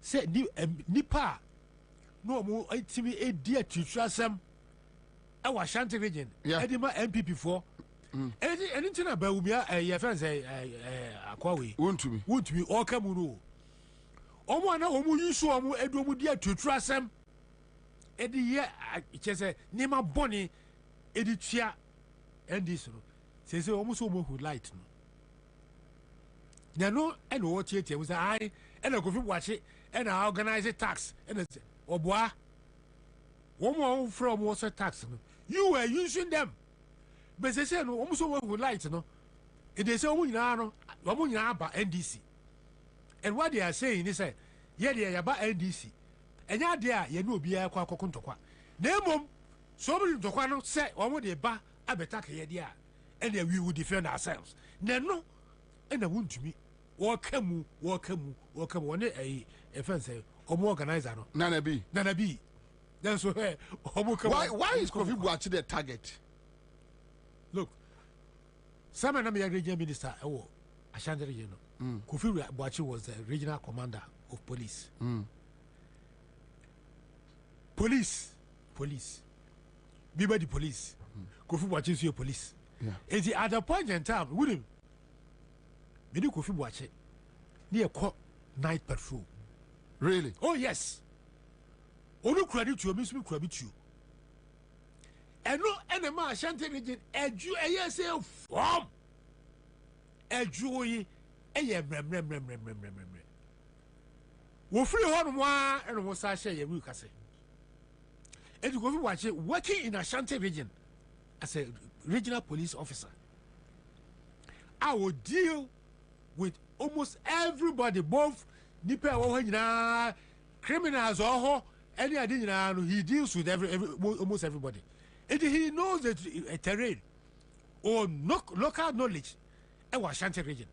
say nipa no mo itimi edi atutrasem e wa Ashanti region edi ma MPP for edi ntina ba wumia ye friends akwawe wontumi o ka mu no omo ana omo yusu omo edu omo di atutrasem edi ye chese nima boni edi tua ndis no say omo so omo who light no no and what you was I and I go watch it and I organize a tax and it's boy one more from what's a tax you were using them but they say no almost one who light no it is only now about NDC and what they are saying is yeah they are about NDC and yeah there you know be a kwa name so many to kwano say one they ba attack here and then we will defend ourselves no and I want to me Wakamu one a friend say Omo organizer no Nana B that's why is Kofi Buachi the target? Look, some of the regional minister Ashanti region Kofi Buachi was the regional commander of police. Police be the police. Kofi Buachi is your police. Is at a point in time with him Medi Kofi Buachi near night patrol. Really? Oh yes. Onu credit you, miss me credit you. And no enema Ashanti region edu say form. Edu yi brem. Wo free hon wa and wo sa share ye wi kase. Edu Kofi Buachi working in Ashanti region as a regional police officer. I will deal with almost everybody, both nipa criminals or any idea he deals with almost everybody. And he knows the terrain or local knowledge in Ashanti region.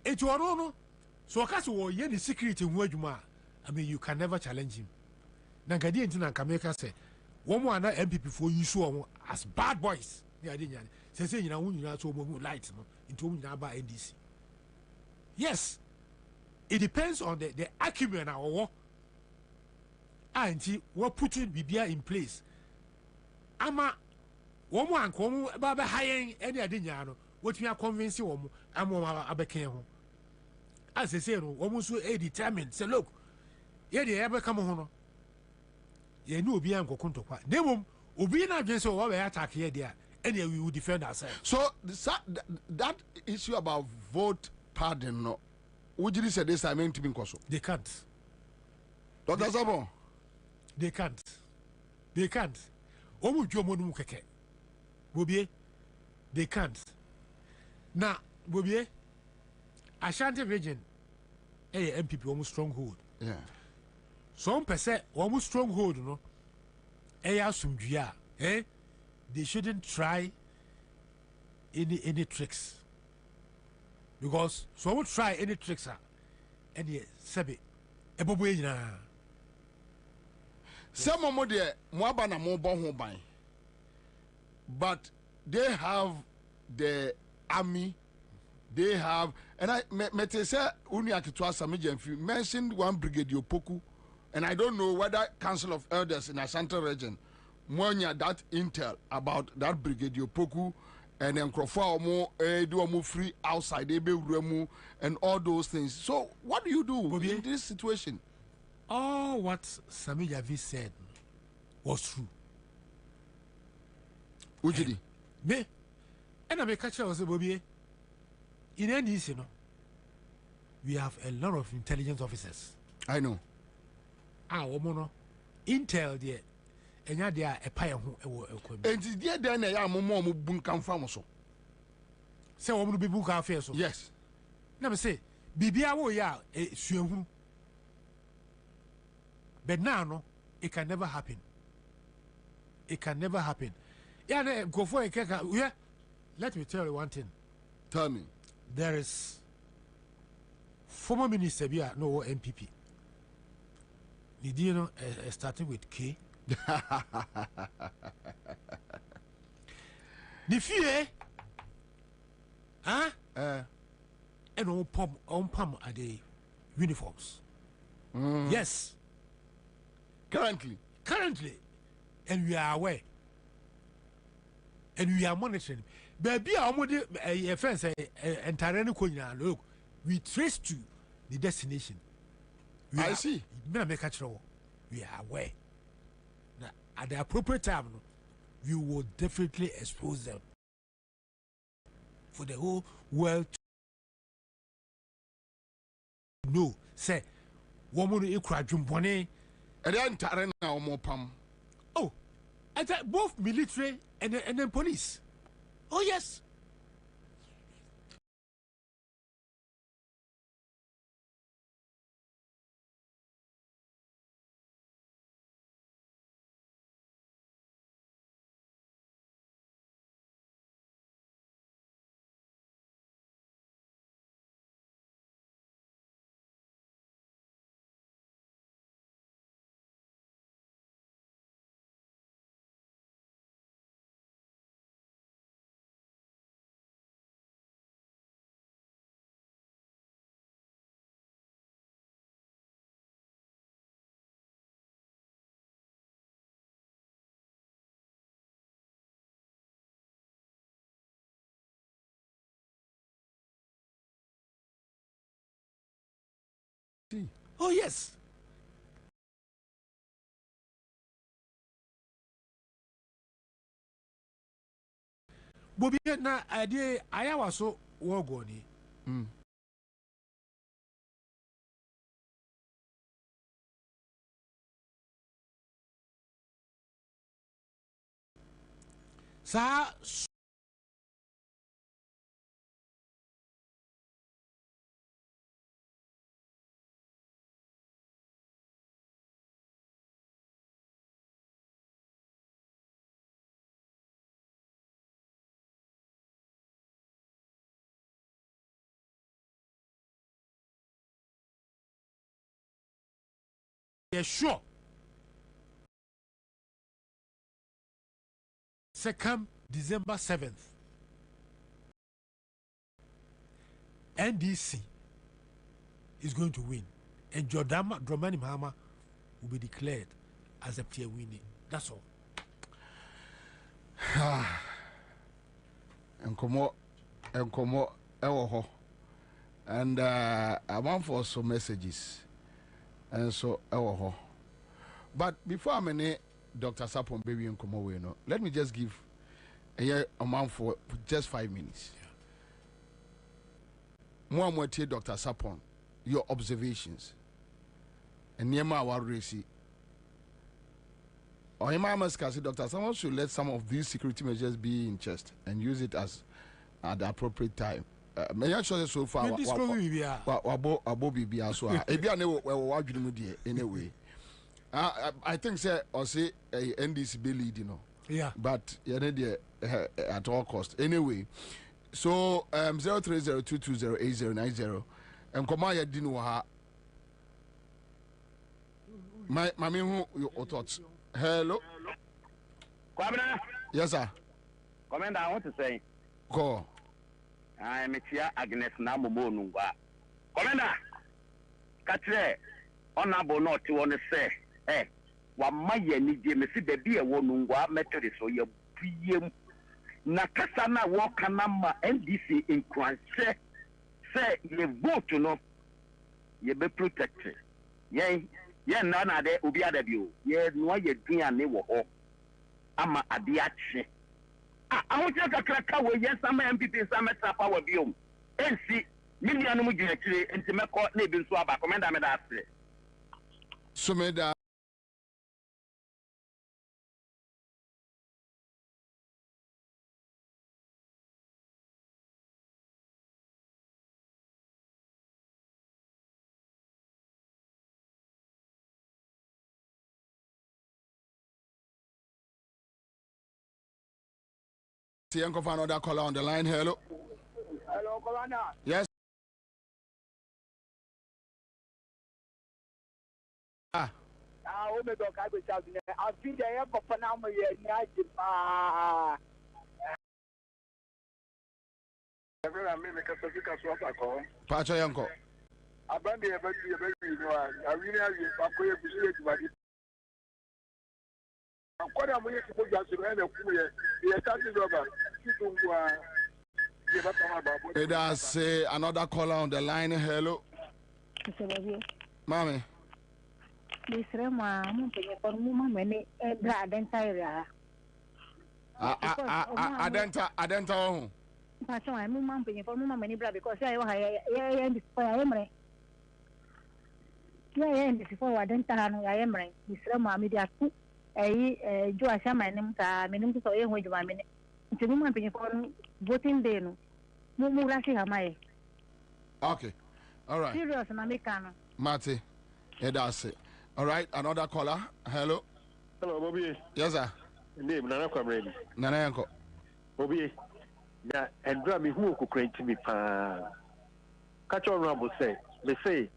It was no so Akasu ye the secret in Wajuma. I mean you can never challenge him. Nankadi and Kameka say one more MPP for you show as bad boys. Say you know so light into NDC. Yes, it depends on the acumen or and what putting Bibia in place. Ama one come Baba hiring any adiniano, what we are convincing woman, I'm abeke. As they say, almost determined. Say, look, yeah, they ever come on. You know, be uncle Kuntopa. Nemo, Ubina just over attack here, there, and we will defend ourselves. So, that issue about vote pardon, no. Would you say this? I mean to be consul. They can't. Dr. Sabo. They can't. Omu Jomonu Keke. Bobie. They can't. Now, Bobie, Ashanti region, MPP almost stronghold. Yeah. Some percent almost stronghold, no. Sumjia. They shouldn't try any tricks. Because so I won't try any tricks and ye sabi eboboe na some more there moaba na mo bon ho ban, but they have the army, they have, and I mete say uni akitwa Samijemfi mentioned one brigade Opoku, and I don't know whether Council of Elders in Ashanti region monya that intel about that brigade Opoku. And then do free outside and all those things. So what do you do in this situation? All what Sami Javi said was true. Ujidi. Me and I make catch was Bobie. In any we have a lot of intelligence officers. I know. Woman intel there. And ya there a pie and dear then I am more bunkan famoso. Say, what will be book our face? Yes. Never say, Bibia wo ya a swim. But now, no, it can never happen. It can never happen. Yeah, go for a cake. Yeah, let me tell you one thing. Tell me. There is former minister, no MPP. Did you know, starting with K? The fear, and on pump at the uniforms. Yes. Currently, and we are aware, and we are monitoring. Baby, I'm with a fence and Tarano. Look, we trace to the destination. I see. We are aware. Now, at the appropriate time, we will definitely expose them for the whole world to know. Say, woman, you cry, Jumbone. And then Tarana or more pam. Oh, and both military and then police. Oh, yes. Oh, yes. Bobie, na idea I was so wogoni. Sa yeah, sure. Second December 7th. NDC is going to win. And Dramani Mahama will be declared as a tier winner. That's all. And come on, and I want for some messages, and so but before I'm in Dr. Sapon baby and come away, no, let me just give a amount for just 5 minutes. More Dr. Sapon, your observations, and Niema Waresi. Or Dr. Someone should let some of these security measures be in chest and use it as at the appropriate time. May I show you so far? Bobie as well. Anyway, I think say or say NDC be lead, you know. Yeah. But at all cost. Anyway, so 0302208090 and Komaya Dinwa. My who your thoughts. Hello. Kwabena. Yes, sir. Commander, I want to say. Go. I'm here Agnes Namomo Nungwa. Commander, Katre, honorable not to want to say, what my need me see the beer Wonungwa Methodist or your PM Nakasana Wakanama NDC in Kwan say you vote to know you be protected. Yea. Yeah, none of that will be other view. Yeah, no, you're doing a new war. I'm a diache. I want you to crack away. Yes, I'm MPP, some power view. And see, million actually, and to make court living so about Commander Medassi. So, Meda. See, Uncle for another caller on the line. Hello. Hello, Commander. Yes. Oh, my God, I was out there. I'll see the air for Panama. Pacho Yanko. abandi ebe no a really akoye kusie tibadi akwara mo yesi mo jaso na ku ye tati roba kitungwa ye ba tama babo. It has another caller on the line. Hello. Mommy. This rema mo penye por mo mama ne bra denta area. Adenta ho. Pacho ai mo mama penye por mo mama ne bra because I ya before I emre. Ya before adenta no ya emre. This rema me dia ku jo asama ne mta me nim so ye ho juma me ne. Nti mo mama penye por voting day no. Mo rasi hamaye. Okay. All right. Serious na me kanu. Mate. Yeah, that's it. All right, another caller. Hello. Hello, Bobie. Yes, sir. Name Nana Kwabena. Nana Yanko. Bobie. Na endra me hu okukrenti me pa. Catch on Rambo say, me say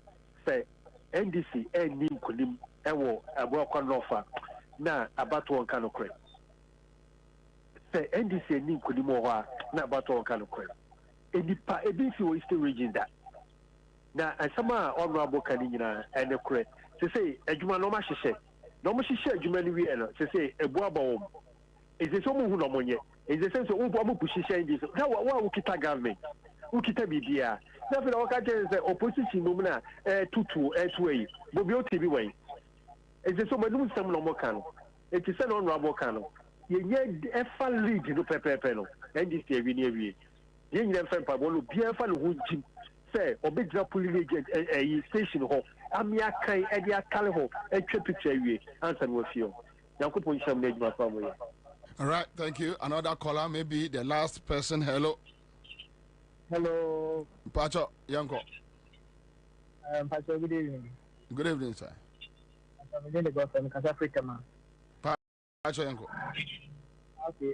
NDC eni nkunim ewo abo kwanofa na abato won kan okre. Say NDC eni nkunim ho a na abato won kan okre. Enipa ebi fi o Eastern region that. Na asama honorable kan nyina ene kure se say adwuma no ma hyehyɛ no mo hyehyɛ adwuma ni wi eno se say ebu abawom eze so mo hu no monye eze se so wo mo hyehyɛ ndi so na wa ukita government ukita bibia na fe na waka je se opposition no na tutu etuei bobi o tibi wen eze so madum sam no mo kan eti se no honorable kan no yenye efa lead no pepepe no ndi se ewi ni ewi yenye mfa pa bolo bia fa no hu jim say obedra police agent station ho amia kan e dia kale ho etwa picture wie Ansah no fio yakopon sham na ejuma fa mo ye. All right, thank you. Another caller, maybe the last person. Hello. Hello. Pacho Yanko. Pacho, good evening. Good evening, sir. I'm going to go from South Africa, man. Pacho Yanko. Okay.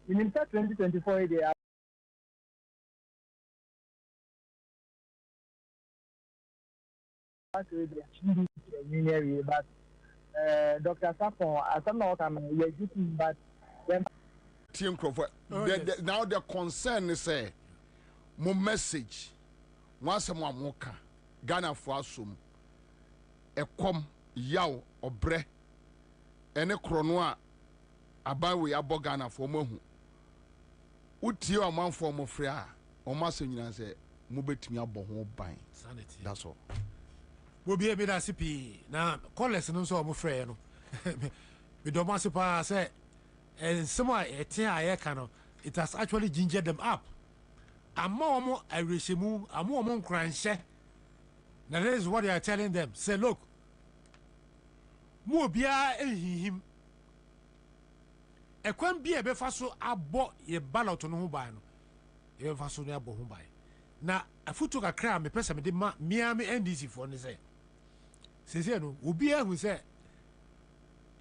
Me in 2024 they are but Dr. Sapon I don't know but Team Crawford. Now the concern is my message once more moka Ghana for asum e kom yaw obre ene krono abawe abo Ghana for mahu utie o man for mo free a o ma se nyina se mo betumi abo ho ban sanity. That's all. Bobie be da sipi na college no so o mo free no me do ma se pa say some etin aye ka no it has actually gingered them up amma omo areshemu amma omo nkranhye na that is what they are telling them. Say look mo bia ehihim ekwan bia be fa so abo ye ballot no ho ban no ye fa so no abo ho ban na afutu kakra me pesa me de ma miami NDC for ne say no obi ahu say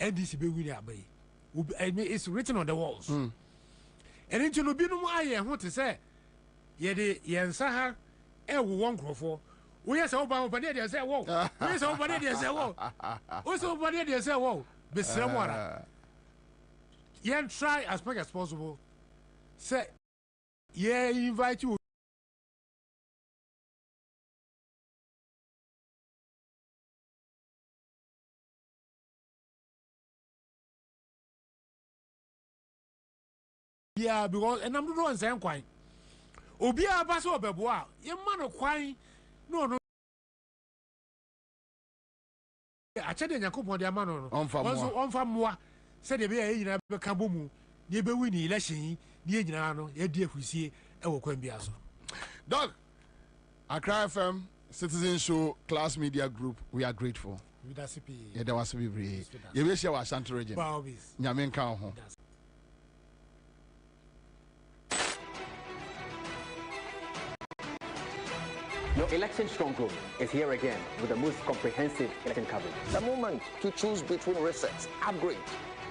NDC be win abai it's written on the walls and into no bi no aye ho te say ye de Ansah ha e wo won krofo we say oba ne de say wo we say oba ne de say wo we say oba ne de say wo be sramora yen try as much as possible say yeah invite you yeah because and I'm not one saying quite obi aba so obeboa ye ma no kwan no achede nyakopon de ama no onfa moa se de be ye nyina be ka bomu ne be win election ne nyina no ye di afusie e wo kwan bia so Dog Accra FM Citizen Show Class Media Group, we are grateful. Yeah, there was be free. You wish you were Ashanti region. Nyamen ka ho. Your election stronghold is here again with the most comprehensive election coverage. The moment to choose between research, upgrade,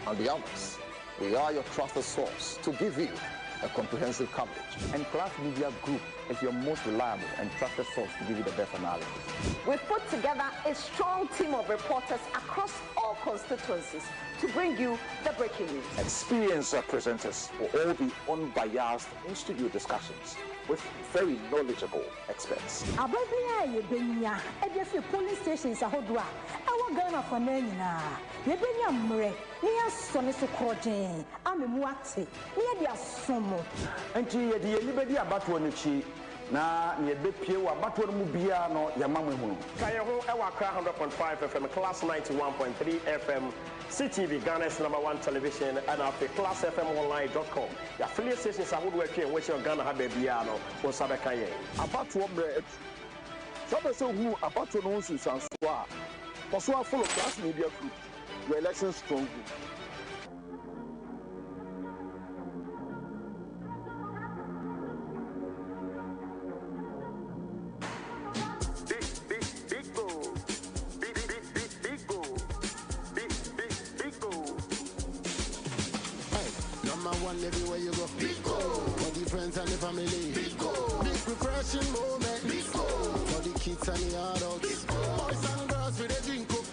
and the others. We are your trusted source to give you a comprehensive coverage. And Class Media Group is your most reliable and trusted source to give you the best analysis. We've put together a strong team of reporters across all constituencies to bring you the breaking news. Experienced presenters for all the unbiased in-studio discussions with very knowledgeable experts. Ababia yebenya edefi police stations ahodwa awa Ghana for na yebenya mre ni asone so krojen amemu ate ni ye dia somo enti ye de libedi abato n'echi na ne bepie wa abato no mu bia no yamamwe hunu Kaye ho ewa 100.5 FM Class 91.3 FM CTV Ghana's #1 television and our classfmonline.com. The affiliate stations are good working which your Ghana have baby no for Sabekaye. abato mre sabe se hu abato no nsu sanso a koso follow Class Media Group your election strong group. Everywhere you go, for the friends and the family, big refreshing moment, for the kids and the adults, boys and girls with a drink up,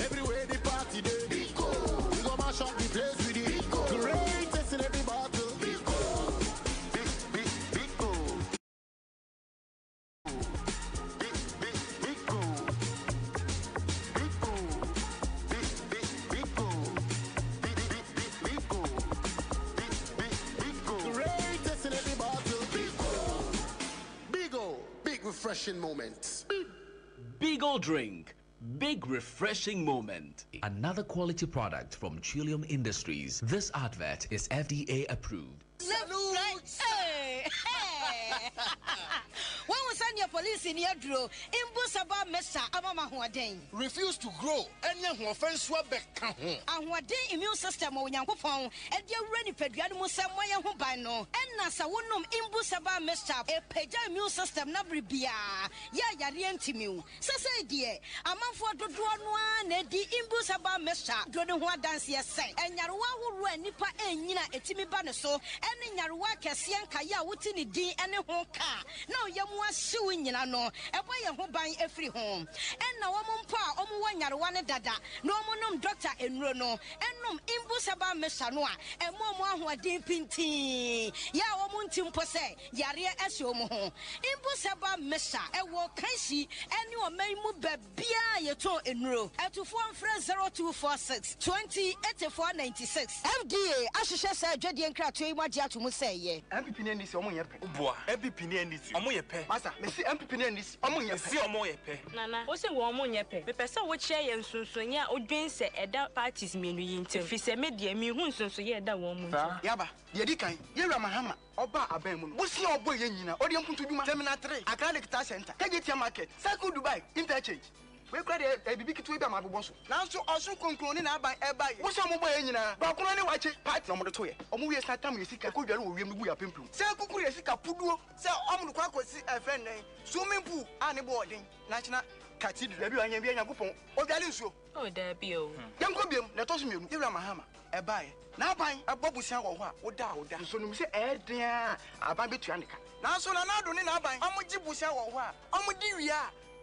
everywhere the party day, we go mash up the place with it, greatest in every battle, refreshing moments. Big old drink, big refreshing moment. Another quality product from Trillium Industries. This advert is FDA approved. Salute! Hey! When we send your police in your draw, Imbusaba Mesa Amama Huaden. Refuse to grow, and your offense will be and what day immune system when you phone, and you're ready for the animal somewhere who by no. And Nasa wonum Imbusaba Mesa, a peja immune system nabri bia. Ya rientimu. Sasa dear, a man for the one, the Imbusaba Mesa, don't what dance yes, and Yarwa who run Nipa and Yina etimi banaso, and in Yarwa Cassian Kaya within the D and a home car. No, you was suing, you know, a way of buying every home. And now pa, one Yarwana dada, no monum doctor and Rono, and num Imbusaba Mesanoa, and Momo who are deep in tea. Ya womuntim pose, Yaria Esomo. Imbusaba Mesa, a walk Kashi, and you may move Bia Yato in row, at to form friends 0246 20 8496. FDA, Ashisha said, Jedi and Cratry, what Jatu say, MPN is Omoya Boa, MPN is Omoya Master, Messi MPN is Omoya Nana, what's a woman yepe? The person would share and Sunsunya or Jane said at that party's meaning. If he said media, me won't so yeah, that woman. Yaba, Yedikai, Yeramahama, Oba Abemun. What's your boy in or you want to do Terminal 3? I can't get center. Take it your market. Circle Dubai, interchange. We credit a big to my boss. Now, so also concluding by everybody. What's your mobile in but can watch it? Part number 2. Or movie is not time you see a good will be a pimple. Say, Kuku is a pudu, say, I'm a friend name. Swimming pool, and boarding, national cathedral, and Yabu, or Galuso. Oh, there be young Gobium, let us mean, you are my hammer, a buy. Now buying a bubble sound or down, so you say, eh, dear, I buy Bitranica. Now, so now don't I buy. I'm with Jibusa or what? I'm with Diria.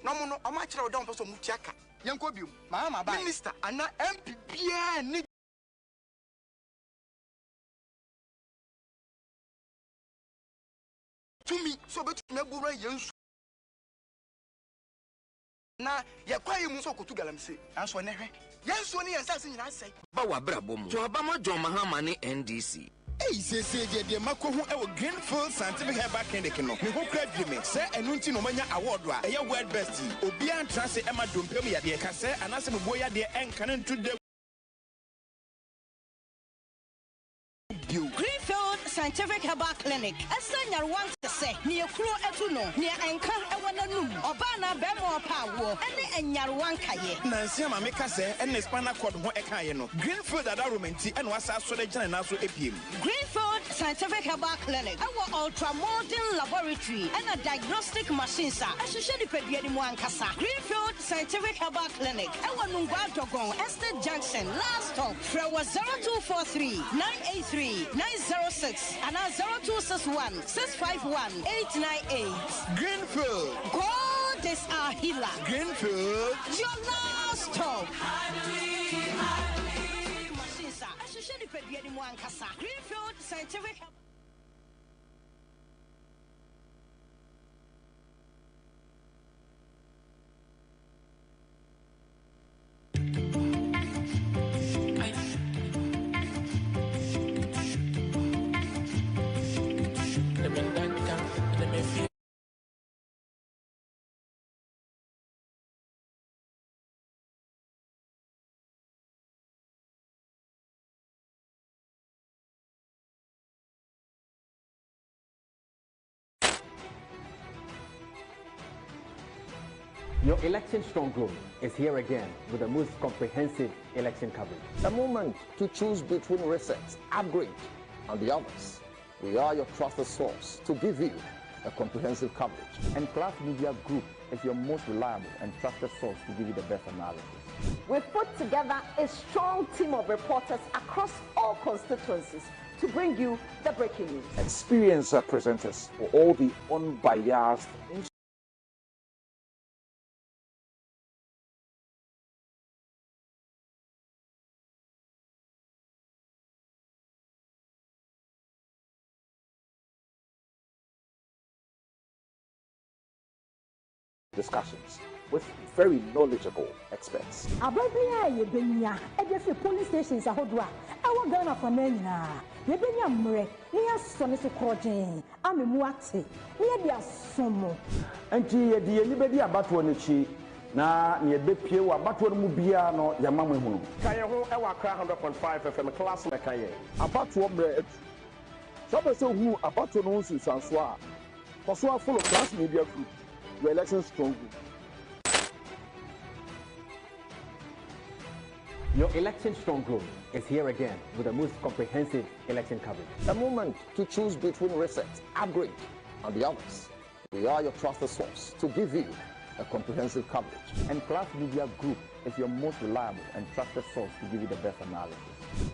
No, I'm much down for some Muchaka. Young Gobium, Mamma, Minister, and not MPPN. To me, so but never young. Now, you're quite Musoko to Galamse, and so never. Yes, one year, something I say. Bawa Brabom, to Obama John Mahamani NDC. Hey, say, dear Mako, who our Greenfield Scientific Hair back in the canoe. We hope you make, sir, and Nunti Nomania Award, a your word bestie. Obian Transit Emma Dumpemia, dear Casse, and as a boy, dear, and canon to the Greenfield Scientific Herbal Clinic. Asanya wants to say near Kro Etuno, near Anka Ewananum, Obana Bemo Power, and Yarwankaye. Nancy Mameka say, and Espana called Moekayeno. Greenfield at Arumenti and was also the China also APM. Greenfield Scientific Herbal Clinic. Our ultra modern laboratory and a diagnostic machine, sir. Associated with Yedimuankasa. Greenfield Scientific Herbal Clinic. Our Nungwa Dogon, Estate Junction, last stop. Frewa 0243 983 906 and 0261 651 898. Greenfield. God is our healer. Greenfield. Your last stop. Greenfield Scientific. Your election strong room is here again with the most comprehensive election coverage. A moment to choose between research, upgrade, and the others. We are your trusted source to give you a comprehensive coverage. And Class Media Group is your most reliable and trusted source to give you the best analysis. We've put together a strong team of reporters across all constituencies to bring you the breaking news. Experienced presenters for all the unbiased discussions with very knowledgeable experts. Ababia ye benya e dey fi police stations ahodo a e wo Ghana for na nyina ye benya mre ne aso ne so krogen amemu ate ne ye dia somo anti ye die ni bedi abato n'echi na ne be pie wa abato no mu bia no ya mamwe hunu kan ye ho e wa kra 100.5 FM class na kan ye abato mre atu sabe se hu abato no nsu sanso a koso follow Class Media Group your election strong group. Your election strong room is here again with the most comprehensive election coverage. A moment to choose between research, upgrade, and the others. We are your trusted source to give you a comprehensive coverage. And Class Media Group is your most reliable and trusted source to give you the best analysis.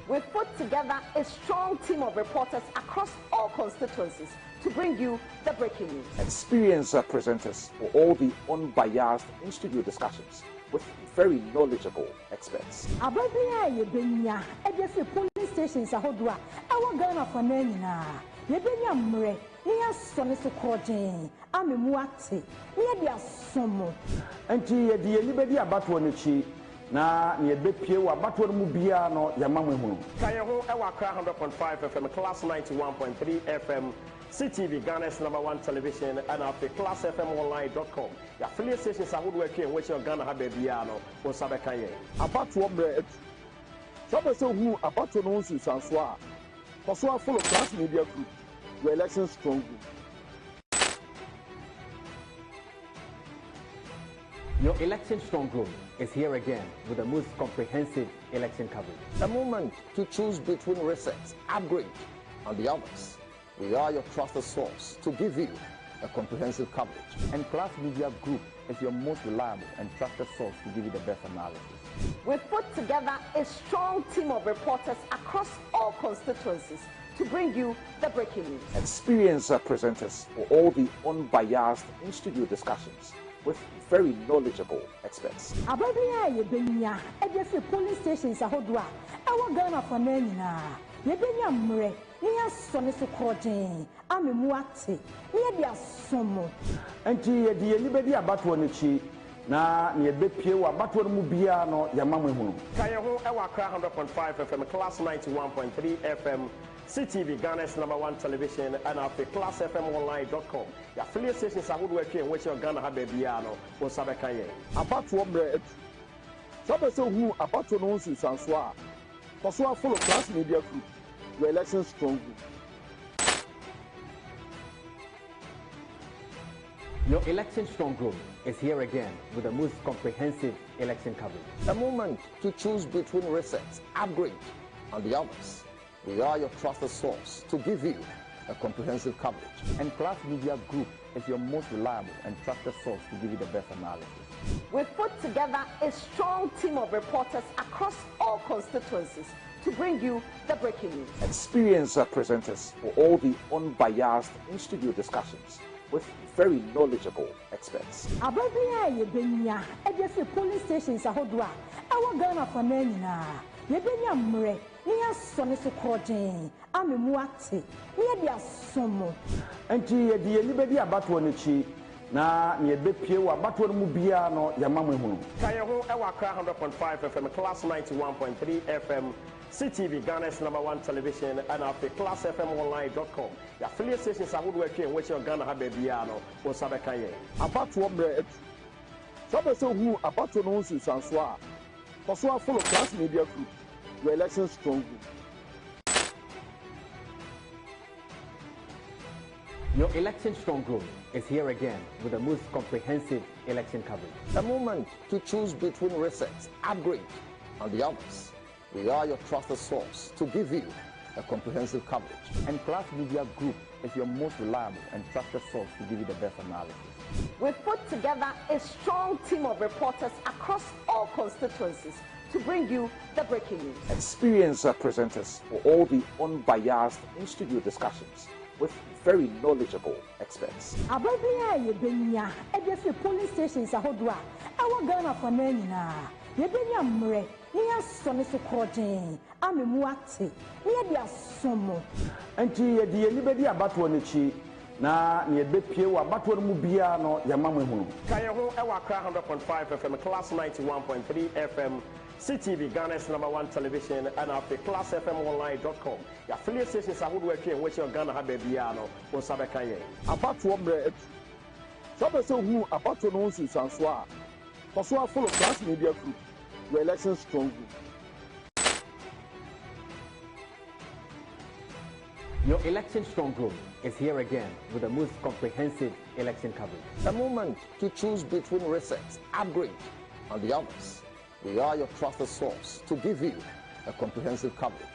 We've put together a strong team of reporters across all constituencies to bring you the breaking news. Experienced presenters for all the unbiased in-studio discussions with very knowledgeable experts. Ababia ye benya e dey fi police stations ahodo a e wo Ghana for na nyina ye benya mre ne aso ne so krogen amemu ate ne ye dia somo anti ye die ni bedi abato n'echi na ne be pie wa abato no mu bia no ya mamwe hunu kan ye ho e wa kra 100.5 FM class 91.3 FM CTV Ghana's #1 television and our classfmonline.com. Your affiliate stations are working in which your Ghana have a piano or Sabakaye. Abato mre atu sabe se hu abato no nsu sanso a koso follow Class Media Group your election strong group. Your election strong room is here again with the most comprehensive election coverage. A moment to choose between research, upgrade, and the others. We are your trusted source to give you a comprehensive coverage. And Class Media Group is your most reliable and trusted source to give you the best analysis. We've put together a strong team of reporters across all constituencies to bring you the breaking news. Experienced presenters for all the unbiased in-studio discussions with very knowledgeable experts. Ababia ye benya e dey fi police stations ahodo a e wo Ghana for na nyina ye benya mre ne aso ne so krogen amemu ate ne ye dia somo anti ye die ni bedi abato n'echi na ne be pie wa abato no mu bia no ya mamwe hunu kan ye ho e wa kra 100.5 FM class 91.3 FM CTV Ghana's #1 television and our classfmonline.com. Your affiliate stations are working in which your Ghana have a piano or Sabakaye. Abato mre atu sabe se hu abato no nsu sanso a koso follow Class Media Group your election strong group. Your election strong room is here again with the most comprehensive election coverage. A moment to choose between research, upgrade, and the others. We are your trusted source to give you a comprehensive coverage. And Class Media Group is your most reliable and trusted source to give you the best analysis. We've put together a strong team of reporters across all constituencies to bring you the breaking news. Experienced presenters for all the unbiased in-studio discussions with very knowledgeable experts. Ababia yebenya edese police stations ahodwa ewo Ghana for na yebenya mre ni asone so krojen amemu ate ni ye dia somo enti ye die ni bedi abato n'echi na ne ebepie wa abato no mu bia no yamamwe hunu Kaya ho ewa kra 100.5 FM class 91.3 FM CTV Ghana's #1 television and our classfmonline.com. The affiliate stations are who in which your Ghana have baby no or Sabakaye. About to ombre Sabe who about to know Sanswa. For full of Class Media Group, your election strong group. Your election strong room is here again with the most comprehensive election coverage. A moment to choose between research, upgrade, and the others. We are your trusted source to give you a comprehensive coverage. And Class Media Group is your most reliable and trusted source to give you the best analysis. We've put together a strong team of reporters across all constituencies to bring you the breaking news. Experienced presenters for all the unbiased in-studio discussions with very knowledgeable experts. Ababia yebenya edese police stations ahodwa ewo Ghana for na yebenya mre ni asone so krojen amemu ate ni ye dia somo enti ye die ni bedi abato n'echi na ne ebepie wa abato no mu bia no yamamwe hunu Kaya ho ewa kra 100.5 FM class 91.3 FM CTV Ghana's #1 television and our classfmonline.com. The affiliate stations are who in which your Ghana have baby no or Sabakaye. About to ombre Sabe who about to know Sanswa. For full of Class Media Group, your election strong group. Your election strong room is here again with the most comprehensive election coverage. A moment to choose between research, upgrade, and the others. We are your trusted source to give you a comprehensive coverage.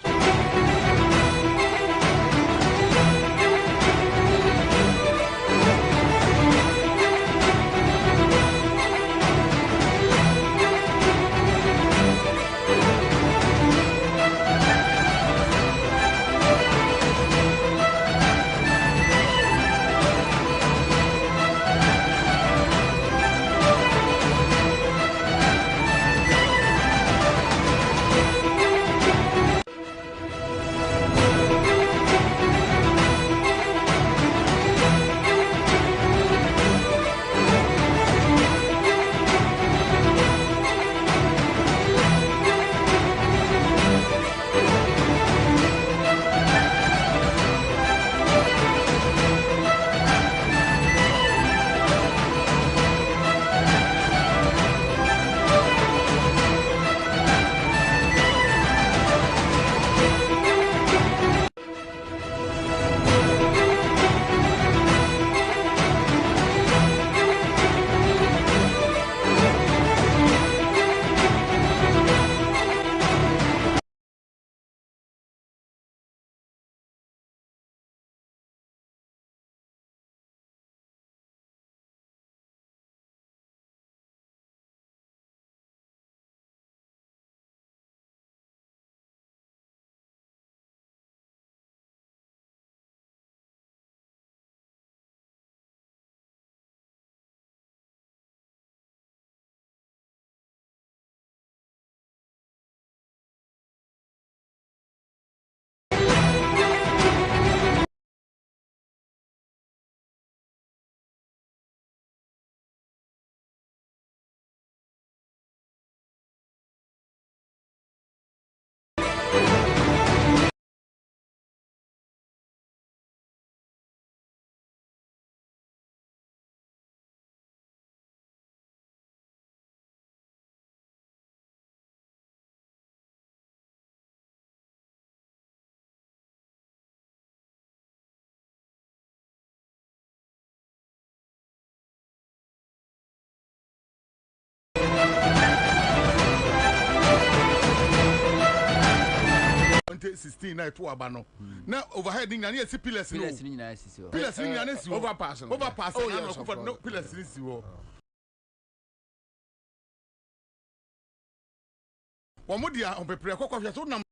2016 na to aba no na overhead ni na esi pillars no pillars ni nyina si wo pillars ni nyina si wo overpass na no pillars ni si wo wo mo dia on prepare kokko hwe so na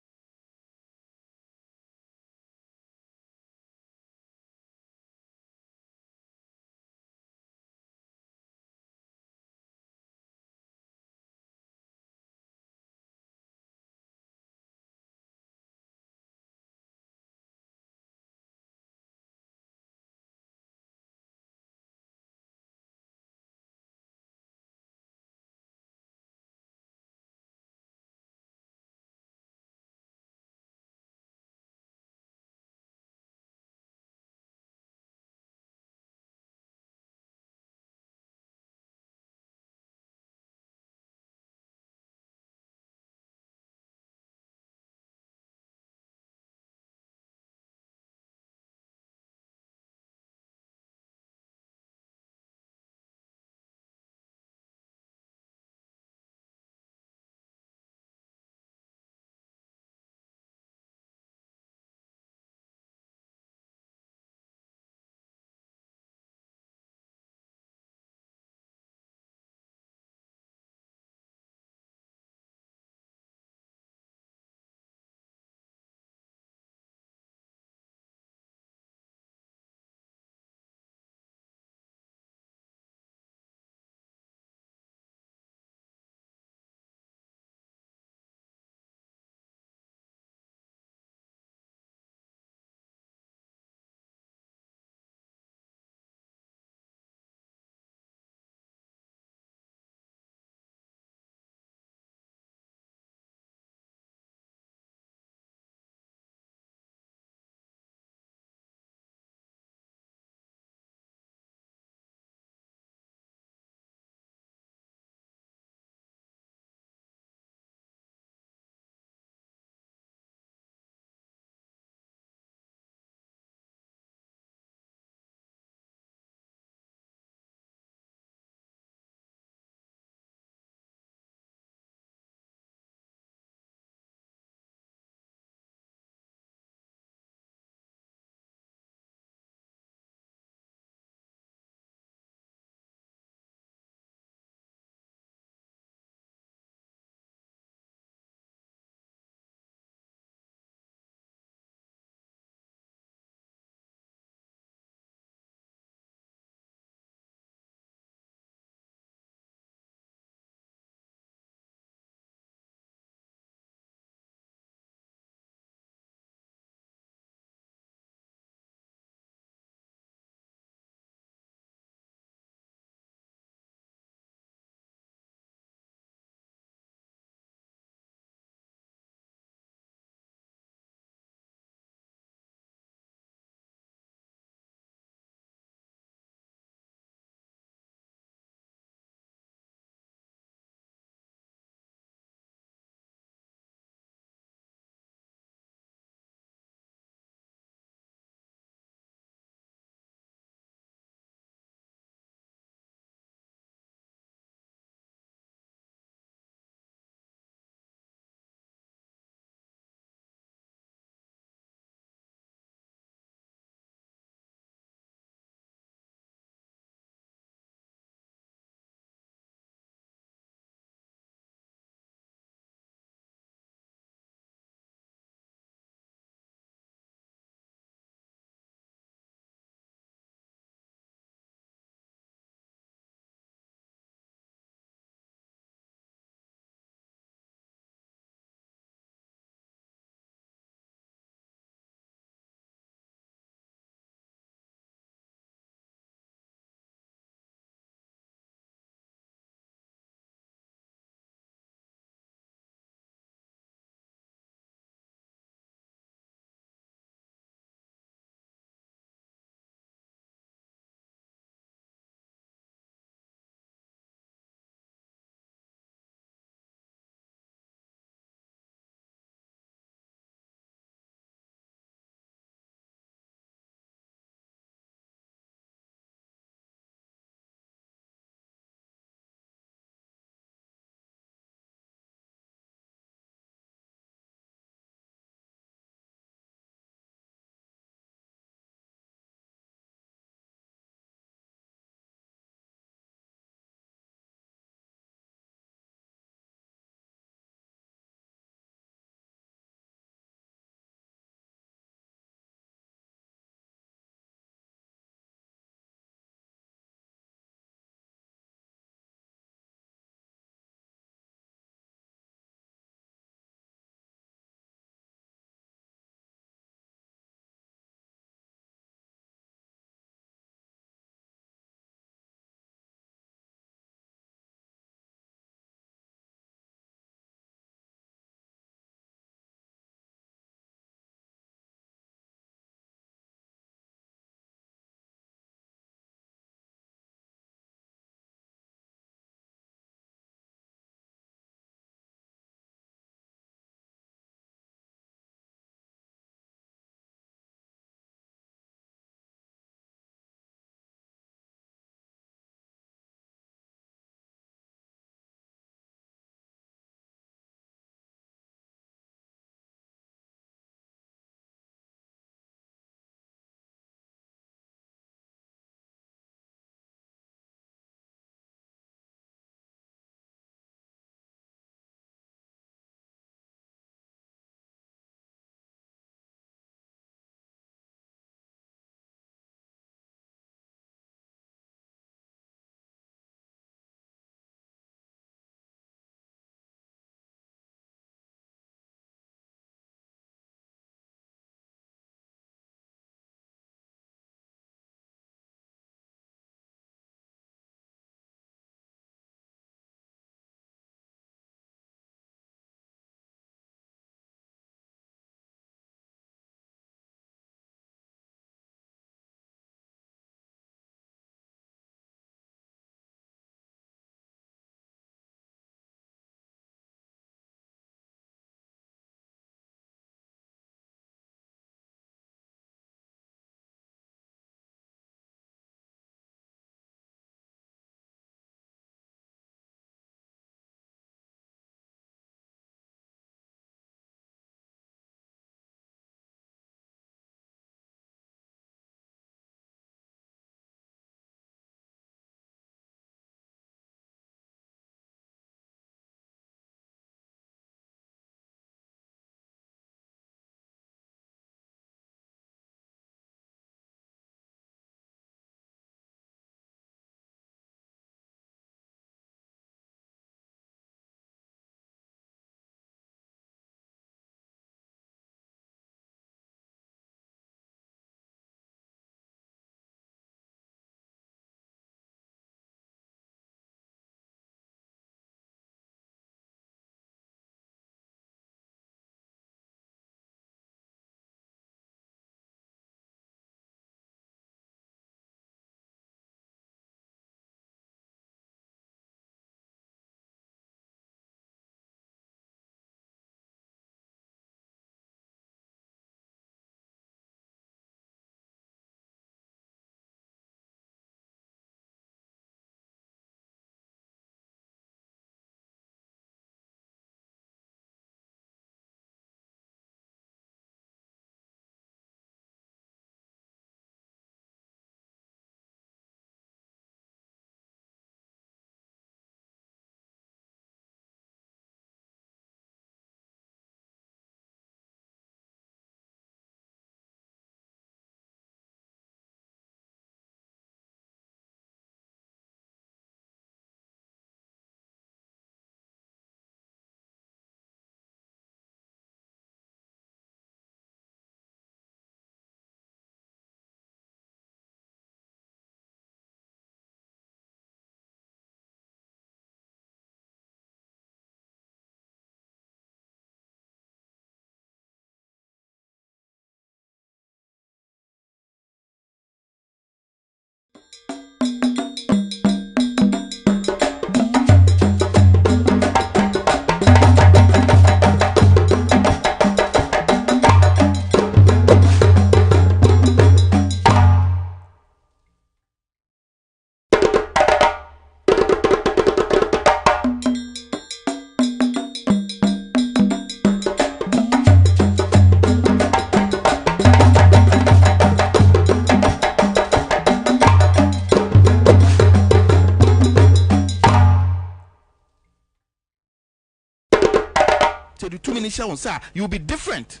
So the 2 minutes on sir, you'll be different.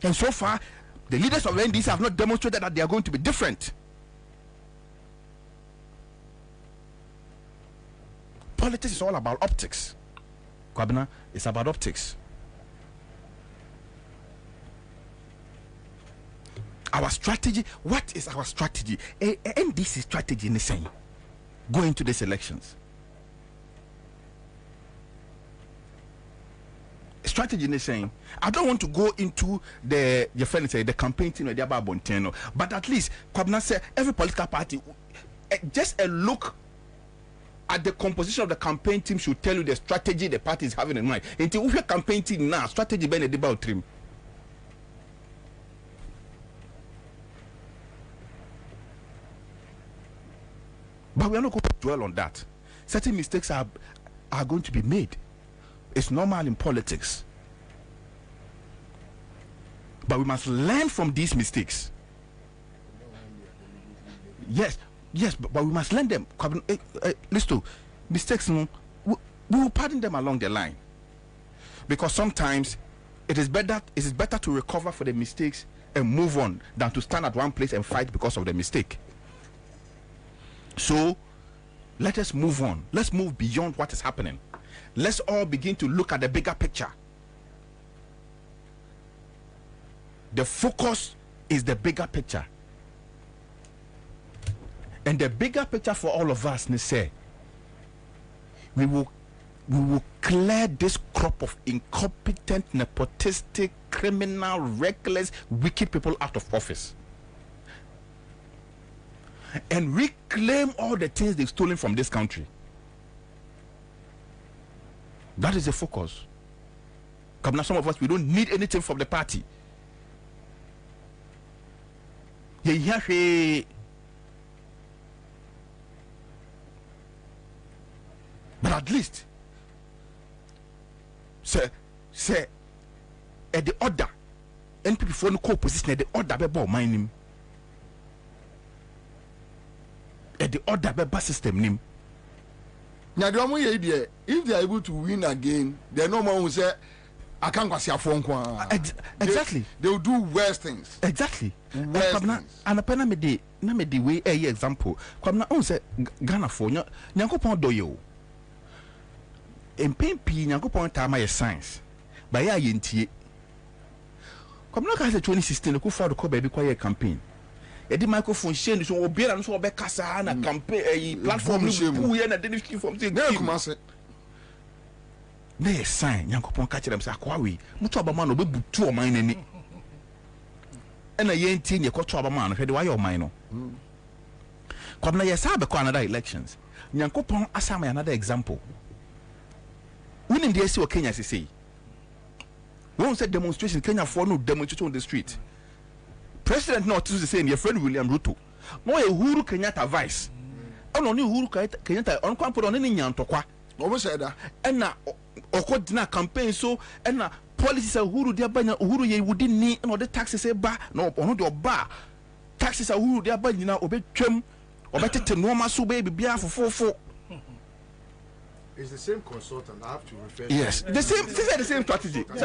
And so far, the leaders of NDC have not demonstrated that they are going to be different. Politics is all about optics. Kwabena, it's about optics. Our strategy, what is our strategy? NDC strategy in the same. Going to these elections. Strategy in the same. I don't want to go into the campaign team or the about Bonteno, but at least Kwabena said every political party, just a look at the composition of the campaign team should tell you the strategy the party is having in mind. Until we have campaign team now, strategy ben about trim. But we are not going to dwell on that. Certain mistakes are going to be made. It's normal in politics. But we must learn from these mistakes. Yes, but we must learn them. Listen, mistakes, we will pardon them along the line. Because sometimes it is better to recover for the mistakes and move on than to stand at one place and fight because of the mistake. So, let us move on. Let's move beyond what is happening. Let's all begin to look at the bigger picture. The focus is the bigger picture. And the bigger picture for all of us, say, we will clear this crop of incompetent, nepotistic, criminal, reckless, wicked people out of office. And reclaim all the things they've stolen from this country. That is the focus. Now, some of us, we don't need anything from the party. But at least, say, at the order, NPP for no co-position at the order, be about mining. At the order by system name. Now the only idea, if they are able to win again, they no more will say, I can't go see a phone. Exactly. They will do worse things. Exactly. Worse things. And a me the way a example. Kwabena on say Ghana for Nyankopon doyo. In pain P Nyankopon time is science. By ya yintie. Kwabena ka say 2016 ko for the ko baby quiet campaign. The microphone share so obi na so obe kasa na campaign platform no here na dey from say na kuma say na sign Nyankopon ka kire am say akwawe mutu abama no bebutu o man nani na yenti ne koto abama no hwede wa ye o man no Kwabena yes have another elections Nyankopon asama another example winning the esi o Kenya say one said demonstration Kenya for no demonstration on the street. President not to say your friend William Ruto. No Uhuru Kenyatta vice. Oh no Uhuru Kenyatta on put on any nyantokwa. What said that? And na okodina campaign so and na policies Uhuru dia banya Uhuru ye wouldn't need no the taxes say ba no ono do ba taxes Uhuru dia banya na obetwam obetete no ma so baby bia fofofo. It's the same consultant. I have to refer. Yes, the same. This is the same strategy. I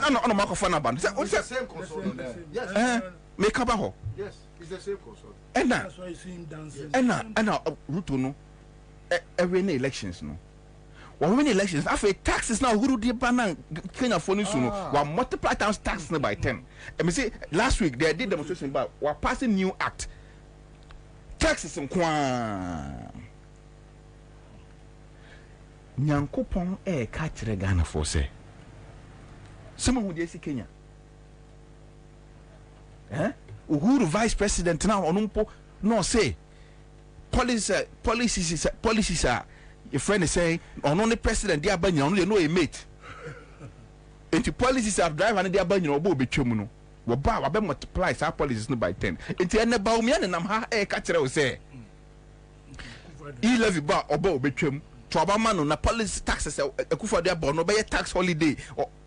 don't know microphone about. It's the same consultant. Yes. Make up a Yes, it's the same consultant. And that's why you see him dancing. And now, Ruto no. Every elections no. When we elections, after taxes now, who do the banana Kenya for news no? We multiply times taxes by 10. And me say last week they did demonstration about we are passing new act. Taxes in Kwan. Nyankopon catch Ghana for say. Someone who dey see Kenya. Uhuru vice president now onumpo no say policies are your friend is saying on only president they are banning only know a mate. Into policies are drive and they are banning obo betwem no. We ba we multiply our policies no by 10. Into ene ba umi ane nam ha catch say. E levy ba obo betwem. To abamano na police taxes ekufa de abo no be tax holiday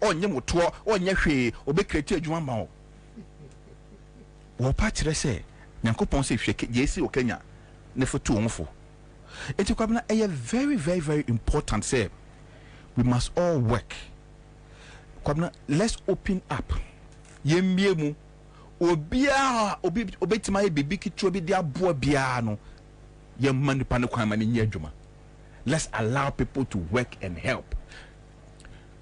onye moto onye hwe obe create adwuma ma o wo pa kire se Nyankopon se hwe jesi o Kenya ne foto onfo enti Kwabena very very very important say we must all work. Kwabena, let's open up. Yemiemu obia obetima bibi kitro bi dia boa bia no yemma nipa ne kwan ma ne nya adwuma. Let's allow people to work and help.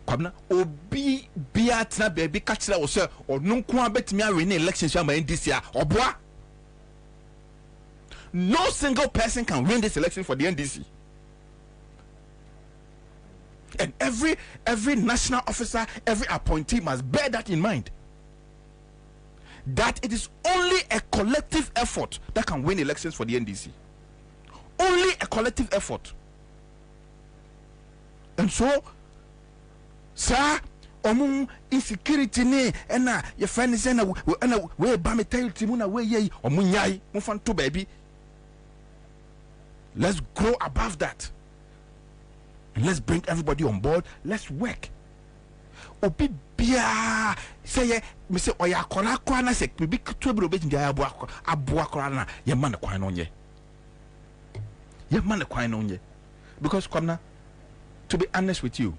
Kwabena obi bia tena baby ka kira wo se onu nko abetimi awe ne elections ya ma NDC a oboa. No single person can win this election for the NDC. And every national officer, every appointee must bear that in mind. That it is only a collective effort that can win elections for the NDC. Only a collective effort. And so, sir, insecurity ne ena your friend is na we ba me tell timuna we ye omunyai mo fan to baby. Let's grow above that. And let's bring everybody on board. Let's work. Obi bia say me say oya kora kwa na say bibi to bi obeti dia aboa kora na ye man kwan no nye. Ye man kwan no nye. Because Kwabena, to be honest with you,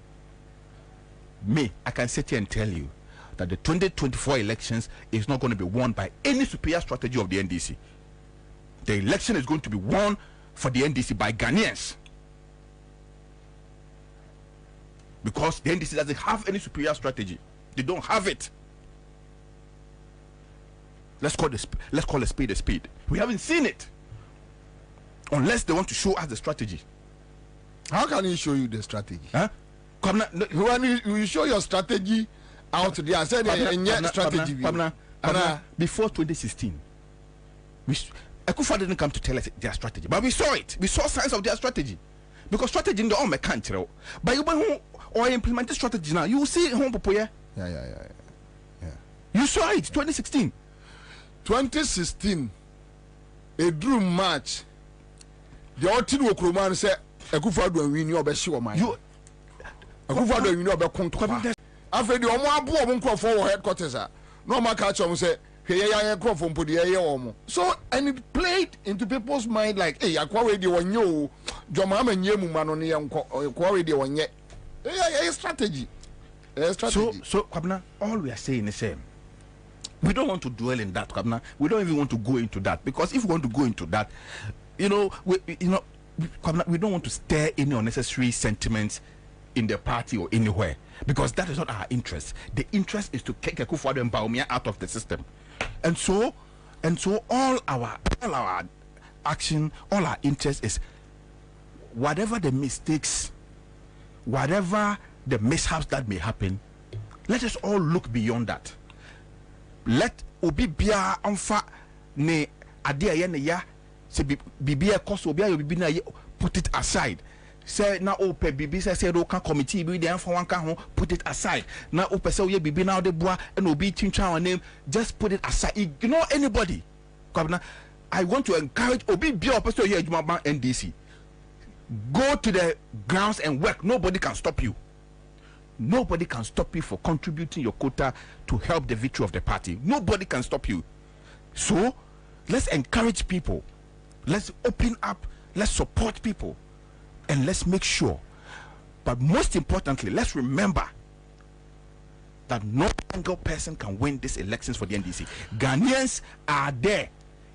I can sit here and tell you that the 2024 elections is not going to be won by any superior strategy of the NDC. The election is going to be won for the NDC by Ghanaians. Because the NDC doesn't have any superior strategy. They don't have it. Let's call a spade a spade. We haven't seen it. Unless they want to show us the strategy. How can he show you the strategy? Huh? When you show your strategy out there, I said strategy. Before 2016, Akufo didn't come to tell us their strategy, but we saw it. We saw signs of their strategy. Because strategy in the own country, but you or implement the strategy now, you will see home popo. Yeah. You saw it 2016. 2016, a drew match. The Otino Kroman said, Akufo do win your best show, man. Akufo do win your best contact. After the Omo Abu for headquarters, no more catch on say, so, and it played into people's mind like, hey, I already one you, Jomam and Yemu man on the already one yet. A strategy. So Kwabena, all we are saying is same. We don't want to dwell in that, Kwabena. We don't even want to go into that, because if we want to go into that, Kwabena, we don't want to stir any unnecessary sentiments in the party or anywhere, because that is not our interest. The interest is to kick Akufo-Addo and Bawumia out of the system. And so all our action, all our interest is whatever the mistakes, whatever the mishaps that may happen, let us all look beyond that. Let obi bia amfa ne ade aye ne ya se bibia koso obi ayo bibi na put it aside. Say na ope bibi say do kan committee bi dey amfa wan kan ho, put it aside. Na ope say oye bibi na de boa and obi twintwa wan name, just put it aside. Ignore anybody. Kwabena, I want to encourage obi bia ope say oye adwuma ban NDC. Go to the grounds and work. Nobody can stop you. Nobody can stop you for contributing your quota to help the victory of the party. Nobody can stop you. So let's encourage people. Let's open up. Let's support people. And let's make sure. But most importantly, let's remember that no single person can win these elections for the NDC. Ghanaians are there.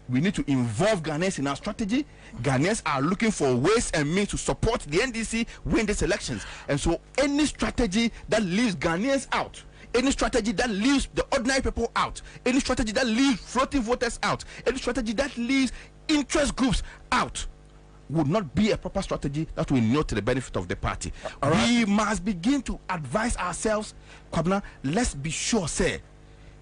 We need to involve Ghanaians in our strategy. Ghanaians are looking for ways and means to support the NDC win these elections. And so any strategy that leaves Ghanaians out, any strategy that leaves the ordinary people out, any strategy that leaves floating voters out, any strategy that leaves interest groups out, would not be a proper strategy that will not to the benefit of the party. We must begin to advise ourselves. Kwabena, let's be sure, say,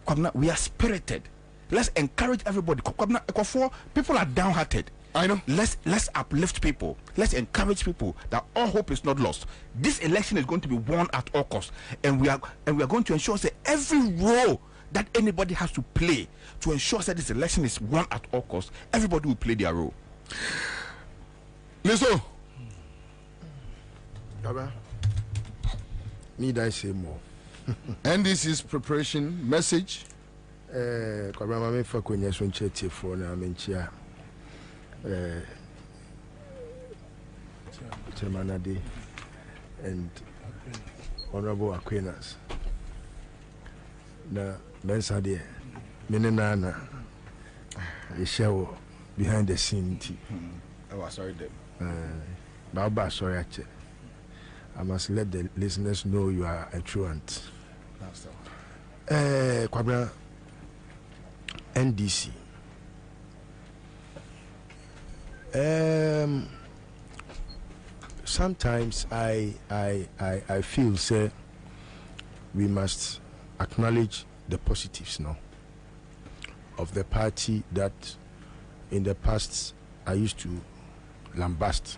Kwabena, we are spirited. Let's encourage everybody. Kwabena, people are downhearted. I know. Let's uplift people. Let's encourage people that all hope is not lost. This election is going to be won at all costs, and we are going to ensure that every role that anybody has to play to ensure that this election is won at all costs, everybody will play their role. Listen, need I say more? And this is preparation message. Kwabena me fa konya so nchete for na menchia Chairman Ade and Honorable Aquinas. Na Bensa de Menana the show behind the scene. I was sorry them. Baba sorry I must let the listeners know you are a truant. Kwabena NDC. Sometimes I feel say we must acknowledge the positives now of the party that in the past I used to lambast.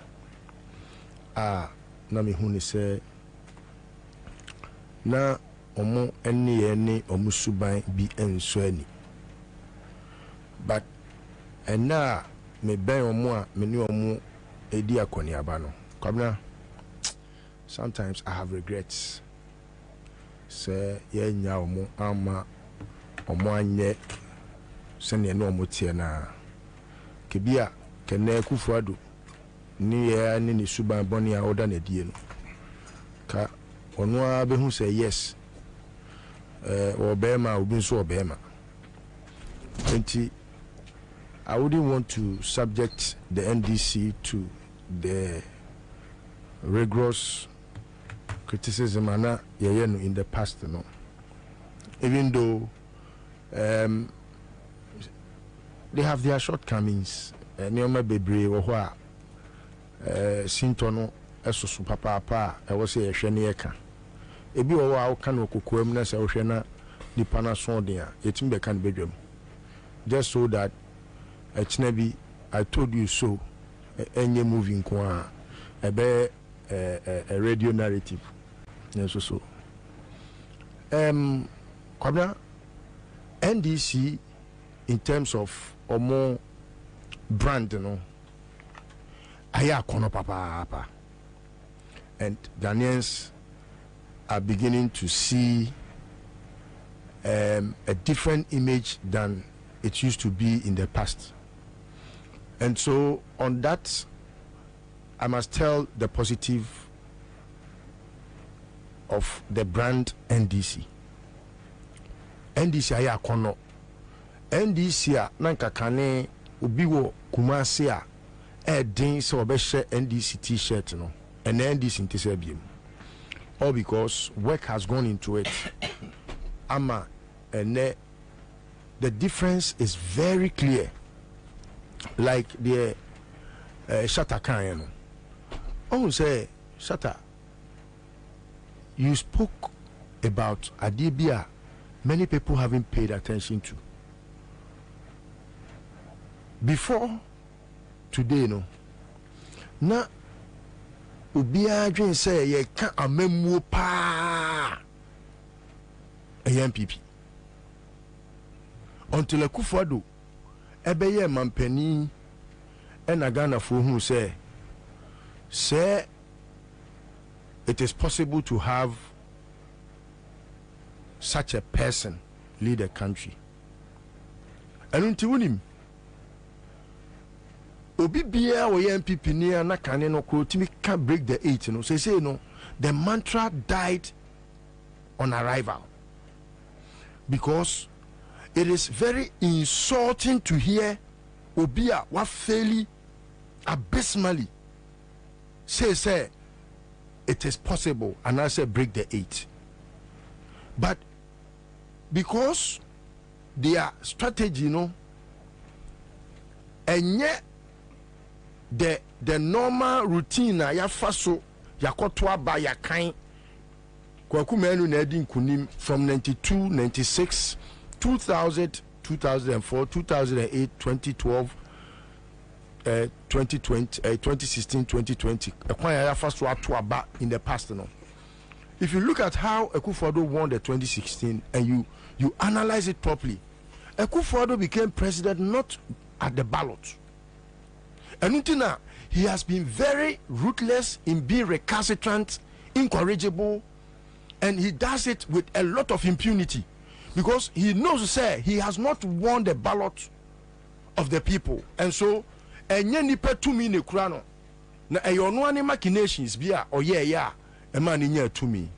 Nami huni say na omo eni omo suban bi enso ani, but ena me ben omo a me ni omo edi akoni abano. Kwabena, sometimes I have regrets. Say ye nya omo ama omo anye sene no omo tie na kebia kene kufuado ni ye ni ni suban boni a oda na die no ka ono a be hu say yes obema obi so obema. I wouldn't want to subject the NDC to the rigorous criticism in the past, you know. Even though they have their shortcomings, Neoma Bebre or Sintono, Esosu Papa, I was a Shanieka. Ebi owa kan okukwem na se ohwe na nipa na so de a etim be kan bedwam, just so that I told you so any moving kwa a radio narrative so Kwabena NDC in terms of omo brand, you know, aya kono papa, and Ghanaians are beginning to see a different image than it used to be in the past. And so on that, I must tell the positive of the brand NDC. NDC aya kono. NDC a nanka kane ubiwo kumase a din se obehye NDC t-shirt no. And NDC ntisebiem. All because work has gone into it. Ama and the difference is very clear. Like the Shatta Kanyano. Oh, say Shatta, you spoke about Adibia. Many people haven't paid attention to. Before today, no. Na Ubia Jane say ye can't amemu pa a MPP until a Kufado ebeye mampeni and a Ghana for who say it is possible to have such a person lead a country. And until him Obi bia wo MPP ni na kane no ko timi can break the 8 no say no, the mantra died on arrival, because it is very insulting to hear Obia wa fairly abysmally say it is possible and I say break the 8. But because their strategy, you know, and yet the normal routine ya faso yakotwa ba yakan kwaku menu na edi nkunim from 92, 96, 2000, 2004, 2008, 2012, 2020, 2016, 2020. Ekwan ya faso atwa ba in the past, no. If you look at how Akufo-Addo won the 2016 and you analyze it properly, Akufo-Addo became president not at the ballot. And until now, he has been very ruthless in being recalcitrant, incorrigible, and he does it with a lot of impunity because he knows, say, he has not won the ballot of the people. And so, enye nipa 2 minute kurano na eyono ani machinations bia oye ya a man in here to me.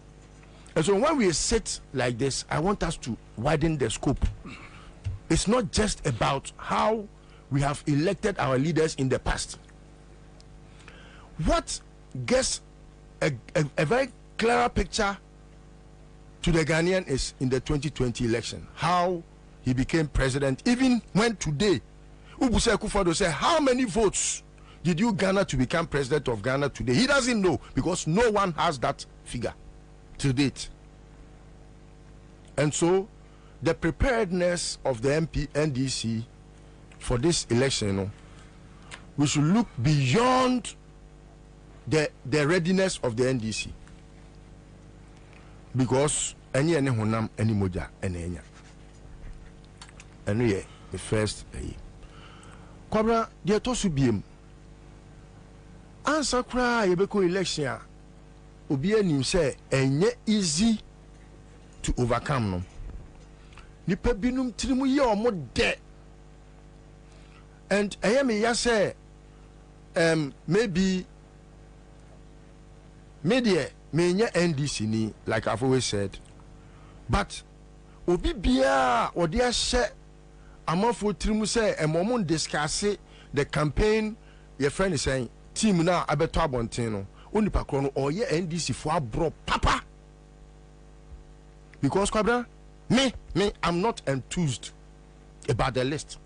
And so when we sit like this, I want us to widen the scope. It's not just about how we have elected our leaders in the past. What gets a very clearer picture to the Ghanaian is in the 2020 election, how he became president. Even when today, Ubuse Akufo-Addo said, how many votes did you garner to become president of Ghana today? He doesn't know, because no one has that figure to date. And so the preparedness of the NDC for this election, we should look beyond the readiness of the NDC, because any honam any moja any and the first Kwabena de to so biem Ansah kra yebeko election obi anim say enye easy to overcome no nipa binum tirimu ye omo de, and me ya say maybe media menya NDC ni, like I've always said, but obi bia odi ahye amafo tirimu say emomon discuss the campaign your friend is saying team na abeto abonten no onipa kro no oye NDC fo abro papa, because Kwabena, me I'm not enthused about the list.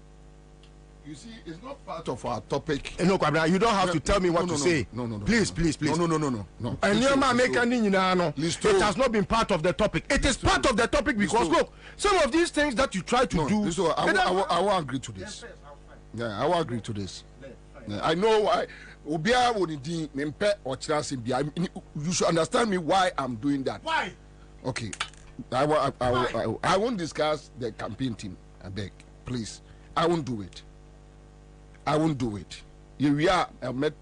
You see, it's not part of our topic. No, Kwabena, you don't have to tell me what to say. No. Please. No. And it has not been part of the topic. It is part of the topic because look, some of these things that you try to do. So I will agree to this. Yeah, I will agree to this. Yeah, I know why. You should understand me why I'm doing that. Why? Okay. I won't discuss the campaign team. I beg, please. I won't do it. We are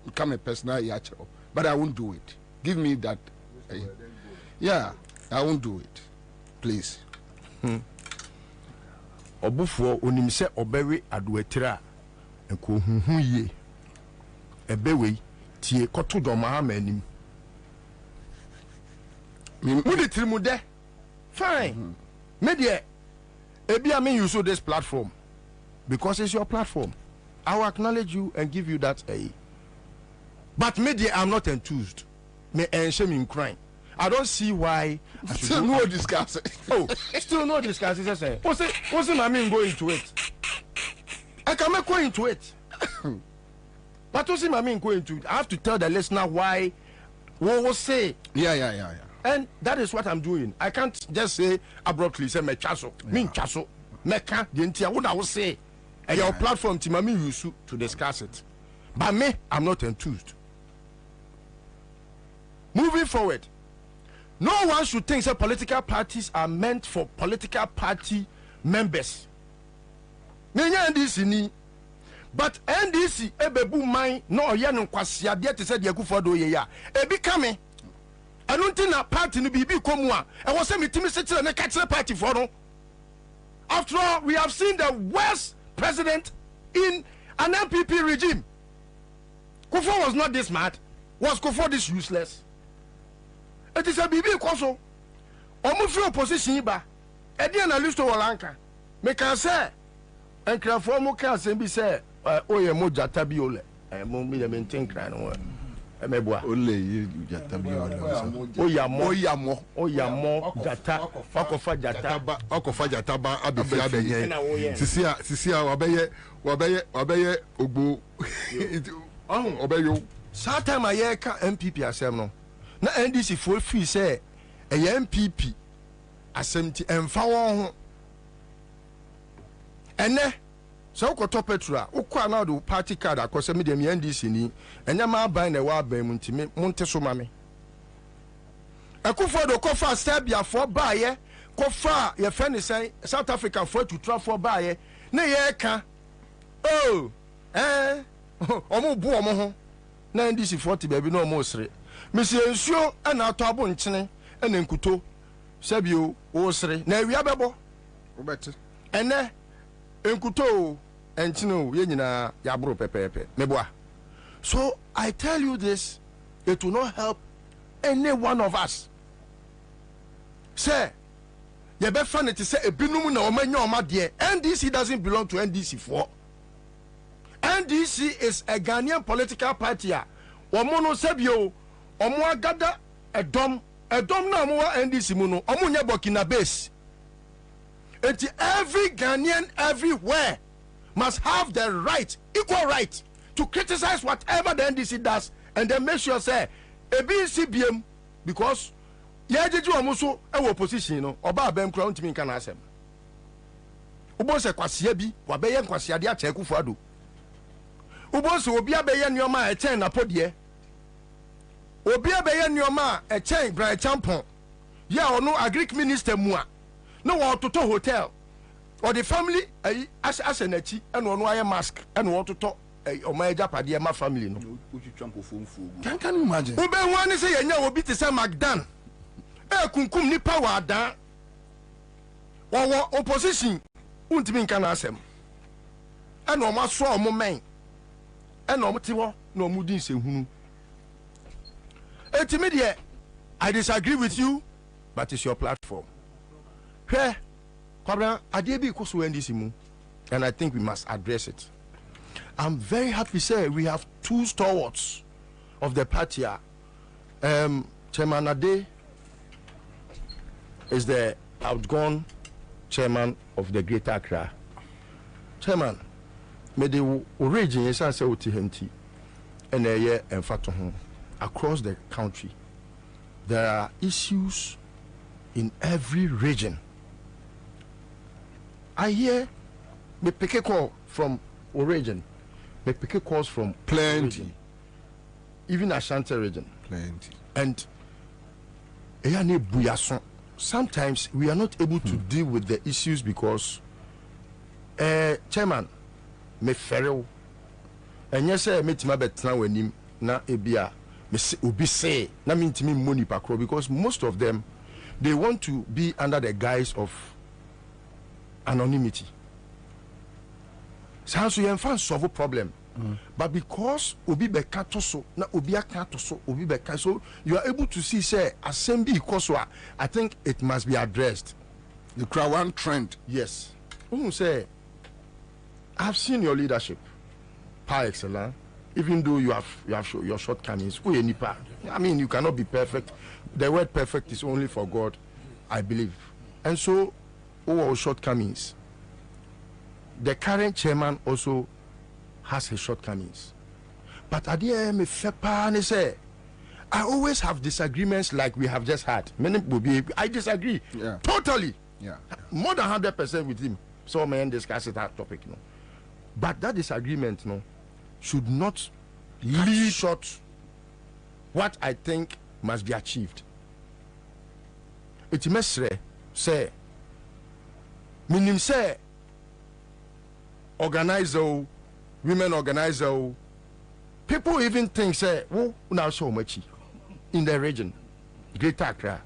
become a personal yacho, but I won't do it. Give me that. Yeah, I won't do it. Please. Obufo onimse obewe aduetira enko huhu ye ebewe tie koto doma amanim mudi tirimude fine media ebi am use this platform because it's your platform. I will acknowledge you and give you that but media I'm not enthused. Me shame in crime. I don't see why. Still no discuss. Still no discuss. What's I mean go into it? I can make go into it. But what's I mean go into it? I have to tell the listener why. What will say? Yeah. And that is what I'm doing. I can't just say abruptly say me chaso. Me chaso. Me can the entire what I will say. And your platform team me use to discuss it. But me, I'm not enthused. Moving forward. No one should think that political parties are meant for political party members. NDC ni, but NDC ebebu mine no ye no kwasia de te said Akufo-Addo ye ya ebi kame I don't think na party no bibi komu a e wo se metimi se kire na ka kire party for no. After all, we have seen the worst president in an MPP regime. Kufuor was not this smart. Was Kufuor this useless? It is a BB Koso. Omufi opposition ba. Edi analyst Walanka. Me can say and Krafo mo can say be say oye mo jata bi ole. Mo me maintain cry no. Emeboa. Ole jata bi ole. Oyamo jata. Okofa jata ba abefi abenye. Sisi a wabeye ogbo. Obeyo. Sa time aye ka MPP asem no. Na NDC for free say a MPP assemti emfa won ho ene so ko to petrol ukwa na do party card akose me dem NDC ni enya ma ban na wa ban mu ntimi monte so ma me Akufo-Addo ko fa Serbia for baaye ko fa ye friend say South Africa for to try for baaye na ye ka omo bu omo ho na NDC 40 baby no mo sere Monsieur Ensio and our tabo and chine and then kuto Sabio or sere na we abebo Robert and then enkuto and chino yenina yabro pepe meboa. So I tell you this, it will not help any one of us. Say, you be funny to say a binum na omenyo omadie. NDC doesn't belong to NDC4. NDC is a Ghanaian political party. Omono sebio, omo agada edom na omo NDC muno, omo nya Burkina base. And every Ghanaian everywhere must have the right, equal right, to criticize whatever the NDC does, and then make sure say a BCBM because yajeju omuso e opposition no oba abem kra ntimi nka na asem ubo se kwasia bi wabeye kwasia de ache kufuado ubo se obi abeye nioma e chen na podie obi abeye nioma e chen bra champon ya ono agric minister mu a no wo toto hotel or the family asenachi and ono aye mask and wo toto o ma japade ma family no can you imagine ube wan say yenya obi te say magdan kunkum ni power adan wo opposition untimi nka na asem and o ma so o mo men and o mo ti wo na o mu din se hunu etimi de I disagree with you but it's your platform. Hey, Kwabena, Adebi koso NDC mu, and I think we must address it. I'm very happy say we have two stalwarts of the party. Chairman Ade is the outgone chairman of the Greater Accra. Chairman, me the origin is say oti henti, and across the country there are issues in every region. I hear me pick a call from origin, me pick a calls from plenty, region. Even Ashanti region, plenty, and sometimes we are not able to deal with the issues because chairman me ferrel and yes me tima betra wenim na ebia me obi say na me ntimi money pakro because most of them they want to be under the guise of anonymity. So you can solve a problem. But because obi beka toso na obi aka toso obi beka, so you are able to see say assembly koswa. I think it must be addressed. The Krawan trend. Yes. Say I've seen your leadership par excellence, even though you have your shortcomings. I mean, you cannot be perfect. The word perfect is only for God, I believe. And so all our shortcomings. The current chairman also has his shortcomings. But at the end, I always have disagreements like we have just had. I disagree. Yeah. Totally. Yeah. More than 100% with him. So men discuss that topic. No. But that disagreement should not lead short what I think must be achieved. It must say, meaning say, organizer, women organizer, people even think say, oh, now so much in the region, Greater Accra.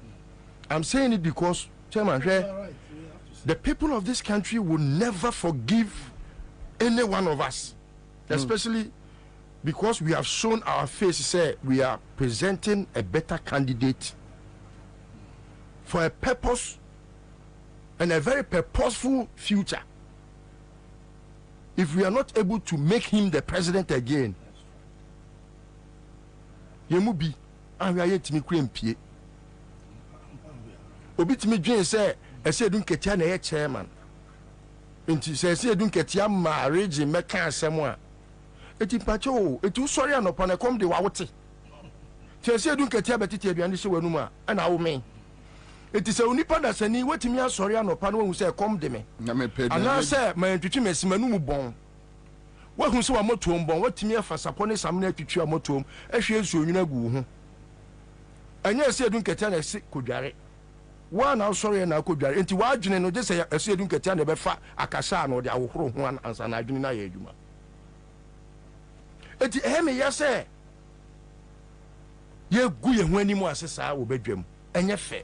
I'm saying it because, Chairman, the people of this country will never forgive any one of us, especially because we have shown our face, say we are presenting a better candidate for a purpose and a very purposeful future. If we are not able to make him the president again, Yemubi, and we are yet to make him pay. Obi to me dream say, I said, don't get your chairman. And he says, don't get your marriage in Mecca somewhere. It is pacho, it is sorry and upon a come the wawati. She said, don't get your betty and this one, and I will mean. It is only that any what me sorry and upon who say, come de me. And I say, my intuition manu bon. What who saw a motum bon, what me for suppone some net to your motum, as she is you know. And yes, I don't get a sick could jarry. One now sorry and I could jarry into what you know, just say, I say, don't get a befa, a casan or the Awro one as an Aduna Yuma. It is me, yes, sir. Ye good when you must say, I will bedroom, and ye fair.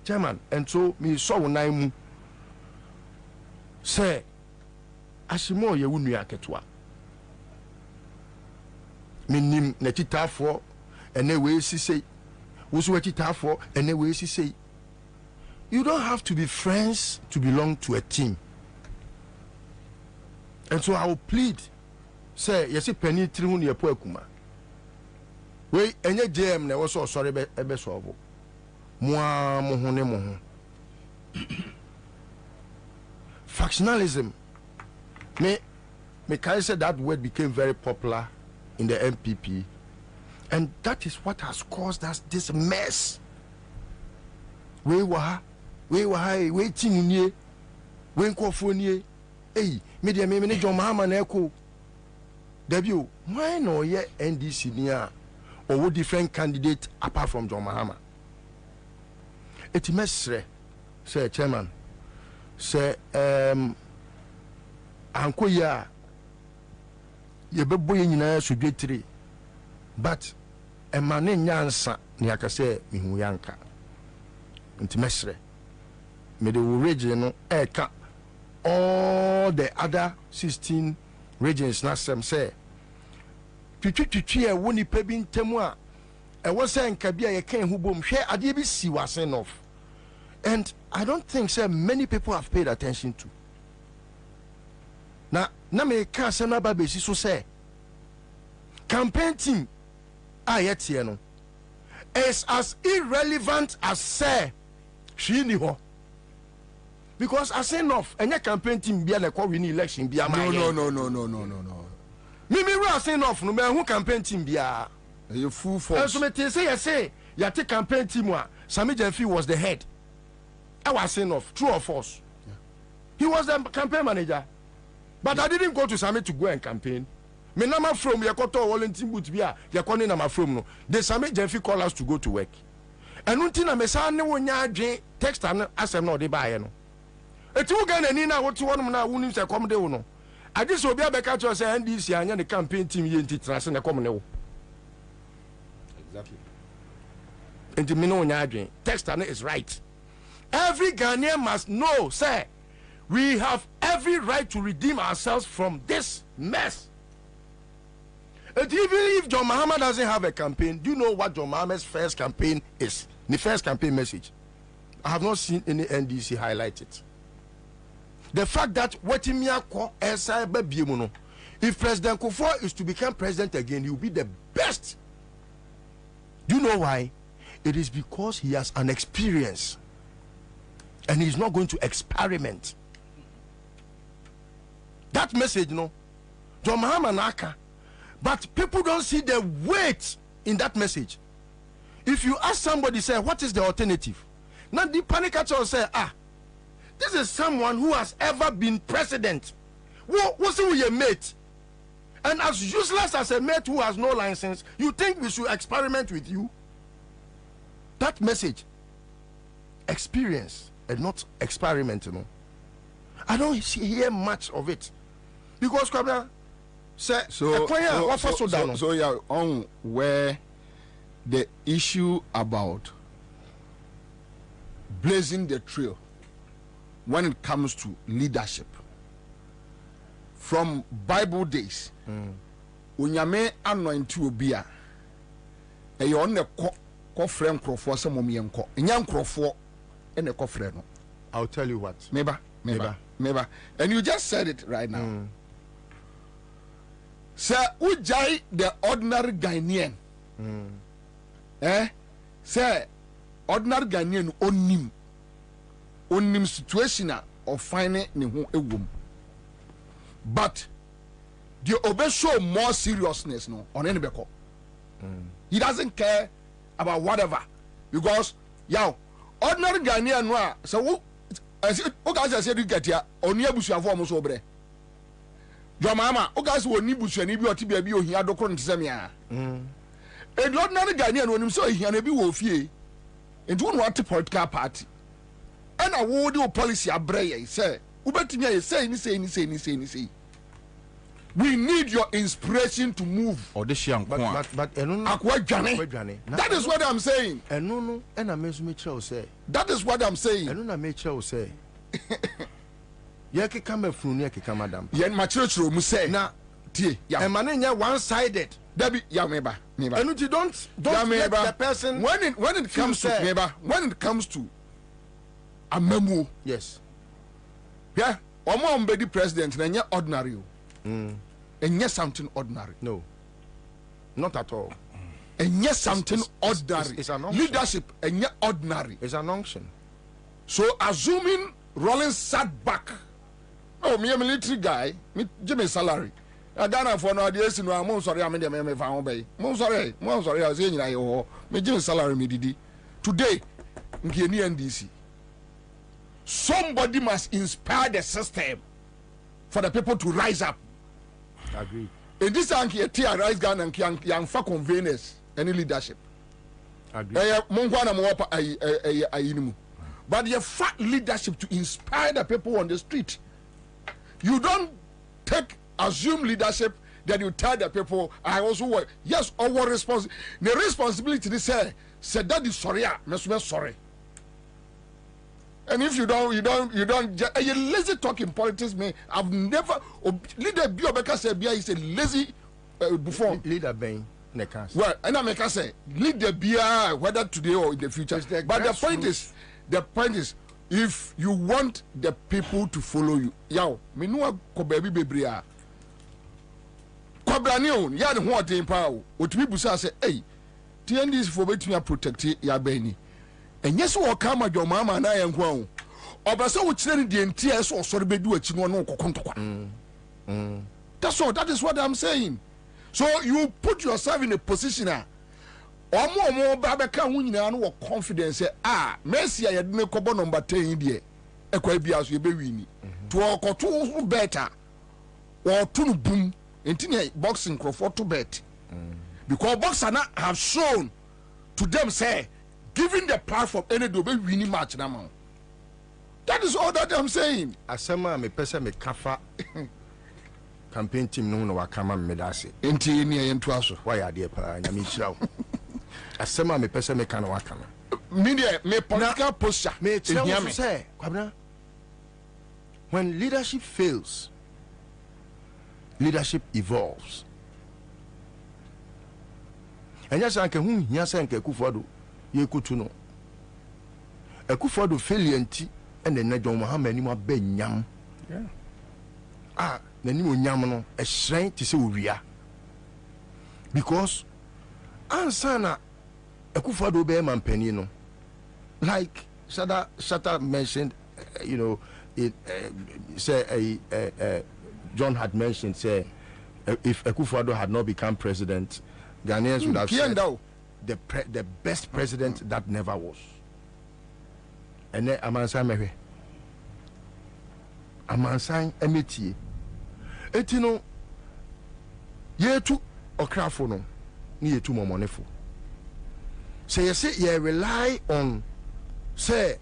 Chairman, and so me saw nine say Asimo ye wunu aketwa. Me nim netita for and we si say for anyway say you don't have to be friends to belong to a team. And so I will plead, say, yes, penny trimun ye po kuma. We enye JM ne was so sorry ebe so obo. Moi mo. Factionalism. Me can say that word became very popular in the MPP, and that is what has caused us this mess. We were waiting ye, we nkofo hey, media me John Mahama na eko. Debut, why no ye NDC near or different candidate apart from John Mahama? It mesre, say chairman, say anko ya ye bebo ye nyina sodwetire, but emane nyansa ne akase mihu yanka. Nti mesre me de region no eka all the other 16 regions na sem say twitwitwi e woni pa bi ntemu a e wo say nka bia ye kan hu bom hwe ade bi si wasen off, and I don't think say many people have paid attention to na me ka say na ba be si so say campaign team a yet no is as irrelevant as say she ni ho, because as enough any campaign team bia na kwa win election bia ma no me as enough no me hu campaign team bia you full force. So me say ya take campaign team a Sami Jenfi was the head. I was enough, true or false? Yeah. He was the campaign manager, but I didn't go to Sami to go and campaign. Me na ma from yakoto volunteer boot bia yakoni na ma from no the Sami Jenfi call us to go to work. And until na me sa ne wonya adwen text an asem na ode baaye no etu ga na ni na wote wonum na wonim se kom de wo no ade so obi abeka cho say NDC anya the campaign team ye nti trase na kom ne wo exactly. And me no wonya adwen text an is right. Every Ghanaian must know say we have every right to redeem ourselves from this mess. And even if John Mahama doesn't have a campaign, do you know what John Mahama's first campaign is? The first campaign message. I have not seen any NDC highlight it. The fact that if President Kufuor is to become president again, he will be the best. Do you know why? It is because he has an experience and he's not going to experiment. That message, no, John Mahama Naka. But people don't see the weight in that message. If you ask somebody, say, what is the alternative? Now the panic will say, this is someone who has ever been president. What's with your mate? And as useless as a mate who has no license, you think we should experiment with you? That message, experience and not experiment, you know. I don't hear much of it. Because Kwabena, so yeah, on where the issue about blazing the trail when it comes to leadership from Bible days, unyame anointi obia e yo ne ko friend krofo se mom yenko nya nkrofo ene ko friend no. I'll tell you what, meba and you just said it right now. Sir, ujai the ordinary Ghanaian. Sir, ordinary Ghanaian onim situation of finding ne ho ewom. But the obey show more seriousness no on any beko. He doesn't care about whatever, because ordinary Ghanaian no so o guys say you get here oni abusuafo mo so bre. John Mahama, o guys woni busuani bi oti bia bi ohia dokoro ntsemia. The ordinary Ghanaian onim so ohia na bi wo fie. Enti won what political party. And a would policy abreye say, ubetimi aye say. We need your inspiration to move. But that is what I'm saying. That is what I'm saying. Yaki kama funu yaki kama dam. Yen machiro mu say na tie. Emane nya one-sided. Debbie, meba. And you don't let the person when it comes to meba, when it comes to a memo. Yes. Yeah, Omo president na ordinary. And yes, something ordinary. No, not at all. And yes, something ordinary. It's an unction. Leadership and yet ordinary. It's an unction. So assuming Rollins sat back. Oh, me a military guy, me Jimmy salary. I Ghana for no ideas in one sorry, I made me found bay. Mon sorry, I was saying I owe me Jimmy salary me didi. Today, in NDC. Somebody must inspire the system for the people to rise up. I agree. In this anki a rise Ghana and young for conveners any leadership. I agree. But you fat leadership to inspire the people on the street. You don't assume leadership that you tell the people I also work. Yes, our the responsibility to say that is sorry, sorry. And if you don't you lazy talk in politics, me. I've never leader Biobeka said Bia is a lazy before. Leader Bain. Well, and I make us say leader Bia whether today or in the future. But the point is, if you want the people to follow you, yaw, me no ko baby bebria. Kwabrani on, ya the ho atin pa o. Otumi busa say, "Hey, TNDs for betumi protect ya bani." And yes, what come at your mama and I am grown. Or by so which then the entire so sorry be do a chino no coconto. That's all. That is what I'm saying. So you put yourself in a position or more Babaka winning and confidence. Mercy, I had no cobo number 10 here. A quite be as you be winning. To walk or two better or two boom in boxing for to bet. Because boxers have shown to them, say, giving the platform any do be winning match now. That is all that I'm saying. Asema me pesa me kafa campaign team no wakama medase. Enti ni yentu aso. Why are there pa nyame chirawo. Asema me pesa me kana wakama. Media me political posture. Me tell say, Kwabena, when leadership fails, leadership evolves. And yes, I can hear saying Kufuado. Ye kutuno Akufo-Addo failure and then John Mahama ni mo benyam nani mo nyam no a shrine to say owia because Ansah na Akufo-Addo be man pani no like Shatta mentioned it say John had mentioned say if Akufo-Addo had not become president, Ghanaians would have said the best president that never was. And then Ansah mewe. Ansah emeti. Etino yetu okrafo no ni yetu momonefo. Say you rely on say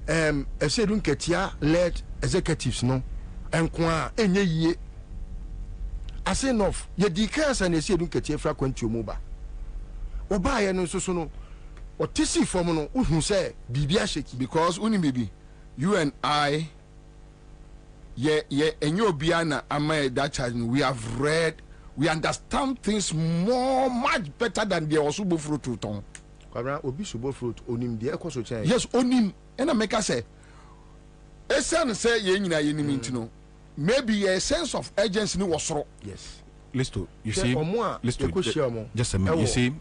Esedun Ketia led executives no enkwa enye yie. As enough ye declare and Esedun Ketia fra kwantio moba. Oba ye no so no otisi form no uhun say bibia sheki because uni baby you and I enyo bia na ama that charge we have read, we understand things much better than the osubo fruit ton. Kwabena obi subo fruit onim de ekoso chen. Yes, onim and make us say esen say ye nyina ye nim ntino maybe a sense of urgency was wrong. Yes. Listo, you see, listo, just a minute. You see,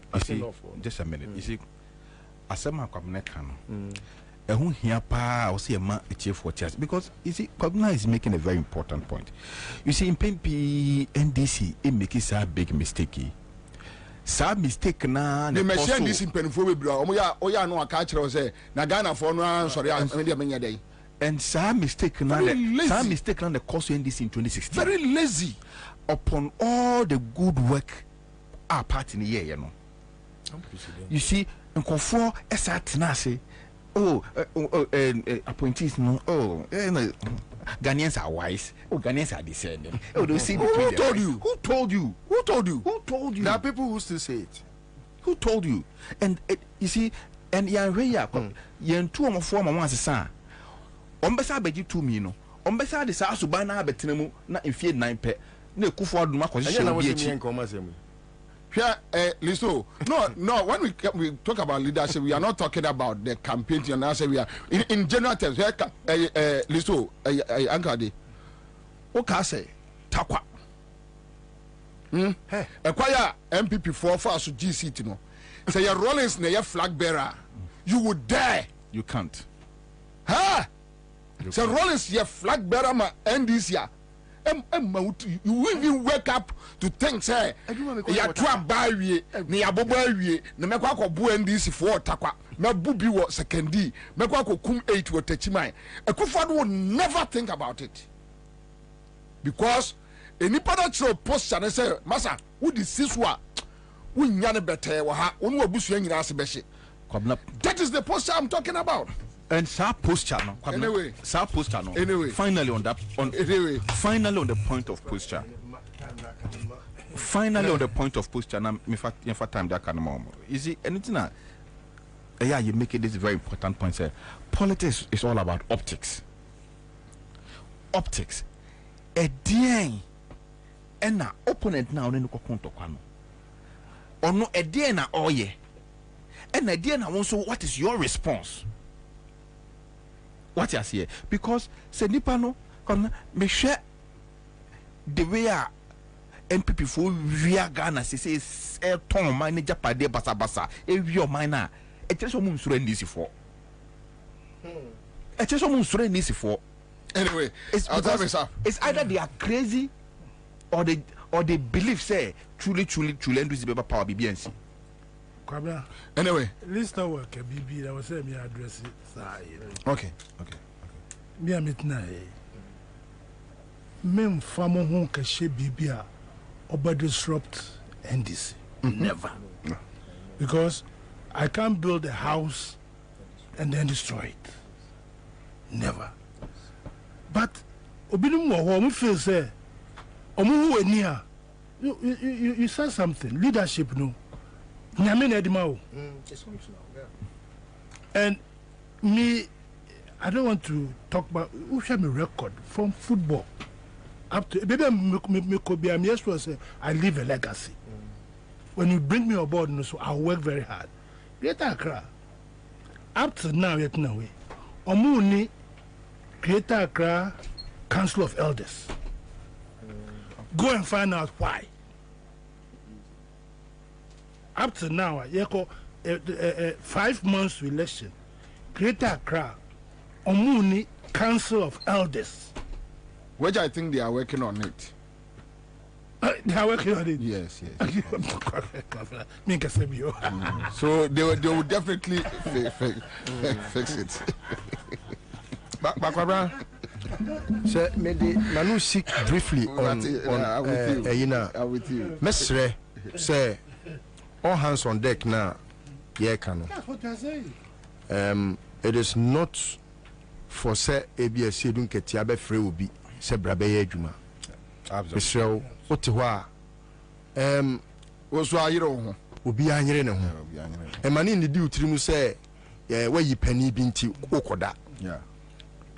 just a minute. You see, Asema Kwabena kano. Ehun here pa o see a man a chief for church because you see Kwabena is making a very important point. You see in Pempi NDC it makes a big mistake. Sad mistake na the machine this in Penfo bra oya no aka kire say na Ghana for no sorry I mean menya dey. And sad mistake na the cost NDC in 2016. Very lazy. Upon all the good work our party in the year, you know. You see, and conform say, appointees no, Ghanaians are wise. Ghanaians are discerning. They see who told you? Who told you? Who told you? Who told you? There are people who still say it. Who told you? And you see, and yan two or four months, son. Ombesa beji 2 million. Ombesa de sa subana betinemu na in fear 9 pe. Ne Akufo-Addo ma position bi echi. Listo. No. When we talk about leadership, we are not talking about the campaign. And I say we are in general terms. Listo. Ankade. Okay, say takwa. Acquire MPP for so GC no. Say your Rollins na your flag bearer. You would dare. You can't. Huh? So Rollins your flag bearer ma NDC ya. You even wake up to think say ya twa bawie na ya bobawie na mekwa akọbu NDC for takwa me bubi wo secondi mekwa akokum 8 wo tachiman Akufo-Addo will never think about it because enipa da chiro posture na say masa wo di siswa wo nya ne bete wo ha wo no abusu anyina ase behye that is the posture I'm talking about. And sir posture no. Anyway. Sir posture no. Anyway. Finally on the point of posture. Finally on the point of posture. Now, in fact, time that kind of you see anything that you make it this very important point. Say politics is all about optics. Optics. A day and na opponent now no konto kwano. Or no a day na oye. And a day na also what is your response? What you say? Because se nipa no me share the way MPP for via Ghana say ton manager pade basa basa e wi o man na e kire so mun suro ndisi for anyway it's either they are crazy or they believe say truly ndisi be power BBNC. Kwabena. Anyway, listen work BB that was say me address it. Okay. Me amitna mem famo ho ka she BB a oba disrupt NDC. Never. No. Because I can't build a house and then destroy it. Never. But obinum wo mo feel say omo hu ani a you said something leadership no. And me, I don't want to talk about who shall me record from football up to maybe I'm yes to say I leave a legacy. When you bring me aboard, so I'll work very hard. Greater Accra up to now yet no way. Omuni Greater Accra Council of Elders. Go and find out why. Up to now, 5 months to election. Greater Accra, Omuni Council of Elders. Which I think they are working on it. They are working on it? Yes. So they will definitely fix it. Kwabena, say maybe Manu seek briefly on with you. Mesre say all hands on deck now. That's what you're saying. It is not for say ABS don't get tiabe free will be say brabe adwuma. Absolutely. What was why you don't obi anyere ne ho. E mani ndi di utiri mu say where you penny binti okoda. Yeah.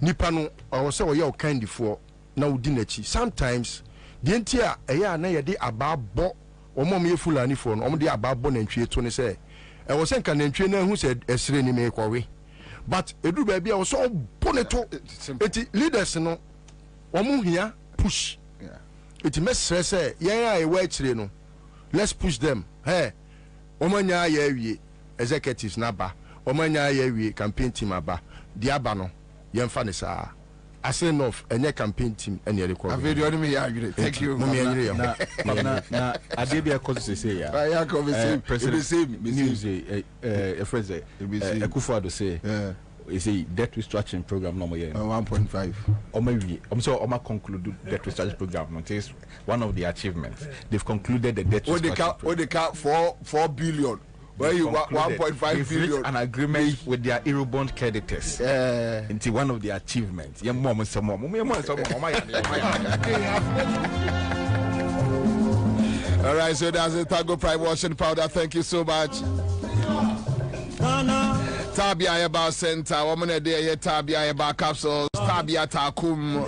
Nipa no or say we kind for na udi nachi. Sometimes the entia eya na ye de ababo omom ye fulani for no de ababo na ntwe to ne say e wo se nka na ntwe na hu say esire ni me kwawe. But edu ba bia wo so boneto eti leaders no omo hia push. Yeah. Eti mesre say yen a e wa akire no let's push them. Hey, omanya ya awie executives na ba, omanya ya awie campaign team aba. Di aba no yemfa ne saa. As enough enye campaign team ene rekɔ. Avedi oni me ya agree. Thank you. Na adebia cause say ya. Ya come say president news friends Akufo-Addo say you see debt restructuring program no more 1.5 Oma conclude debt restructuring program no it is one of the achievements they've concluded the debt restructuring they count 4 billion where you 1.5 billion an agreement with their Eurobond creditors into one of the achievements all right, so that's the Tago Prime washing powder. Thank you so much. Tabia Yaba Center, woman a day, Tabia Yaba capsules, Tabia Takum.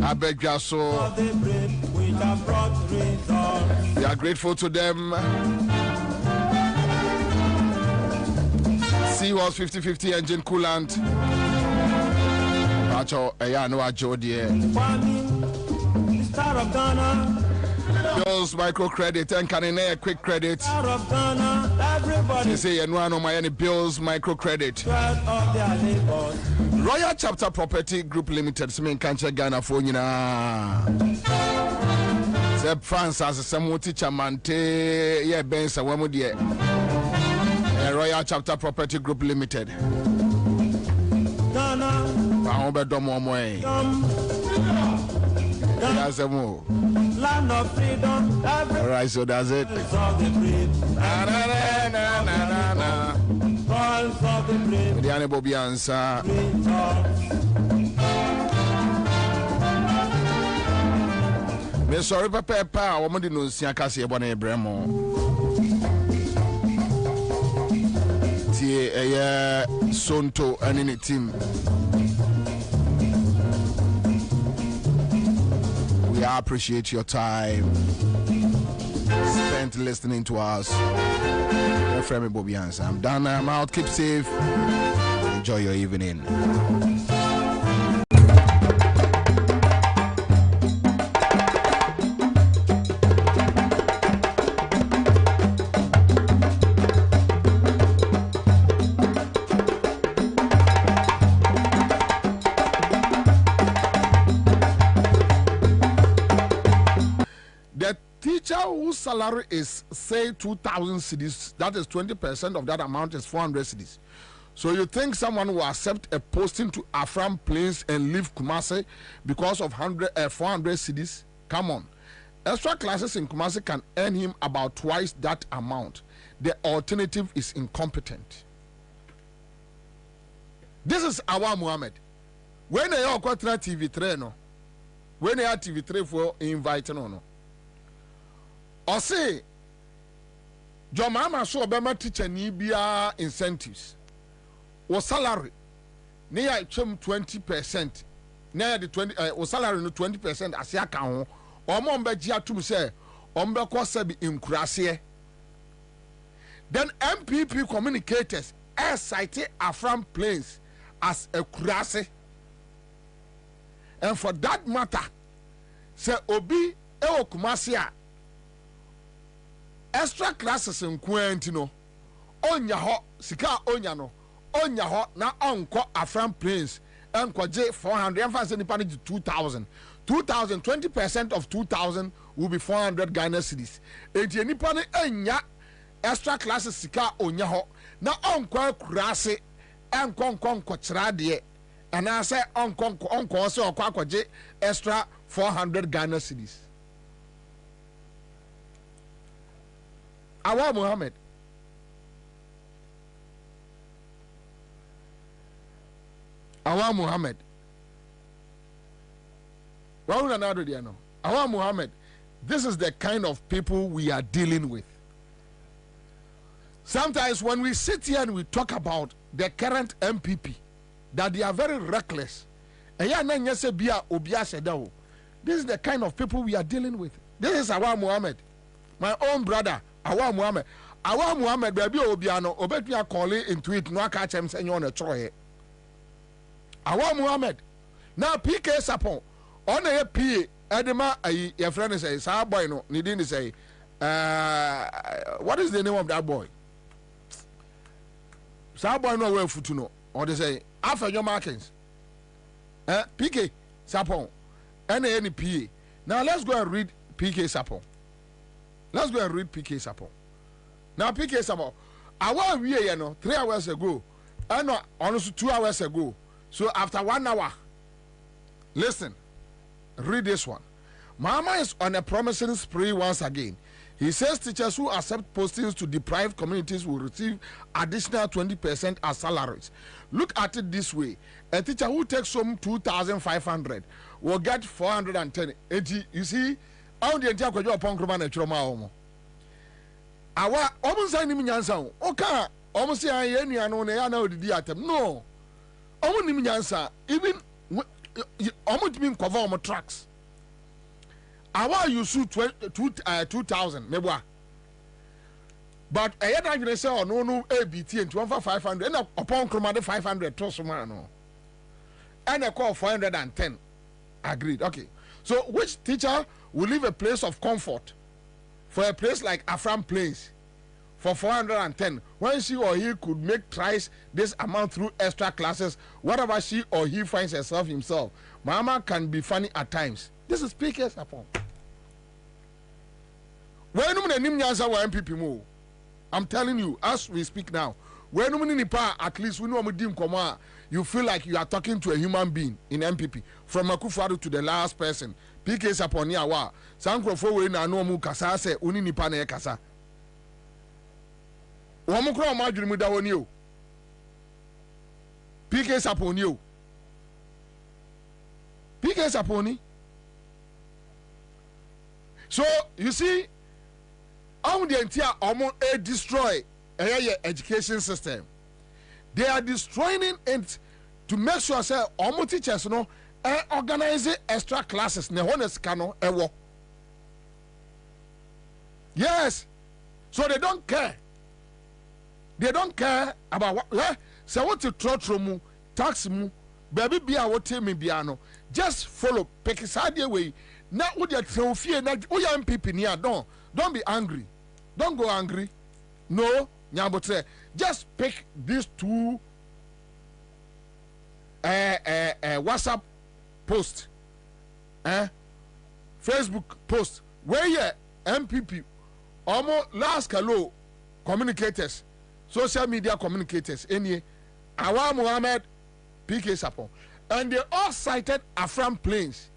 I beg you so. We are grateful to them. Seahorse 50/50 engine coolant. Pacho, no Joe dear. Star of Ghana. Bills microcredit and can in quick credit. Star of Ghana. Everybody. They say no my any Bills microcredit. Royal Chapter Property Group Limited. Semen can't Ghana for you na. Seb France as a Samu teacher mante. Yeah, Bensa Wamudie. Royal Chapter Property Group Limited. Ghana. Paobe domo moe. That's a move. Land of freedom. All right, so that's it. Na na na na na na. The Bobie Ansah. Me sorry papa, woman di no sia kase e bona ebremo. Tie eye Sonto and team. I appreciate your time spent listening to us. My friend Bobie Ansah. I'm done. I'm out. Keep safe. Enjoy your evening. Whose salary is say 2,000 cedis, that is 20% of that amount is 400 cedis. So you think someone will accept a posting to Afram Plains and leave Kumasi because of 400 cedis? Come on. Extra classes in Kumasi can earn him about twice that amount. The alternative is incompetent. This is Awa Muhammad. When they are TV3 no, when they are TV3 for inviting no. Or say, your mama so Obama teacher Nibia incentives. Or salary, near 20%, near the 20, or salary no 20% as ya can, or Momba Gia to say, Omba Kwasabi in Krasie. Then MPP communicators cited Afram Plains as a Krasi. And for that matter, say Obi Eo Kumasia. Extra classes in Quentino. Onya ho, sika onya no. Onya ho, na onko Afram Plains. Enko J 400, emphasis in the 2,000. 2,000, 20% of 2,000 will be 400 Ghana cedis. Eti nipa ne enya extra classes sika onya ho. Na onko kurase, enko chirade. And I say onko se okwa J extra 400 Ghana cedis. Awa Muhammad. Awa Muhammad. Awa Muhammad. This is the kind of people we are dealing with. Sometimes when we sit here and we talk about the current MPP, that they are very reckless. This is the kind of people we are dealing with. This is Awa Muhammad, my own brother. Awa Muhammad, baby Obiano, Obetnia calling into it, no catch him saying on a troy. Awa Muhammad. Now PK Sapon, on a P, Edema, your friend says, our boy, no, Nidini say, what is the name of that boy? Sa boy, no way for to know, or they say, after your markings, PK Sapon, any PA. Now let's go and read PK Sapon. Let's go and read PK Sapon. Now PK Sapon, I want we 3 hours ago, and no, honestly 2 hours ago. So after 1 hour, listen, read this one. Mama is on a promising spree once again. He says teachers who accept postings to deprived communities will receive additional 20% as salaries. Look at it this way: a teacher who takes home 2,500 will get 410. You see. How the entire question upon Kromana Troma. Our almost any Minyansa. Okay, almost any ano the diatem. No, only Minyansa, even almost mean cover tracks. Awa you sue 2,000 mebwa. But I had to say, oh, no, ABT and 500, and upon Cromade 500, Tosumano. And I call 410. Agreed. Okay. So, which teacher will leave a place of comfort for a place like Afram Place for 410 when she or he could make twice this amount through extra classes, whatever she or he finds himself? Mama can be funny at times. This is speakers upon. When MPP move. I'm telling you, as we speak now, when at least we know you feel like you are talking to a human being in MPP, from Akufo-Addo to the last person. PK Saponi awa, Sankrofo we na no mu kasa se uni nipa na kasa. Wo mu kro ma adwiri mu da woni o. PK Saponi o. PK Saponi. So you see, on the entire destroy education system. They are destroying it to make sure say teachers organize extra classes. Yes, so they don't care. They don't care about what. So what to throw mu tax mu baby be a what me biano. Just follow Pekisadi way. Now with your trophy na MPP near don't be angry. Don't go angry. No, Nyabotre. Just pick these two WhatsApp post, Facebook post, where you MPP, almost last hello communicators, social media communicators, any Awa Muhammad, PK Sapon, and they all cited Afram Plains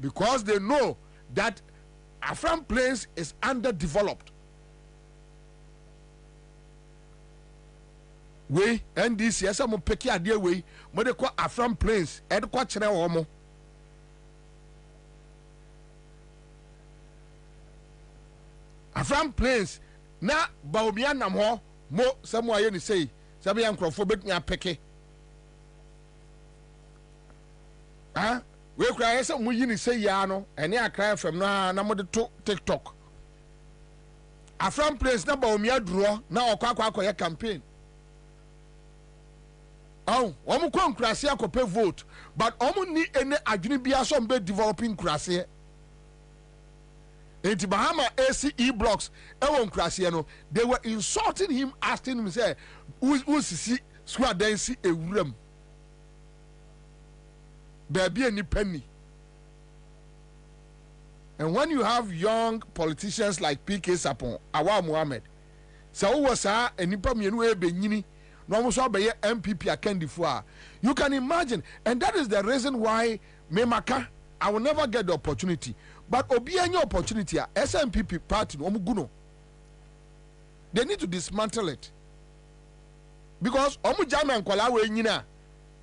because they know that Afram Plains is underdeveloped. We NDC yes mo peki ade we mo de ko Afram Plains e de ko kire wo mo Afram Plains na Bobie nam ho mo samo aye ni sei sabe ya nkrofo betumi apeke we kura yes mo yi ni sei ya no ene akra fam na mo de to TikTok Afram Plains na Bobie aduro na okwa ye campaign. Oh, omu kwa nkrasi akope vote, but omu ni ene adwini bia so mbe developing nkrasi. Enti Bahama ACE blocks ewo nkrasi no, they were insulting him, asking him say, who sisi squad dance ewuram. Baby any penny. And when you have young politicians like PK Sapon, Awa Muhammad, sa wo sa enipa mienu e benyini no so be MPP akandifo. You can imagine, and that is the reason why Memaka I will never get the opportunity, but obi any opportunity SMPP party no guno. They need to dismantle it because omu jama nkwala we nyina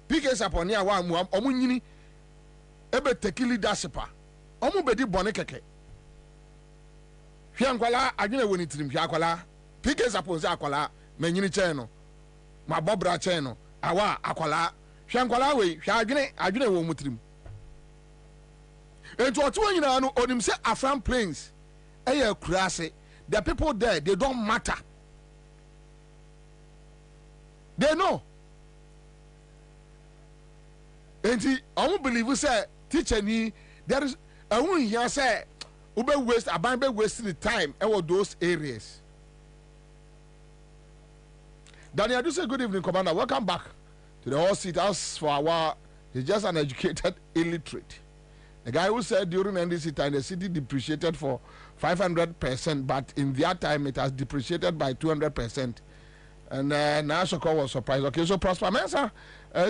PK Saponi awa omu nyini ebe take leadership omu bedi bone keke hwe nkwala adwene woni tirim hwe akwala PK Saponi akwala menyini che no ma bobra che no awa akwala hwe nkwala we hwe adwene wo mutirim ento otu nyina no onim se Afram Plains eye kurase. The people there, they don't matter. They know. And I won't believe you say teacher ni there is I won't hear say ube waste abandon wasting the time over those areas. Daniel, I do say good evening, Commander. Welcome back to the hall seat. As for our, he's just an educated illiterate. The guy who said during NDC time the city depreciated for 500%, but in their time it has depreciated by 200%. And Nashoko was surprised. Okay, so Prosper Mensah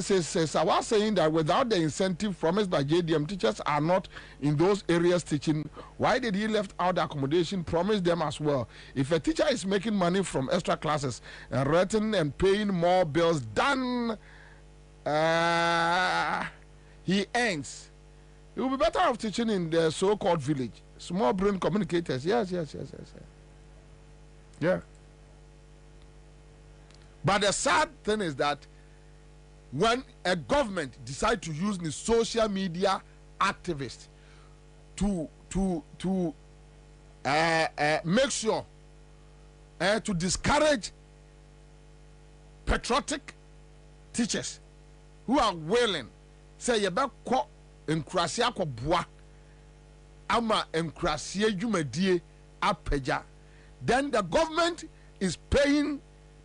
says, I was saying that without the incentive promised by JDM, teachers are not in those areas teaching. Why did he left out the accommodation, promised them as well? If a teacher is making money from extra classes and writing and paying more bills than he earns, it will be better off teaching in the so-called village. Small brain communicators. Yes. Yeah. But the sad thing is that when a government decides to use the social media activists to make sure to discourage patriotic teachers who are willing say yebekọ nkurase akọboa ama nkurase adwumadie apagya. Then the government is paying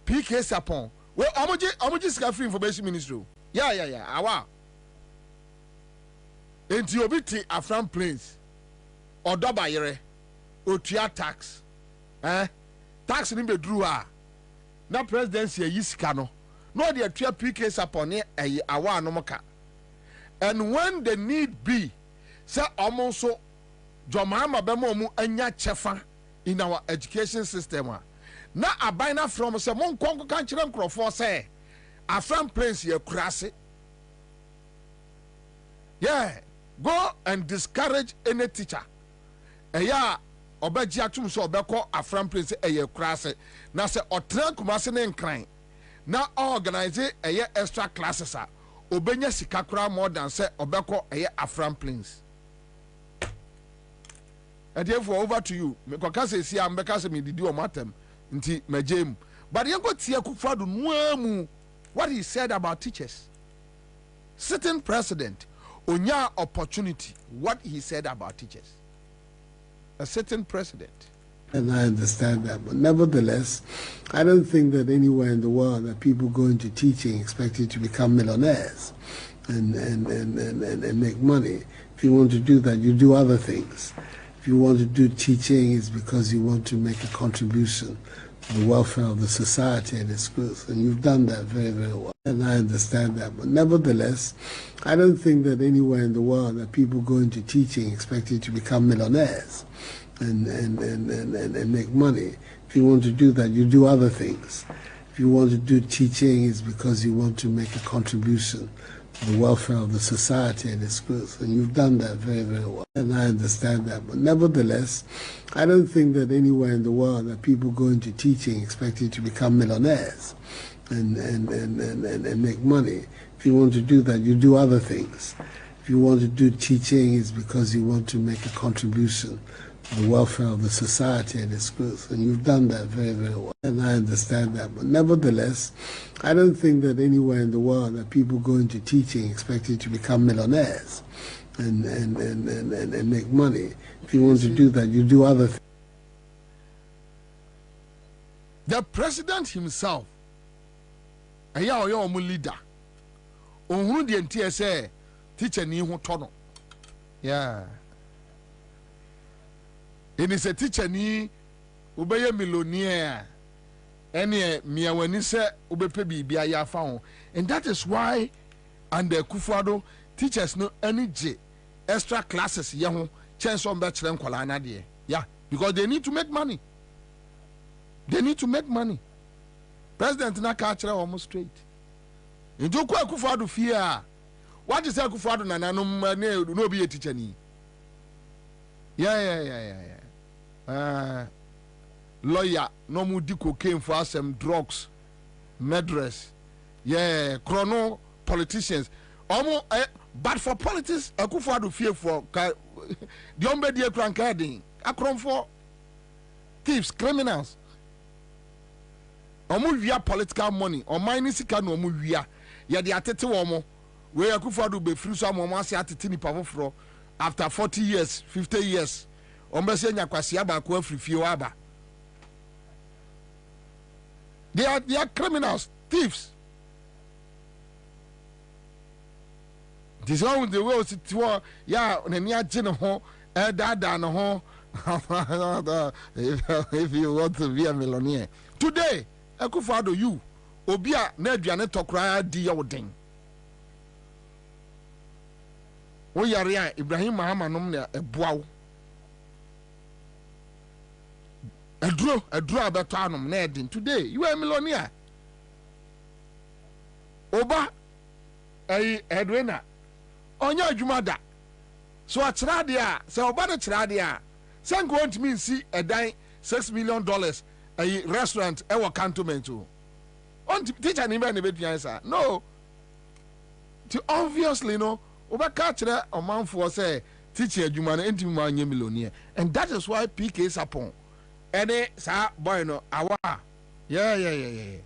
PK Sapon. Well, omoji sika free information ministry. Yeah. Awa. Enti obi ti Afram Plains. Odo bayere. Otua tax. Tax ni be drew a. Na presidency yi sika no. No dey atua PK Sapon ne awa anomoka. And when the need be, say omo so Jomama bemo mu anya chefa in our education system. Na abina from say mon konko kan kire nkrofo say Afram Plains ye kurase. Yeah, go and discourage any teacher. Eya obaji atum so obekọ Afram Plains eye kurase. Na say otran kumase ne nkran. Na organize eye extra classes a obenya sika kura more than say obekọ eye Afram Plains. And therefore over to you. Because say see am beka say me didi o matem nti majem. But you go tie Akufo-Addo nuamu what he said about teachers. Sitting president onya opportunity what he said about teachers. A sitting president. And I understand that, but nevertheless, I don't think that anywhere in the world that people go into teaching expecting to become millionaires and make money. If you want to do that, you do other things. If you want to do teaching, it's because you want to make a contribution to the welfare of the society and its growth, and you've done that very, very well. And I understand that, but nevertheless, I don't think that anywhere in the world that people go into teaching expecting to become millionaires and make money. If you want to do that, you do other things. If you want to do teaching, it's because you want to make a contribution to the welfare of the society and its growth, and you've done that very, very well. And I understand that, but nevertheless, I don't think that anywhere in the world that people go into teaching expecting to become millionaires and make money. If you want to do that, you do other things. If you want to do teaching, it's because you want to make a contribution to the welfare of the society and its growth, and you've done that very, very well. And I understand that, but nevertheless, I don't think that anywhere in the world that people go into teaching expecting to become millionaires and make money. If you want to do that, you do other things. The president himself, aya oyo omu leader, ohunu de ntie say teacher ni ho tono. Yeah. And it's a teacher ni ubeye millionaire. Any miawani se ubepe bibia ya fa. And that is why under Akufo-Addo teachers no any extra classes ya ho chance on bachelor nkwala na de. Yeah, because they need to make money. They need to make money. President na ka kire almost straight. Njo kwa Akufo-Addo fear. What is Akufo-Addo na nanom no be a teacher ni. Yeah. Lawyer, no more di cocaine for some drugs, murderers, chrono politicians. But for politics, Akufo-Addo fear for the ombedia crankading, akron for thieves, criminals. Via political money, or mining sika no via. Ya the atete womo, where Akufo-Addo be free some months at tini pavofro after 40 years, 50 years. Ombese nyakwasi aba ko afrifie aba. They are criminals, thieves. This one the way sit ya nani agye ne ho dada ne ho if you want to be a millionaire. Today, Akufo-Addo you obi a na aduane tokra di ya woden. Wo yare a Ibrahim Mahama nom na eboawo. Adro abeto anom na edin. Today you are a millionaire. Oba Edwina onya adwuma da. So akyerade a se oba no kyerade a sen go ntimi nsi edan $6 million a restaurant e wo cantonment o. On teacher ni be na beduan sa. No. To obviously no oba ka kyerɛ omanfo say teaching adwuma no ntimi ma anye millionaire, and that is why PK is upon any sa boy no awa yeah.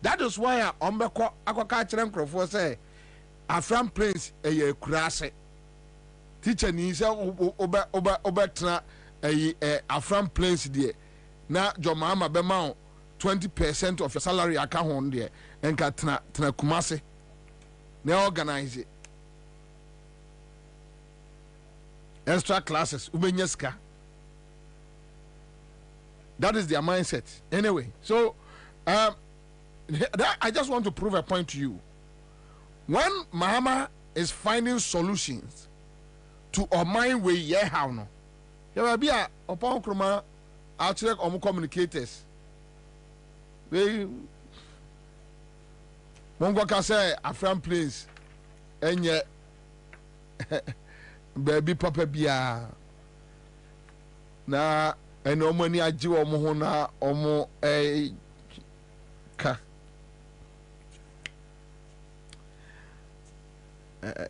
That is why ombeko akoka kire nkrofo say Afram Prince eye kurase teacher ni say obetra Afram Prince there na jomama be ma 20% of your salary account on there and ka tena Kumase na organize it. Extra classes ubenyeska. That is their mindset anyway. So I just want to prove a point to you. When Mahama is finding solutions to our mind way yeah how no there will be a upon kroma outside communicators we mongo ka say Afram Place enye baby papa bia na eno mani agye omo ho na omo ka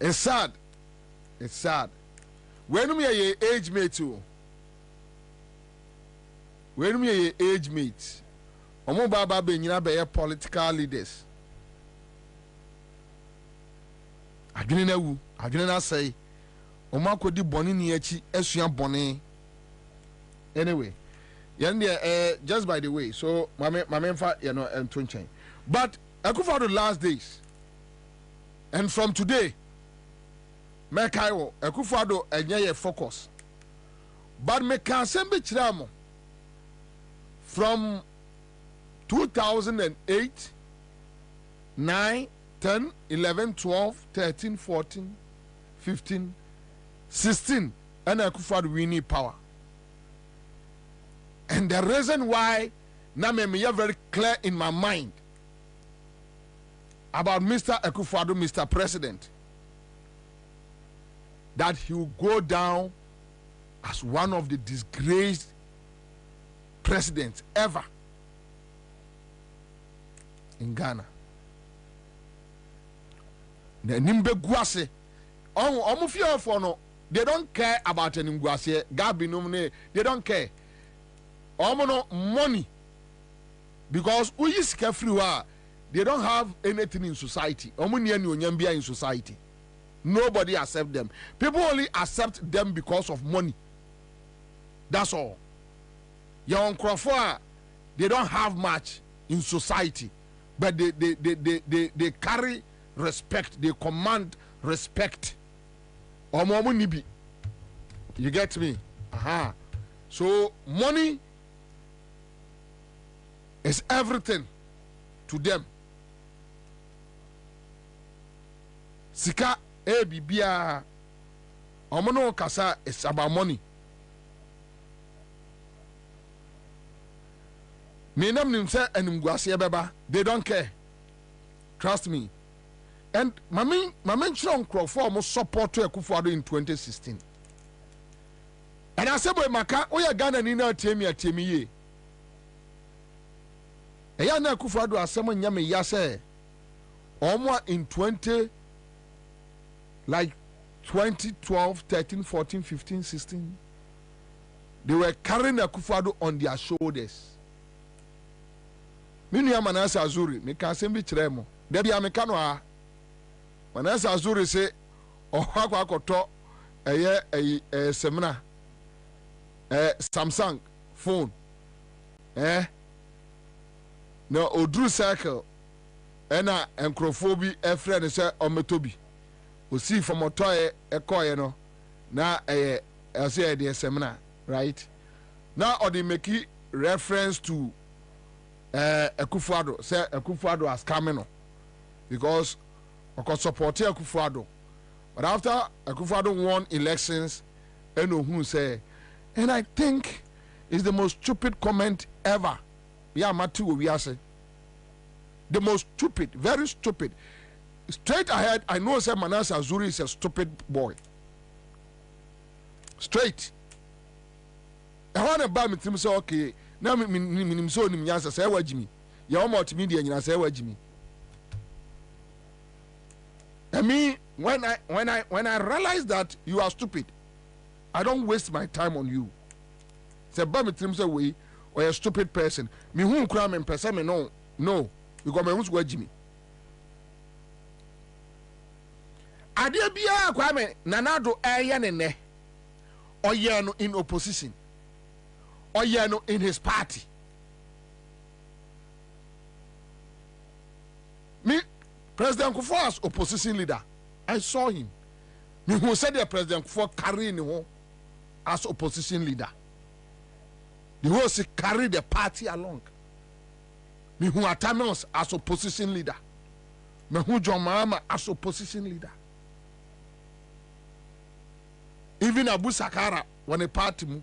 it's sad when me ye age mate too when me ye age mate omo baba be nyina be political leaders adwene na wu adwene na say omo akodi boni ni achi asua boni anyway just by the way so mama mfa you know entonchen but Akufo the last days and from today Mekaiwo Akufo enye focus but me can send be chiramo from 2008 9 10 11 12 13 14 15 16 and Akufo we need power. And the reason why now me very clear in my mind about Mr. Akufo-Addo, Mr. President, that he will go down as one of the disgraced presidents ever in Ghana. The Nimbe Guase, they don't care about any Guase, Gabi Nomne, they don't care. Omono money because we is carefree they don't have anything in society. In society, nobody accept them. People only accept them because of money. That's all. Young Crawford, they don't have much in society, but they carry respect. They command respect. Omo nibi, you get me? Aha. So money is everything to them. Sika bibia omono kasa is about money. Me nam nim say enimguase beba, they don't care. Trust me. And mama chron crofo mo support to Akufo-Addo in 2016. And I say boy maka oya Ghana ni na temi ye. Eya na Akufo-Addo asemo nyame ya say omo in 2012 13 14 15 16 they were carrying Akufo-Addo on their shoulders. Minu ya Manase Azuri me kan sembi kire mo de bia me kano a Manase Azuri say ohwa akoto eye semina Samsung phone na odru cycle ena enkrofo a friend say ometobi osi from otoye ekoye no na say the seminar right now or they make reference to Akufo-Addo say Akufo-Addo has come no because oko support Akufo-Addo but after Akufo-Addo won elections who say and I think it's the most stupid comment ever. Yeah, Matu, we are saying the most stupid, very stupid. Straight ahead, I know that Manase Azuri is a stupid boy. Straight. I want to buy me to say, okay, now me so ni mnyasa say wa Jimmy. Ya almost media nyina say wa Jimmy. I mean, when I realize that you are stupid, I don't waste my time on you. Say ba me trim say we or a stupid person. Me hu nkura me pese me no because me hu so agimi. Ade bia Kwame Nanado eye ne ne. Oye no in opposition. Oye no in his party. Me President Kufuor as opposition leader. I saw him. Me who said the President Kufuor carrying him as opposition leader. The whole say carry the party along. Me who Atamios as opposition leader. Me who John Mahama as opposition leader. Even Abu Sakara when a party mu.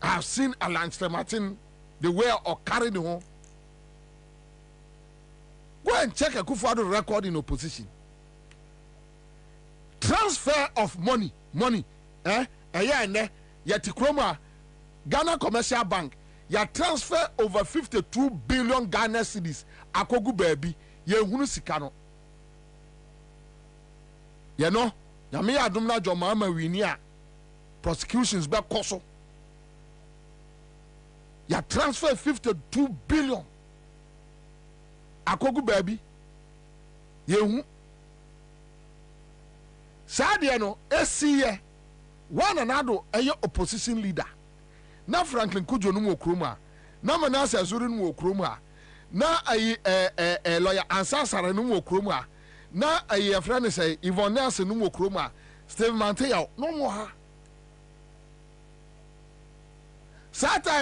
I have seen Alan Martin the way of carrying home. Go and check a Kufuor record in opposition. Transfer of money, Yatikroma, Ghana Commercial Bank, ya transfer over 52 billion Ghana cedis. Akogu baby, ye hunu sikano. You know, Yami Adumna Jomama Winia, prosecutions back koso. Ya transfer 52 billion. Akogu baby, ye hu. Sadia no, SCA. One another a opposition leader. Na Franklin Kujo no kroma. Na Manase Azuri no kroma. Na a lawyer Ansah no kroma. Na a friend say Yvonne Nelson no kroma. Steve Mantea no more. Sata